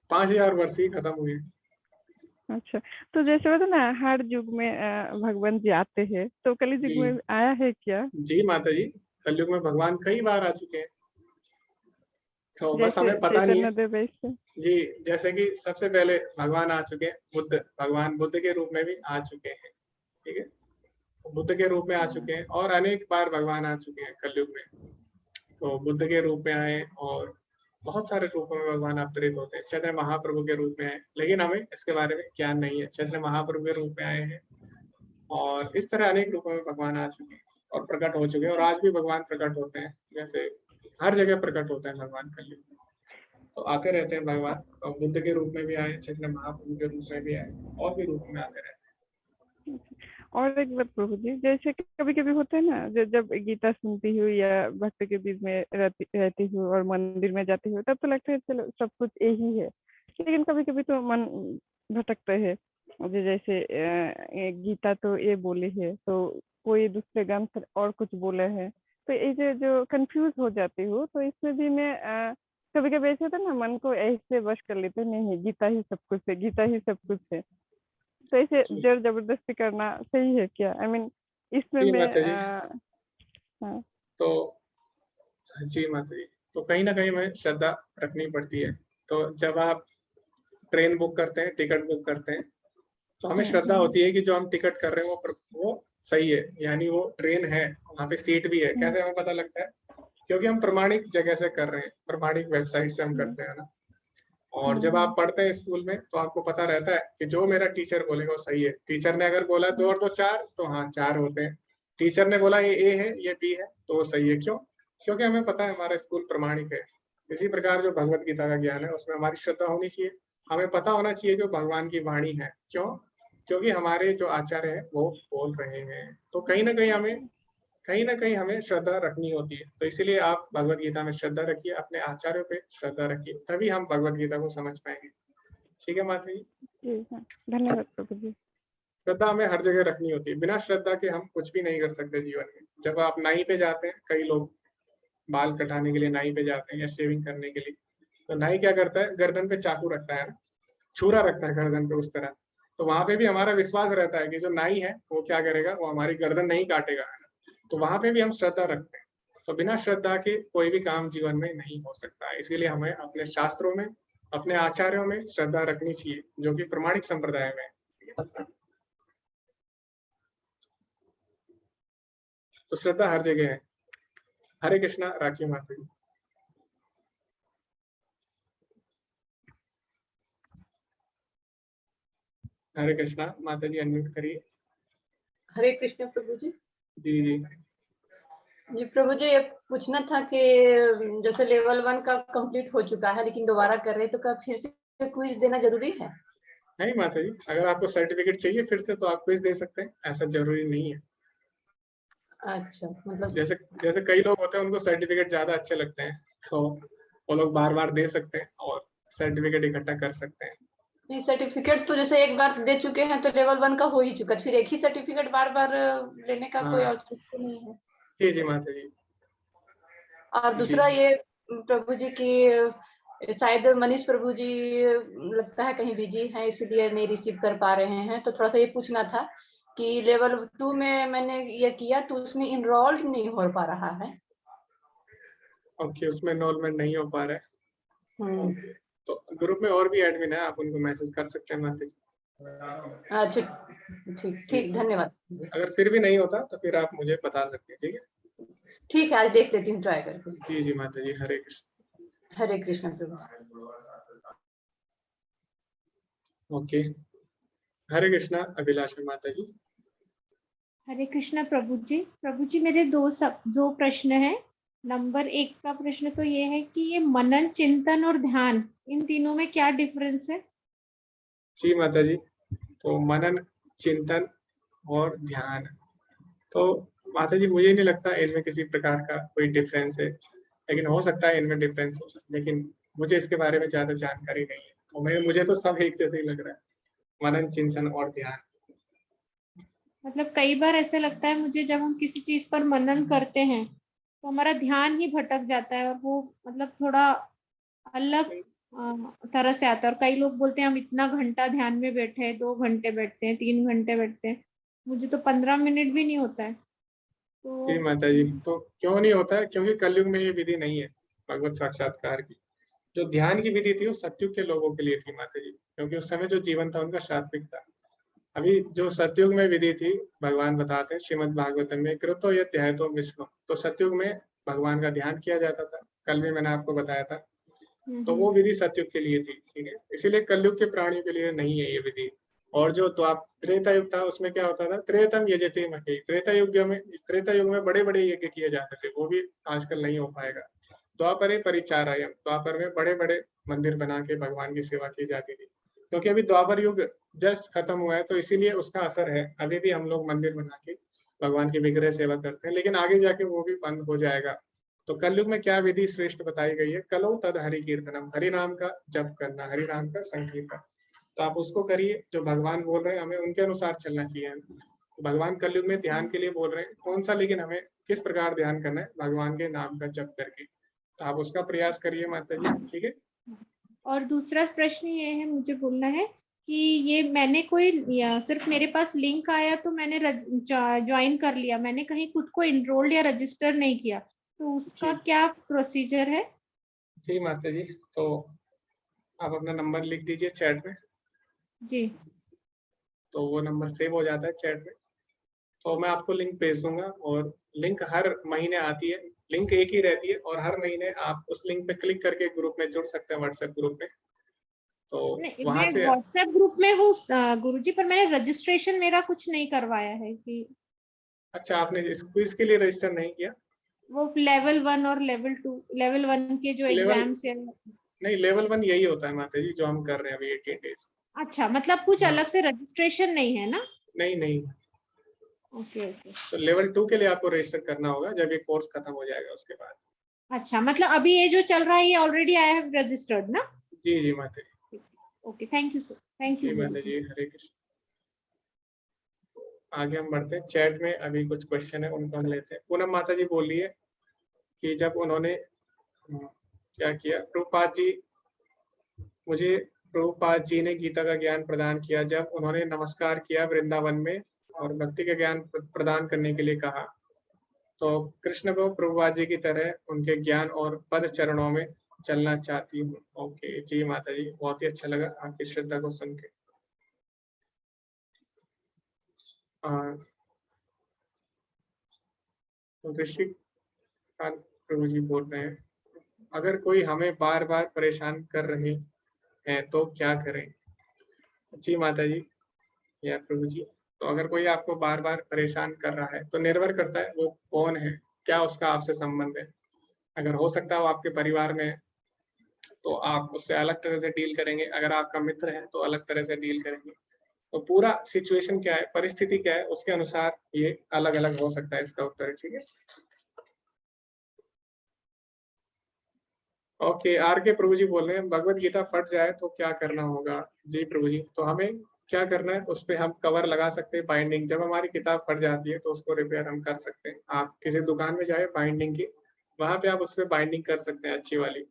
5,000 वर्ष ही खत्म हुए। अच्छा, तो जैसे बता ना हर युग में भगवान जी आते हैं, तो कलयुग जी में आया है क्या? जी माता जी, कलयुग में भगवान कई बार आ चुके हैं, तो बस जैसे हमें पता नहीं है। चैतन्य देव ऐसे? जी, जैसे कि सबसे पहले भगवान आ चुके हैं बुद्ध, भगवान बुद्ध के रूप में भी आ चुके हैं, ठीक है, तो बुद्ध के रूप में आ चुके हैं, और अनेक बार भगवान आ चुके हैं कलयुग में। तो बुद्ध के रूप में आए, और बहुत सारे रूपों में भगवान अवतरित होते हैं, चैतन्य महाप्रभु के रूप में आए, लेकिन हमें इसके बारे में ज्ञान नहीं है। चैतन्य महाप्रभु के रूप में आए हैं, और इस तरह अनेक रूपों में भगवान आ चुके हैं और प्रकट हो चुके हैं, और आज भी भगवान प्रकट होते हैं, जैसे हर जगह प्रकट होते हैं भगवान कलयुग में। तो आते रहते हैं भगवान, और बुद्ध के रूप में भी आए, चैतन्य महाप्रभु के रूप में भी आए, और भी रूप में आते रहते और एक बात प्रभु जी, जैसे कभी कभी होता है ना, जब गीता सुनती हूँ या भक्त के बीच में रहती हूँ और मंदिर में जाती हूँ, तब तो लगता है चलो सब कुछ यही है, लेकिन कभी कभी तो मन भटकता है। जैसे गीता तो ये बोले है, तो कोई दूसरे ग्रंथ और कुछ बोले है, तो ये जो कंफ्यूज हो जाती हूँ, तो इसमें भी मैं कभी कभी ऐसे होता है ना, मन को ऐसे वश कर लेते हैं, नहीं गीता ही सब कुछ है, गीता ही सब कुछ है। तो ऐसे जी जोर जबरदस्ती करना सही है क्या? आई मीन इसमें जी मैं माता जी। हाँ तो जी माता जी, तो कहीं ना कहीं हमें श्रद्धा रखनी पड़ती है। तो जब आप ट्रेन बुक करते हैं, टिकट बुक करते हैं, तो हमें श्रद्धा होती है कि जो हम टिकट कर रहे हैं वो सही है, यानी वो ट्रेन है, वहाँ पे सीट भी है। कैसे हमें पता लगता है? क्योंकि हम प्रमाणिक जगह से कर रहे हैं, प्रमाणिक वेबसाइट से हम करते हैं ना। और जब आप पढ़ते हैं स्कूल में, तो आपको पता रहता है कि जो मेरा टीचर बोलेगा वो सही है। टीचर ने अगर बोला 2 और 2 4, तो हाँ 4 होते हैं। टीचर ने बोला ये ए है, ये बी है, तो वो सही है। क्यों? क्योंकि हमें पता है हमारा स्कूल प्रमाणिक है। इसी प्रकार जो भगवत गीता का ज्ञान है, उसमें हमारी श्रद्धा होनी चाहिए। हमें पता होना चाहिए जो भगवान की वाणी है। क्यों? क्योंकि हमारे जो आचार्य हैं वो बोल रहे हैं। तो कहीं ना कहीं हमें श्रद्धा रखनी होती है। तो इसीलिए आप भगवत गीता में श्रद्धा रखिए, अपने आचार्यों पे श्रद्धा रखिए, तभी हम भगवत गीता को समझ पाएंगे। ठीक है माता जी? ठीक है, धन्यवाद प्रभु जी। श्रद्धा हमें हर जगह रखनी होती है। बिना श्रद्धा के हम कुछ भी नहीं कर सकते जीवन में। जब आप नाई पे जाते हैं, कई लोग बाल कटाने के लिए नाई पे जाते हैं या शेविंग करने के लिए, तो नाई क्या करता है? गर्दन पे चाकू रखता है ना, छुरा रखता है गर्दन पे उस तरह। तो वहां पे भी हमारा विश्वास रहता है कि जो नाई है वो क्या करेगा, वो हमारी गर्दन नहीं काटेगा। तो वहां पे भी हम श्रद्धा रखते हैं। तो बिना श्रद्धा के कोई भी काम जीवन में नहीं हो सकता है। इसीलिए हमें अपने शास्त्रों में, अपने आचार्यों में श्रद्धा रखनी चाहिए, जो कि प्रमाणिक संप्रदाय में है। तो श्रद्धा हर जगह है। हरे कृष्णा राखी माता जी। हरे कृष्णा माता जी, अनम्यूट करिए। हरे कृष्ण प्रभु जी। जी जी जी प्रभु जी, ये पूछना था कि जैसे लेवल 1 का कंप्लीट हो चुका है लेकिन दोबारा कर रहे हैं, तो क्या फिर से क्विज देना जरूरी है? नहीं माता जी, अगर आपको सर्टिफिकेट चाहिए फिर से तो आप क्विज दे सकते हैं, ऐसा जरूरी नहीं है। अच्छा, मतलब जैसे जैसे कई लोग होते हैं उनको सर्टिफिकेट ज्यादा अच्छे लगते हैं, तो वो लोग बार बार दे सकते हैं और सर्टिफिकेट इकट्ठा कर सकते हैं। ये सर्टिफिकेट तो जैसे एक बार दे चुके हैं तो लेवल 1 का हो ही चुका, फिर एक ही सर्टिफिकेट बार बार लेने का कोई हाँ औचित्य नहीं है। जी जी माता जी। और जी दूसरा ये प्रभु जी की शायद मनीष प्रभु जी लगता है कहीं बिजी हैं, इसलिए नहीं रिसीव कर पा रहे हैं। तो थोड़ा सा ये पूछना था कि लेवल 2 में मैंने ये किया तो उसमें इनरोल्ड नहीं हो पा रहा है। ओके, उसमें एनरोलमेंट नहीं हो पा रहा है। हम्म, ओके, तो ग्रुप में और भी एडमिन है, आप उनको मैसेज कर सकते हैं माता जी। अच्छा ठीक जी ठीक, जी, धन्यवाद। अगर फिर भी नहीं होता तो फिर आप मुझे बता सकते हैं। ठीक है? ठीक है, आज देख लेती हूँ ट्राई करके। जी जी माता जी, हरे कृष्ण। हरे कृष्ण प्रभु। ओके, हरे कृष्णा अभिलाषा माता जी। हरे कृष्णा प्रभु जी मेरे दो प्रश्न हैं। नंबर 1 का प्रश्न तो ये है कि ये मनन, चिंतन और ध्यान, इन तीनों में क्या डिफरेंस है? जी माता जी, तो मनन, चिंतन और ध्यान, तो माता जी मुझे नहीं लगता इनमें किसी प्रकार का कोई डिफरेंस है, लेकिन हो सकता है इनमें डिफरेंस हो, लेकिन मुझे इसके बारे में ज्यादा जानकारी नहीं है। तो मुझे तो सब एक जैसे ही लग रहा है, मनन, चिंतन और ध्यान। मतलब कई बार ऐसे लगता है मुझे, जब हम किसी चीज पर मनन करते हैं तो हमारा ध्यान ही भटक जाता है और वो मतलब थोड़ा अलग तरह से आता है। और कई लोग बोलते हैं हम इतना घंटा ध्यान में बैठे हैं, 2 घंटे बैठते हैं, 3 घंटे बैठते हैं, मुझे तो 15 मिनट भी नहीं होता है। जी तो माता जी, तो क्यों नहीं होता है? क्योंकि कलयुग में ये विधि नहीं है भगवत साक्षात्कार की। जो ध्यान की विधि थी वो सतयुग के लोगों के लिए थी माता जी, क्योंकि उस समय जो जीवन था उनका सात्विक था। अभी जो सतयुग में विधि थी, भगवान बताते हैं श्रीमद् भागवतम में, कृतो यत् ध्यायतो विष्णु, तो सतयुग में भगवान का ध्यान किया जाता था। कल भी मैंने आपको बताया था। तो वो विधि सतयुग के लिए थी, ठीक है? इसीलिए कलयुग के प्राणियों के लिए नहीं है ये विधि। और जो त्रेता युग था उसमें क्या होता था? त्रेतम यजते महि, त्रेता युग में बड़े बड़े यज्ञ किए जाते थे, वो भी आजकल नहीं हो पाएगा। द्वापरे परिचारायम, द्वापर में बड़े बड़े मंदिर बना के भगवान की सेवा की जाती थी। क्योंकि अभी द्वापर युग जस्ट खत्म हुआ है, तो इसीलिए उसका असर है। अभी भी हम लोग मंदिर बना के भगवान की विग्रह सेवा करते हैं, लेकिन आगे जाके वो भी बंद हो जाएगा। तो कलयुग में क्या विधि श्रेष्ठ बताई गई है? कलो तद हरि कीर्तनम, हरि नाम का जप करना, हरि नाम का संकीर्तन। तो आप उसको करिए, जो भगवान बोल रहे हैं हमें उनके अनुसार चलना चाहिए। भगवान कलयुग में ध्यान के लिए बोल रहे हैं, कौन सा, लेकिन हमें किस प्रकार ध्यान करना है, भगवान के नाम का जप करके। तो आप उसका प्रयास करिए माता जी, ठीक है। और दूसरा प्रश्न ये है, मुझे बोलना है कि ये मैंने सिर्फ मेरे पास लिंक आया तो मैंने ज्वाइन कर लिया, मैंने कहीं खुद को इनरोल्ड या रजिस्टर नहीं किया, तो उसका क्या प्रोसीजर है? जी माता जी, तो आप अपना नंबर लिख दीजिए चैट में। जी। तो वो नंबर सेव हो जाता है चैट में, तो मैं आपको लिंक भेज दूंगा, और लिंक हर महीने आती है, लिंक एक ही रहती है, और हर महीने आप उस लिंक पे क्लिक करके ग्रुप में जुड़ सकते हैं, व्हाट्सएप ग्रुप में। तो वहां मैं से व्हाट्सएप ग्रुप में हूँ गुरुजी, पर मैंने रजिस्ट्रेशन मेरा कुछ नहीं करवाया है कि। अच्छा, आपने इस क्विज के लिए रजिस्टर नहीं किया? वो लेवल 1 और लेवल 1 के जो एग्जाम्स है। नहीं, लेवल 1 यही होता है माता जी, जो हम कर रहे हैं अभी 18 डेज। अच्छा, मतलब कुछ अलग से रजिस्ट्रेशन नहीं है ना? नहीं नहीं। Okay okay. तो लेवल 2 के लिए आपको रजिस्टर करना होगा जब ये कोर्स खत्म हो जाएगा उसके बाद। अच्छा, मतलब अभी ये जो चल रहा है ये ऑलरेडी आई हैव रजिस्टर्ड ना? जी जी माता जी। Okay, thank you sir, thank जी यू माता जी, हरे कृष्ण। आगे हम बढ़ते हैं, चैट में अभी कुछ क्वेश्चन है उनको हम लेते हैं। पूनम माता जी बोल रही है कि जब उन्होंने क्या किया, प्रभुपाद जी, मुझे प्रभुपाद जी ने गीता का ज्ञान प्रदान किया जब उन्होंने नमस्कार किया वृंदावन में और भक्ति का ज्ञान प्रदान करने के लिए कहा, तो कृष्ण को प्रभुपाद जी की तरह उनके ज्ञान और पद चरणों में चलना चाहती हूँ। ओके जी माता जी, बहुत ही अच्छा लगा आपकी श्रद्धा को सुन के। ऋषि प्रभु जी बोल रहे हैं, अगर कोई हमें बार बार परेशान कर रहे हैं तो क्या करें? जी माता जी या प्रभु जी, तो अगर कोई आपको बार बार परेशान कर रहा है तो निर्भर करता है वो कौन है, क्या उसका आपसे संबंध है। अगर हो सकता है वो आपके परिवार में है तो आप उससे अलग तरह से डील करेंगे, अगर आपका मित्र है तो अलग तरह से डील करेंगे। तो पूरा सिचुएशन क्या है, परिस्थिति क्या है, उसके अनुसार ये अलग अलग हो सकता है इसका उत्तर, ठीक है। ओके, आर के प्रभु जी बोल रहे हैं, भगवत गीता फट जाए तो क्या करना होगा? जी प्रभु जी, तो हमें क्या करना है, उस पर हम कवर लगा सकते हैं, बाइंडिंग। जब हमारी किताब फट जाती है तो उसको रिपेयर हम कर सकते हैं। आप किसी दुकान में जाए बाइंडिंग की, वहां पे आप उस पर बाइंडिंग कर सकते हैं अच्छी वाली,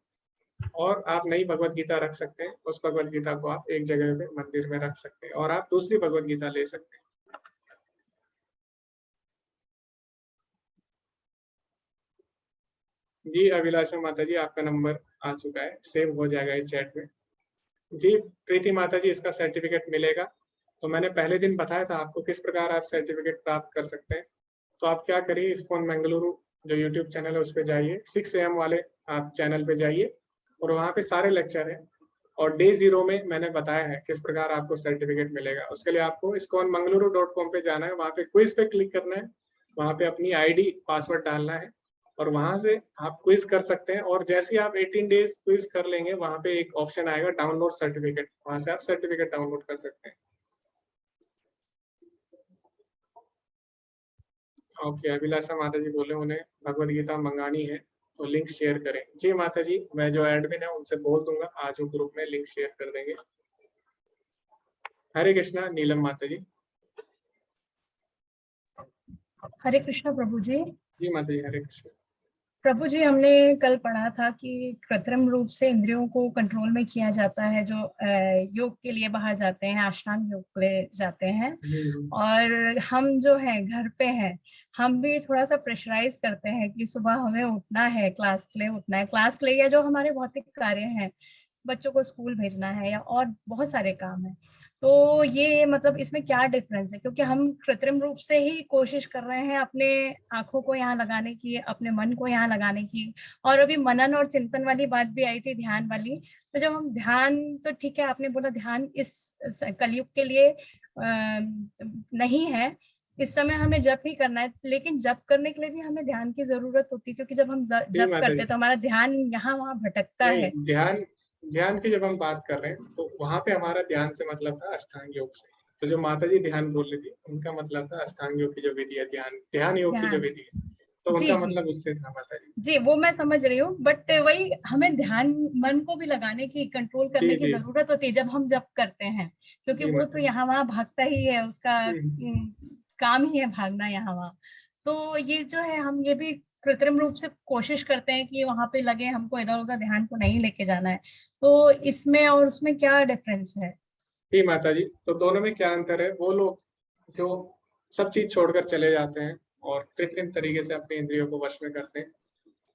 और आप नई भगवत गीता रख सकते हैं। उस भगवत गीता को आप एक जगह पे मंदिर में रख सकते हैं और आप दूसरी भगवत गीता ले सकते हैं। जी अभिलाषा माता जी, आपका नंबर आ चुका है, सेव हो जाएगा इस चैट में। जी प्रीति माता जी, इसका सर्टिफिकेट मिलेगा। तो मैंने पहले दिन बताया था आपको किस प्रकार आप सर्टिफिकेट प्राप्त कर सकते हैं। तो आप क्या करिए, इस्कॉन बेंगलुरु जो यूट्यूब चैनल है उस पर जाइए, 6 AM वाले आप चैनल पे जाइए, और वहाँ पे सारे लेक्चर हैं। और डे 0 में मैंने बताया है किस प्रकार आपको सर्टिफिकेट मिलेगा। उसके लिए आपको iskonmangaluru.com पे जाना है, वहाँ पे क्विज पे क्लिक करना है, वहाँ पे अपनी ID पासवर्ड डालना है, और वहां से आप क्विज कर सकते हैं। और जैसे ही आप 18 डेज क्विज कर लेंगे, वहां पे एक ऑप्शन आएगा डाउनलोड सर्टिफिकेट, वहां से आप सर्टिफिकेट डाउनलोड कर सकते हैं। ओके, अभिलाषा माता जी बोले उन्हें भगवद गीता मंगानी है तो लिंक शेयर करें। जी माता जी, मैं जो एडमिन है उनसे बोल दूंगा, आज वो ग्रुप में लिंक शेयर कर देंगे। हरे कृष्णा नीलम माता जी। हरे कृष्णा प्रभु जी। जी माता जी, हरे कृष्ण। प्रभु जी, हमने कल पढ़ा था कि कृत्रिम रूप से इंद्रियों को कंट्रोल में किया जाता है, जो योग के लिए बाहर जाते हैं, अष्टांग योग के लिए जाते हैं, और हम जो है घर पे हैं, हम भी थोड़ा सा प्रेशराइज करते हैं कि सुबह हमें उठना है, क्लास के लिए उठना है, क्लास के लिए या जो हमारे भौतिक कार्य हैं, बच्चों को स्कूल भेजना है या और बहुत सारे काम है। तो ये मतलब इसमें क्या डिफरेंस है? क्योंकि हम कृत्रिम रूप से ही कोशिश कर रहे हैं अपने आंखों को यहाँ लगाने की, अपने मन को यहाँ लगाने की। और अभी मनन और चिंतन वाली बात भी आई थी, ध्यान वाली। तो जब हम ध्यान, तो ठीक है आपने बोला ध्यान इस कलयुग के लिए नहीं है, इस समय हमें जप ही करना है, लेकिन जप करने के लिए भी हमें ध्यान की जरूरत होती है, क्योंकि जब हम जप करते हैं तो हमारा ध्यान यहाँ वहाँ भटकता है। ध्यान की जब हम बात कर रहे हैं तो वहां पे हमारा ध्यान से मतलब था अष्टांग योग से। तो जो माता जी ध्यान बोल रही थी उनका मतलब था अष्टांग योग की जो विधि है, ध्यान योग की जो विधि है, तो उनका मतलब उससे था माता जी। जी वो मैं समझ रही हूँ, बट वही हमें ध्यान मन को भी लगाने की, कंट्रोल करने की जरूरत होती है जब हम जप करते हैं, क्योंकि वो तो यहाँ वहाँ भागता ही है, उसका काम ही है भागना यहाँ वहाँ। तो ये जो है हम ये भी कृत्रिम रूप से कोशिश करते हैं कि वहां पे लगे, हमको इधर उधर ध्यान को नहीं लेके जाना है। तो इसमें और उसमें क्या डिफरेंस है? जी माता जी, तो दोनों में क्या अंतर है? वो लोग जो सब चीज छोड़कर चले जाते हैं और कृत्रिम तरीके से अपने इंद्रियों को वश में करते हैं,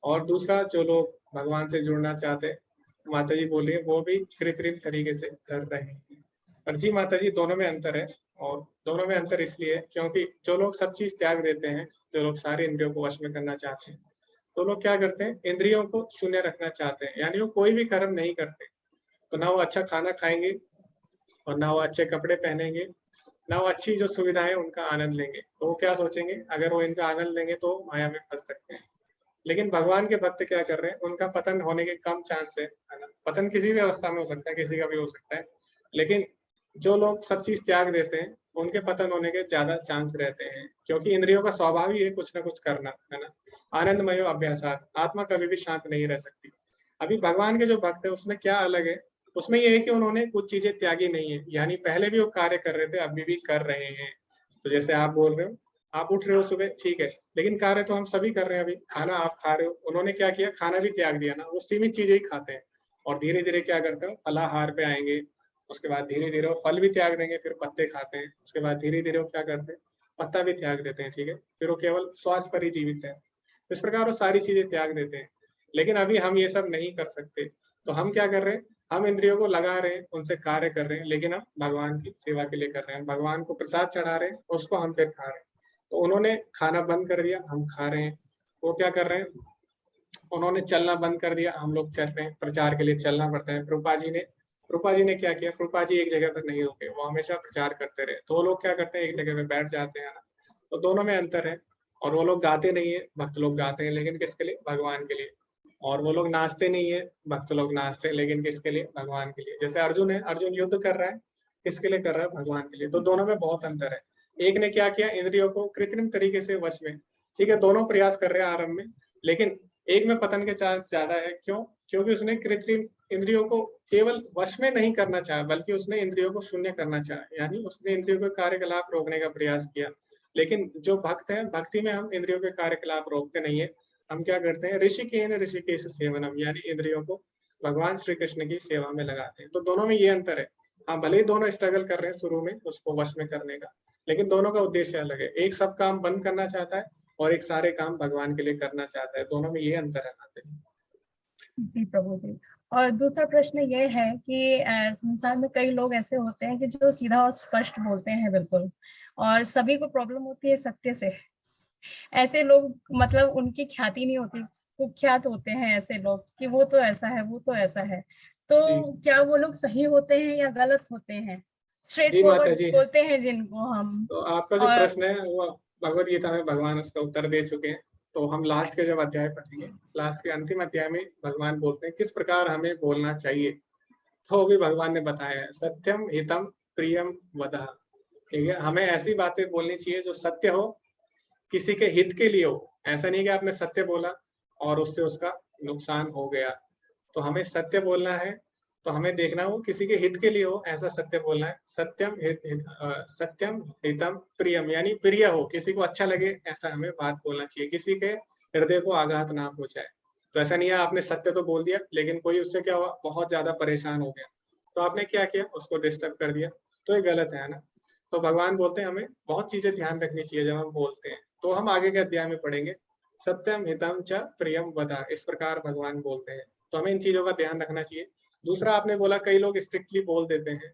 और दूसरा जो लोग भगवान से जुड़ना चाहते हैं, माता जी बोल रही है, वो भी कृत्रिम तरीके से कर रहे हैं। पर जी माता जी, दोनों में अंतर है, और दोनों में अंतर इसलिए है क्योंकि जो लोग सब चीज त्याग देते हैं, जो लोग सारे इंद्रियों को वश में करना चाहते हैं, तो लोग क्या करते हैं? इंद्रियों को शून्य रखना चाहते हैं, यानी वो कोई भी कर्म नहीं करते। तो ना वो अच्छा खाना खाएंगे, और ना वो अच्छे कपड़े पहनेंगे, ना वो अच्छी जो सुविधाएं उनका आनंद लेंगे। तो वो क्या सोचेंगे? अगर वो इनका आनंद लेंगे तो माया में फंस सकते हैं। लेकिन भगवान के भक्त क्या कर रहे हैं? उनका पतन होने के कम चांस है ना? पतन किसी भी अवस्था में हो सकता है, किसी का भी हो सकता है, लेकिन जो लोग सब चीज त्याग देते हैं, उनके पतन होने के ज्यादा चांस रहते हैं, क्योंकि इंद्रियों का स्वभाव ही है कुछ ना कुछ करना, है ना? आनंदमय अभ्यासात, आत्मा कभी भी शांत नहीं रह सकती। अभी भगवान के जो भक्त है उसमें क्या अलग है? उसमें ये है कि उन्होंने कुछ चीजें त्यागी नहीं है, यानी पहले भी वो कार्य कर रहे थे, अभी भी कर रहे हैं। तो जैसे आप बोल रहे हो, आप उठ रहे हो सुबह, ठीक है, लेकिन कार्य तो हम सभी कर रहे हैं। अभी खाना आप खा रहे हो, उन्होंने क्या किया? खाना भी त्याग दिया ना, वो सीमित चीजें ही खाते हैं, और धीरे धीरे क्या करते हो? फलाहार पे आएंगे, उसके बाद धीरे धीरे वो फल भी त्याग देंगे, फिर पत्ते खाते हैं, उसके बाद धीरे धीरे वो क्या करते हैं? पत्ता भी त्याग देते हैं, ठीक है, फिर वो केवल स्वास्थ्य पर ही जीवित है। इस प्रकार वो सारी चीजें त्याग देते हैं। लेकिन अभी हम ये सब नहीं कर सकते, तो हम क्या कर रहे हैं? हम इंद्रियों को लगा रहे हैं, उनसे कार्य कर रहे हैं, लेकिन हम भगवान की सेवा के लिए कर रहे हैं, भगवान को प्रसाद चढ़ा रहे हैं, उसको हम फिर खा रहे हैं। तो उन्होंने खाना बंद कर दिया, हम खा रहे हैं। वो क्या कर रहे हैं? उन्होंने चलना बंद कर दिया, हम लोग चल रहे हैं। प्रचार के लिए चलना पड़ता है। प्रभुपाद जी ने क्या किया? प्रभुपाद जी एक जगह पर नहीं रुके, वो हमेशा प्रचार करते रहे। तो वो लोग क्या करते हैं? एक जगह पे बैठ जाते हैं ना। तो दोनों में अंतर है। और वो लोग गाते नहीं है, भक्त लोग गाते हैं, लेकिन किसके लिए? भगवान के लिए। और वो लोग नाचते नहीं है, भक्त लोग नाचते हैं, लेकिन किसके लिए? भगवान के लिए। जैसे अर्जुन है, अर्जुन युद्ध कर रहा है, किसके लिए कर रहा है? भगवान के लिए। तो दोनों में बहुत अंतर है। एक ने क्या किया? इंद्रियों को कृत्रिम तरीके से वश में, ठीक है, दोनों प्रयास कर रहे हैं आरंभ में, लेकिन एक में पतन के चांस ज्यादा है। क्यों? क्योंकि उसने कृत्रिम इंद्रियों को केवल वश में नहीं करना चाहा, बल्कि उसने इंद्रियों को शून्य करना चाहा, यानी उसने इंद्रियों के कार्यकलाप रोकने का प्रयास किया। लेकिन जो भक्त है, भक्ति में हम इंद्रियों के कार्यकलाप रोकते नहीं है। हम क्या करते हैं? ऋषिकेन ऋषिकेश सेवनम, यानी इंद्रियों को भगवान श्री कृष्ण की सेवा में लगाते हैं। तो दोनों में ये अंतर है। हाँ, भले ही दोनों स्ट्रगल कर रहे हैं शुरू में उसको वश में करने का, लेकिन दोनों का उद्देश्य अलग है। एक सब काम बंद करना चाहता है, और एक सारे काम भगवान के लिए करना चाहता है। दोनों में ये अंतर है माता जी। जी प्रभु जी। और दूसरा प्रश्न ये है कि संसार में कई लोग ऐसे होते हैं कि जो सीधा और स्पष्ट बोलते हैं बिल्कुल, और सभी को प्रॉब्लम होती है सत्य से। ऐसे लोग मतलब उनकी ख्याति नहीं होती, कुख्यात होते हैं ऐसे लोग कि वो तो ऐसा है, वो तो ऐसा है। तो जी क्या वो लोग सही होते हैं या गलत होते हैं? स्ट्रेट जी माता फॉरवर्ड जी, बोलते हैं जिनको हम। तो आपका जो और प्रश्न है वो भगवत गीता में भगवान उसका उत्तर दे चुके हैं। तो हम लास्ट के जब अध्याय पढ़ेंगे, लास्ट के अंतिम अध्याय में भगवान बोलते हैं किस प्रकार हमें बोलना चाहिए। तो भी भगवान ने बताया है, सत्यम हितम प्रियम वदः। ठीक है, हमें ऐसी बातें बोलनी चाहिए जो सत्य हो, किसी के हित के लिए हो। ऐसा नहीं कि आपने सत्य बोला और उससे उसका नुकसान हो गया। तो हमें सत्य बोलना है, तो हमें देखना हो किसी के हित के लिए हो, ऐसा सत्य बोलना है। सत्यम हितम प्रियम, यानी प्रिय हो, किसी को अच्छा लगे, ऐसा हमें बात बोलना चाहिए, किसी के हृदय को आघात ना पहुंचाए। तो ऐसा नहीं है आपने सत्य तो बोल दिया, लेकिन कोई उससे क्या हुआ? बहुत ज्यादा परेशान हो गया, तो आपने क्या किया? उसको डिस्टर्ब कर दिया। तो ये गलत है ना? तो भगवान बोलते हैं हमें बहुत चीजें ध्यान रखनी चाहिए जब हम बोलते हैं। तो हम आगे के अध्याय में पढ़ेंगे, सत्यम हितम च प्रियम वदा, इस प्रकार भगवान बोलते हैं। तो हमें इन चीजों का ध्यान रखना चाहिए। दूसरा, आपने बोला कई लोग स्ट्रिक्टली बोल देते हैं,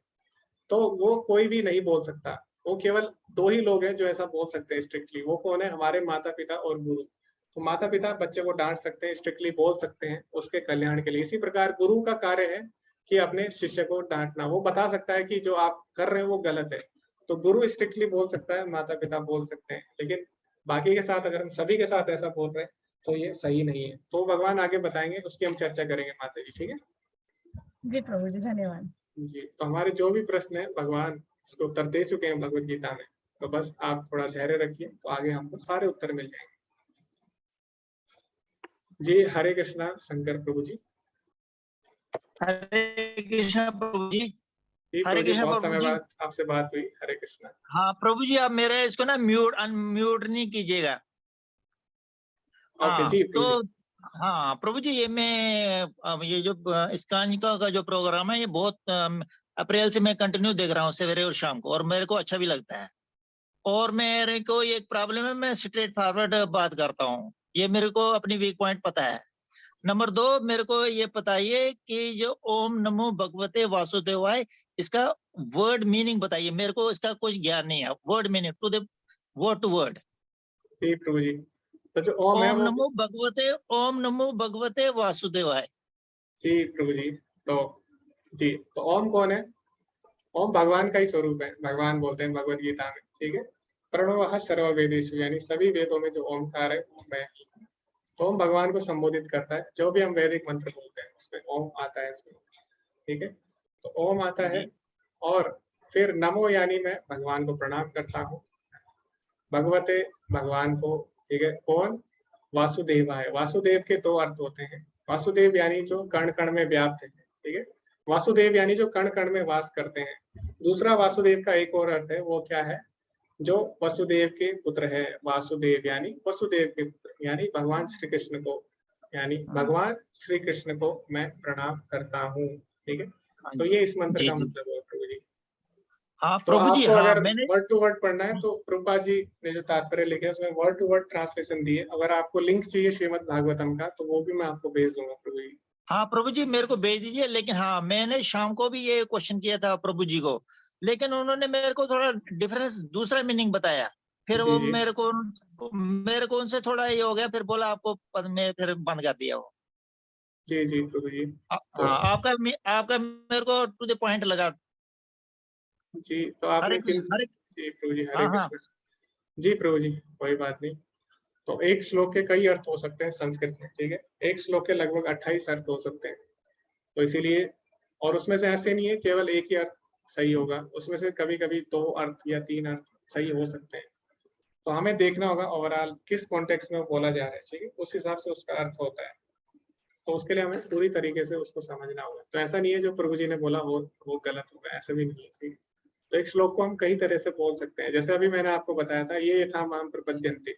तो वो कोई भी नहीं बोल सकता। वो केवल दो ही लोग हैं जो ऐसा बोल सकते हैं स्ट्रिक्टली। वो कौन है? हमारे माता पिता और गुरु। तो माता पिता बच्चे को डांट सकते हैं, स्ट्रिक्टली बोल सकते हैं उसके कल्याण के लिए। इसी प्रकार गुरु का कार्य है कि अपने शिष्य को डांटना। वो बता सकता है कि जो आप कर रहे हैं वो गलत है। तो गुरु स्ट्रिक्टली बोल सकता है, माता पिता बोल सकते हैं, लेकिन बाकी के साथ अगर हम सभी के साथ ऐसा बोल रहे हैं तो ये सही नहीं है। तो भगवान आगे बताएंगे, उसकी हम चर्चा करेंगे माता जी, ठीक है? जी प्रभु जी, धन्यवाद। जी, तो हमारे जो भी प्रश्न है भगवान इसको उत्तर दे चुके हैं भगवत गीता में। तो बस आप थोड़ा धैर्य रखिए, तो आगे हमको सारे उत्तर मिल जाएंगे। जी, हरे कृष्णा शंकर प्रभु जी। हरे कृष्ण प्रभु जी। हरे जी, कृष्ण बहुत प्रभु समय जी। बाद आपसे बात हुई। हरे कृष्णा। हाँ प्रभु जी, आप मेरे इसको ना अनम्यूट नहीं कीजिएगा। ओके हाँ जी प्रभु जी। तो हाँ प्रभु जी, ये मैं ये जो इस्कॉन का जो प्रोग्राम है, ये बहुत अप्रैल से मैं कंटिन्यू देख रहा हूँ सवेरे और शाम को, और मेरे को अच्छा भी लगता है। और मेरे को एक प्रॉब्लम है, मैं स्ट्रेट फॉरवर्ड बात करता हूँ, ये मेरे को अपनी वीक पॉइंट पता है। नंबर 2, मेरे को ये बताइए कि जो ओम नमो भगवते वासुदेवाय, इसका वर्ड मीनिंग बताइए, मेरे को इसका कुछ ज्ञान नहीं है। Word meaning to the word to word. जी प्रभु जी, तो जो ओम है ओम वो, नमो भगवते वासुदेवाय। जी प्रभु जी, तो ओम कौन है? ओम भगवान का ही स्वरूप है, भगवान बोलते हैं भगवत गीता में, ठीक है। प्रणवः सर्ववेदेषु, यानी सभी वेदों में जो ओमकार है वो मैं ही हूँ। तो ओम भगवान को संबोधित करता है, जो भी हम वैदिक मंत्र बोलते हैं उसमें ओम आता है इसमें, ठीक है। तो ओम आता है, और फिर नमो यानी मैं भगवान को प्रणाम करता हूँ। भगवते, भगवान को, ठीक है। कौन? वासुदेवाय। वासुदेव के दो अर्थ होते हैं। वासुदेव यानी जो कण कण में व्याप्त है, ठीक है। वासुदेव यानी जो कण कण में वास करते हैं। दूसरा वासुदेव का एक और अर्थ है, वो क्या है? जो वसुदेव के पुत्र है। वासुदेव यानी वसुदेव के पुत्र, यानी भगवान श्री कृष्ण को, यानी भगवान श्री कृष्ण को मैं प्रणाम करता हूँ, ठीक है। तो ये इस मंत्र का मतलब है प्रभु जी। हाँ तो प्रभु जी, आपको हाँ अगर मैंने वर्ड टू वर्ड पढ़ना है तो प्रभुपाद जी ने जो तात्पर्य लिखे उसमें वर्ड टू वर्ड ट्रांसलेशन दिए। अगर आपको लिंक चाहिए श्रीमद् भागवतम का तो वो भी मैं आपको भेज दूंगा प्रभु जी। हाँ प्रभु जी, मेरे को भेज दीजिए। लेकिन हाँ, मैंने शाम को भी ये क्वेश्चन किया था प्रभु जी को, लेकिन उन्होंने मेरे को थोड़ा डिफरेंस, दूसरा मीनिंग बताया। फिर जी वो जी मेरे को उनसे थोड़ा ये हो गया, फिर बोला आपको पद में, फिर बंद कर दिया वो। जी जी प्रभु जी। तो हाँ, आपका मेरे को टू द पॉइंट लगा। जी, तो आपने हरे किन? कृष्ण, हरे। जी प्रभु जी, हरे हाँ हाँ कृष्ण। जी प्रभु जी, कोई बात नहीं। तो एक श्लोक के कई अर्थ हो सकते हैं संस्कृत में, ठीक है। एक श्लोक के लगभग 28 अर्थ हो सकते हैं, तो इसीलिए, और उसमें से ऐसे नहीं है केवल एक ही अर्थ सही होगा, उसमें से कभी कभी 2 अर्थ या 3 अर्थ सही हो सकते हैं। तो हमें देखना होगा ओवरऑल किस कॉन्टेक्स्ट में वो बोला जा रहा है, ठीक है, उस हिसाब से उसका अर्थ होता है। तो उसके लिए हमें पूरी तरीके से उसको समझना होगा। तो ऐसा नहीं है जो प्रभु जी ने बोला वो गलत होगा, ऐसा भी नहीं है, ठीक है। तो एक श्लोक को हम कई तरह से बोल सकते हैं, जैसे अभी मैंने आपको बताया था, ये यथा माम प्रपद्यन्ते।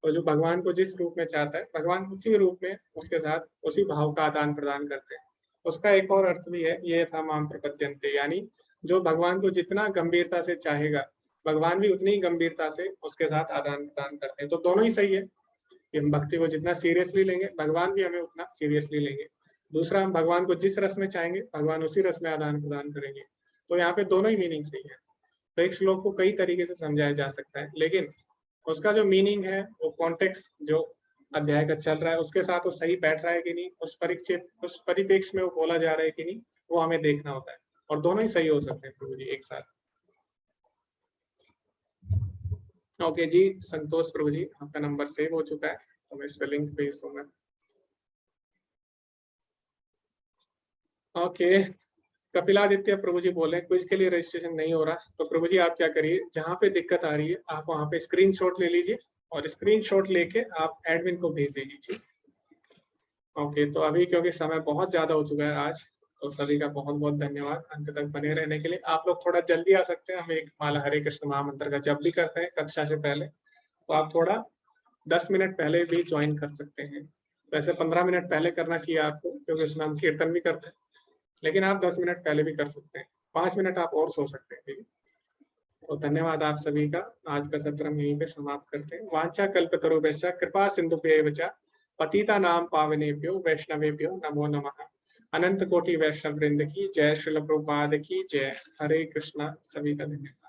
तो जो भगवान को जिस रूप में चाहता है, भगवान उसी रूप में उसके साथ उसी भाव का आदान प्रदान करते हैं। उसका एक और अर्थ भी है, ये यथा माम प्रपद्यन्ते, यानी जो भगवान को जितना गंभीरता से चाहेगा, भगवान भी उतनी ही गंभीरता से उसके साथ आदान प्रदान करते हैं। तो दोनों ही सही है कि हम भक्ति को जितना सीरियसली लेंगे, भगवान भी हमें उतना सीरियसली लेंगे। दूसरा, हम भगवान को जिस रस में चाहेंगे, भगवान उसी रस में आदान प्रदान करेंगे। तो यहाँ पे दोनों ही मीनिंग सही है। तो एक श्लोक को कई तरीके से समझाया जा सकता है, लेकिन उसका जो मीनिंग है, वो कॉन्टेक्स्ट जो अध्याय का चल रहा है उसके साथ वो सही बैठ रहा है कि नहीं, उस परिप्रेक्ष्य में वो बोला जा रहा है कि नहीं, वो हमें देखना होता है। और दोनों ही सही हो सकते हैं प्रभु जी एक साथ। ओके जी, संतोष प्रभु जी, आपका नंबर सेव हो चुका है, तो मैं इस पे लिंक भेज दूंगा। ओके, कपिलादित्य प्रभु जी बोले क्विज के लिए रजिस्ट्रेशन नहीं हो रहा, तो प्रभु जी आप क्या करिए, जहाँ पे दिक्कत आ रही है आप वहाँ पे स्क्रीनशॉट ले लीजिए, और स्क्रीनशॉट लेके आप एडमिन को भेज दीजिए। ओके, तो अभी क्योंकि समय बहुत ज्यादा हो चुका है आज, तो सभी का बहुत बहुत धन्यवाद अंत तक बने रहने के लिए। आप लोग थोड़ा जल्दी आ सकते हैं, हम एक माला हरे कृष्ण महामंत्र का जब भी करते हैं कक्षा से पहले, तो आप थोड़ा 10 मिनट पहले भी ज्वाइन कर सकते हैं। वैसे 15 मिनट पहले करना चाहिए आपको, क्योंकि उसमें हम कीर्तन भी करते हैं, लेकिन आप 10 मिनट पहले भी कर सकते हैं, 5 मिनट आप और सो सकते हैं, ठीक है। तो धन्यवाद आप सभी का, आज का सत्र हम यहीं पे समाप्त करते हैं। वांछा कल्पतरुभ्यश्च कृपा सिंधुभ्यैव च पतितानां पावनेभ्यो वैष्णवेभ्यो नमो नमः। अनंत कोटि वैष्णव वृंद की जय, श्रील प्रभुपाद की जय। हरे कृष्णा। सभी का धन्यवाद।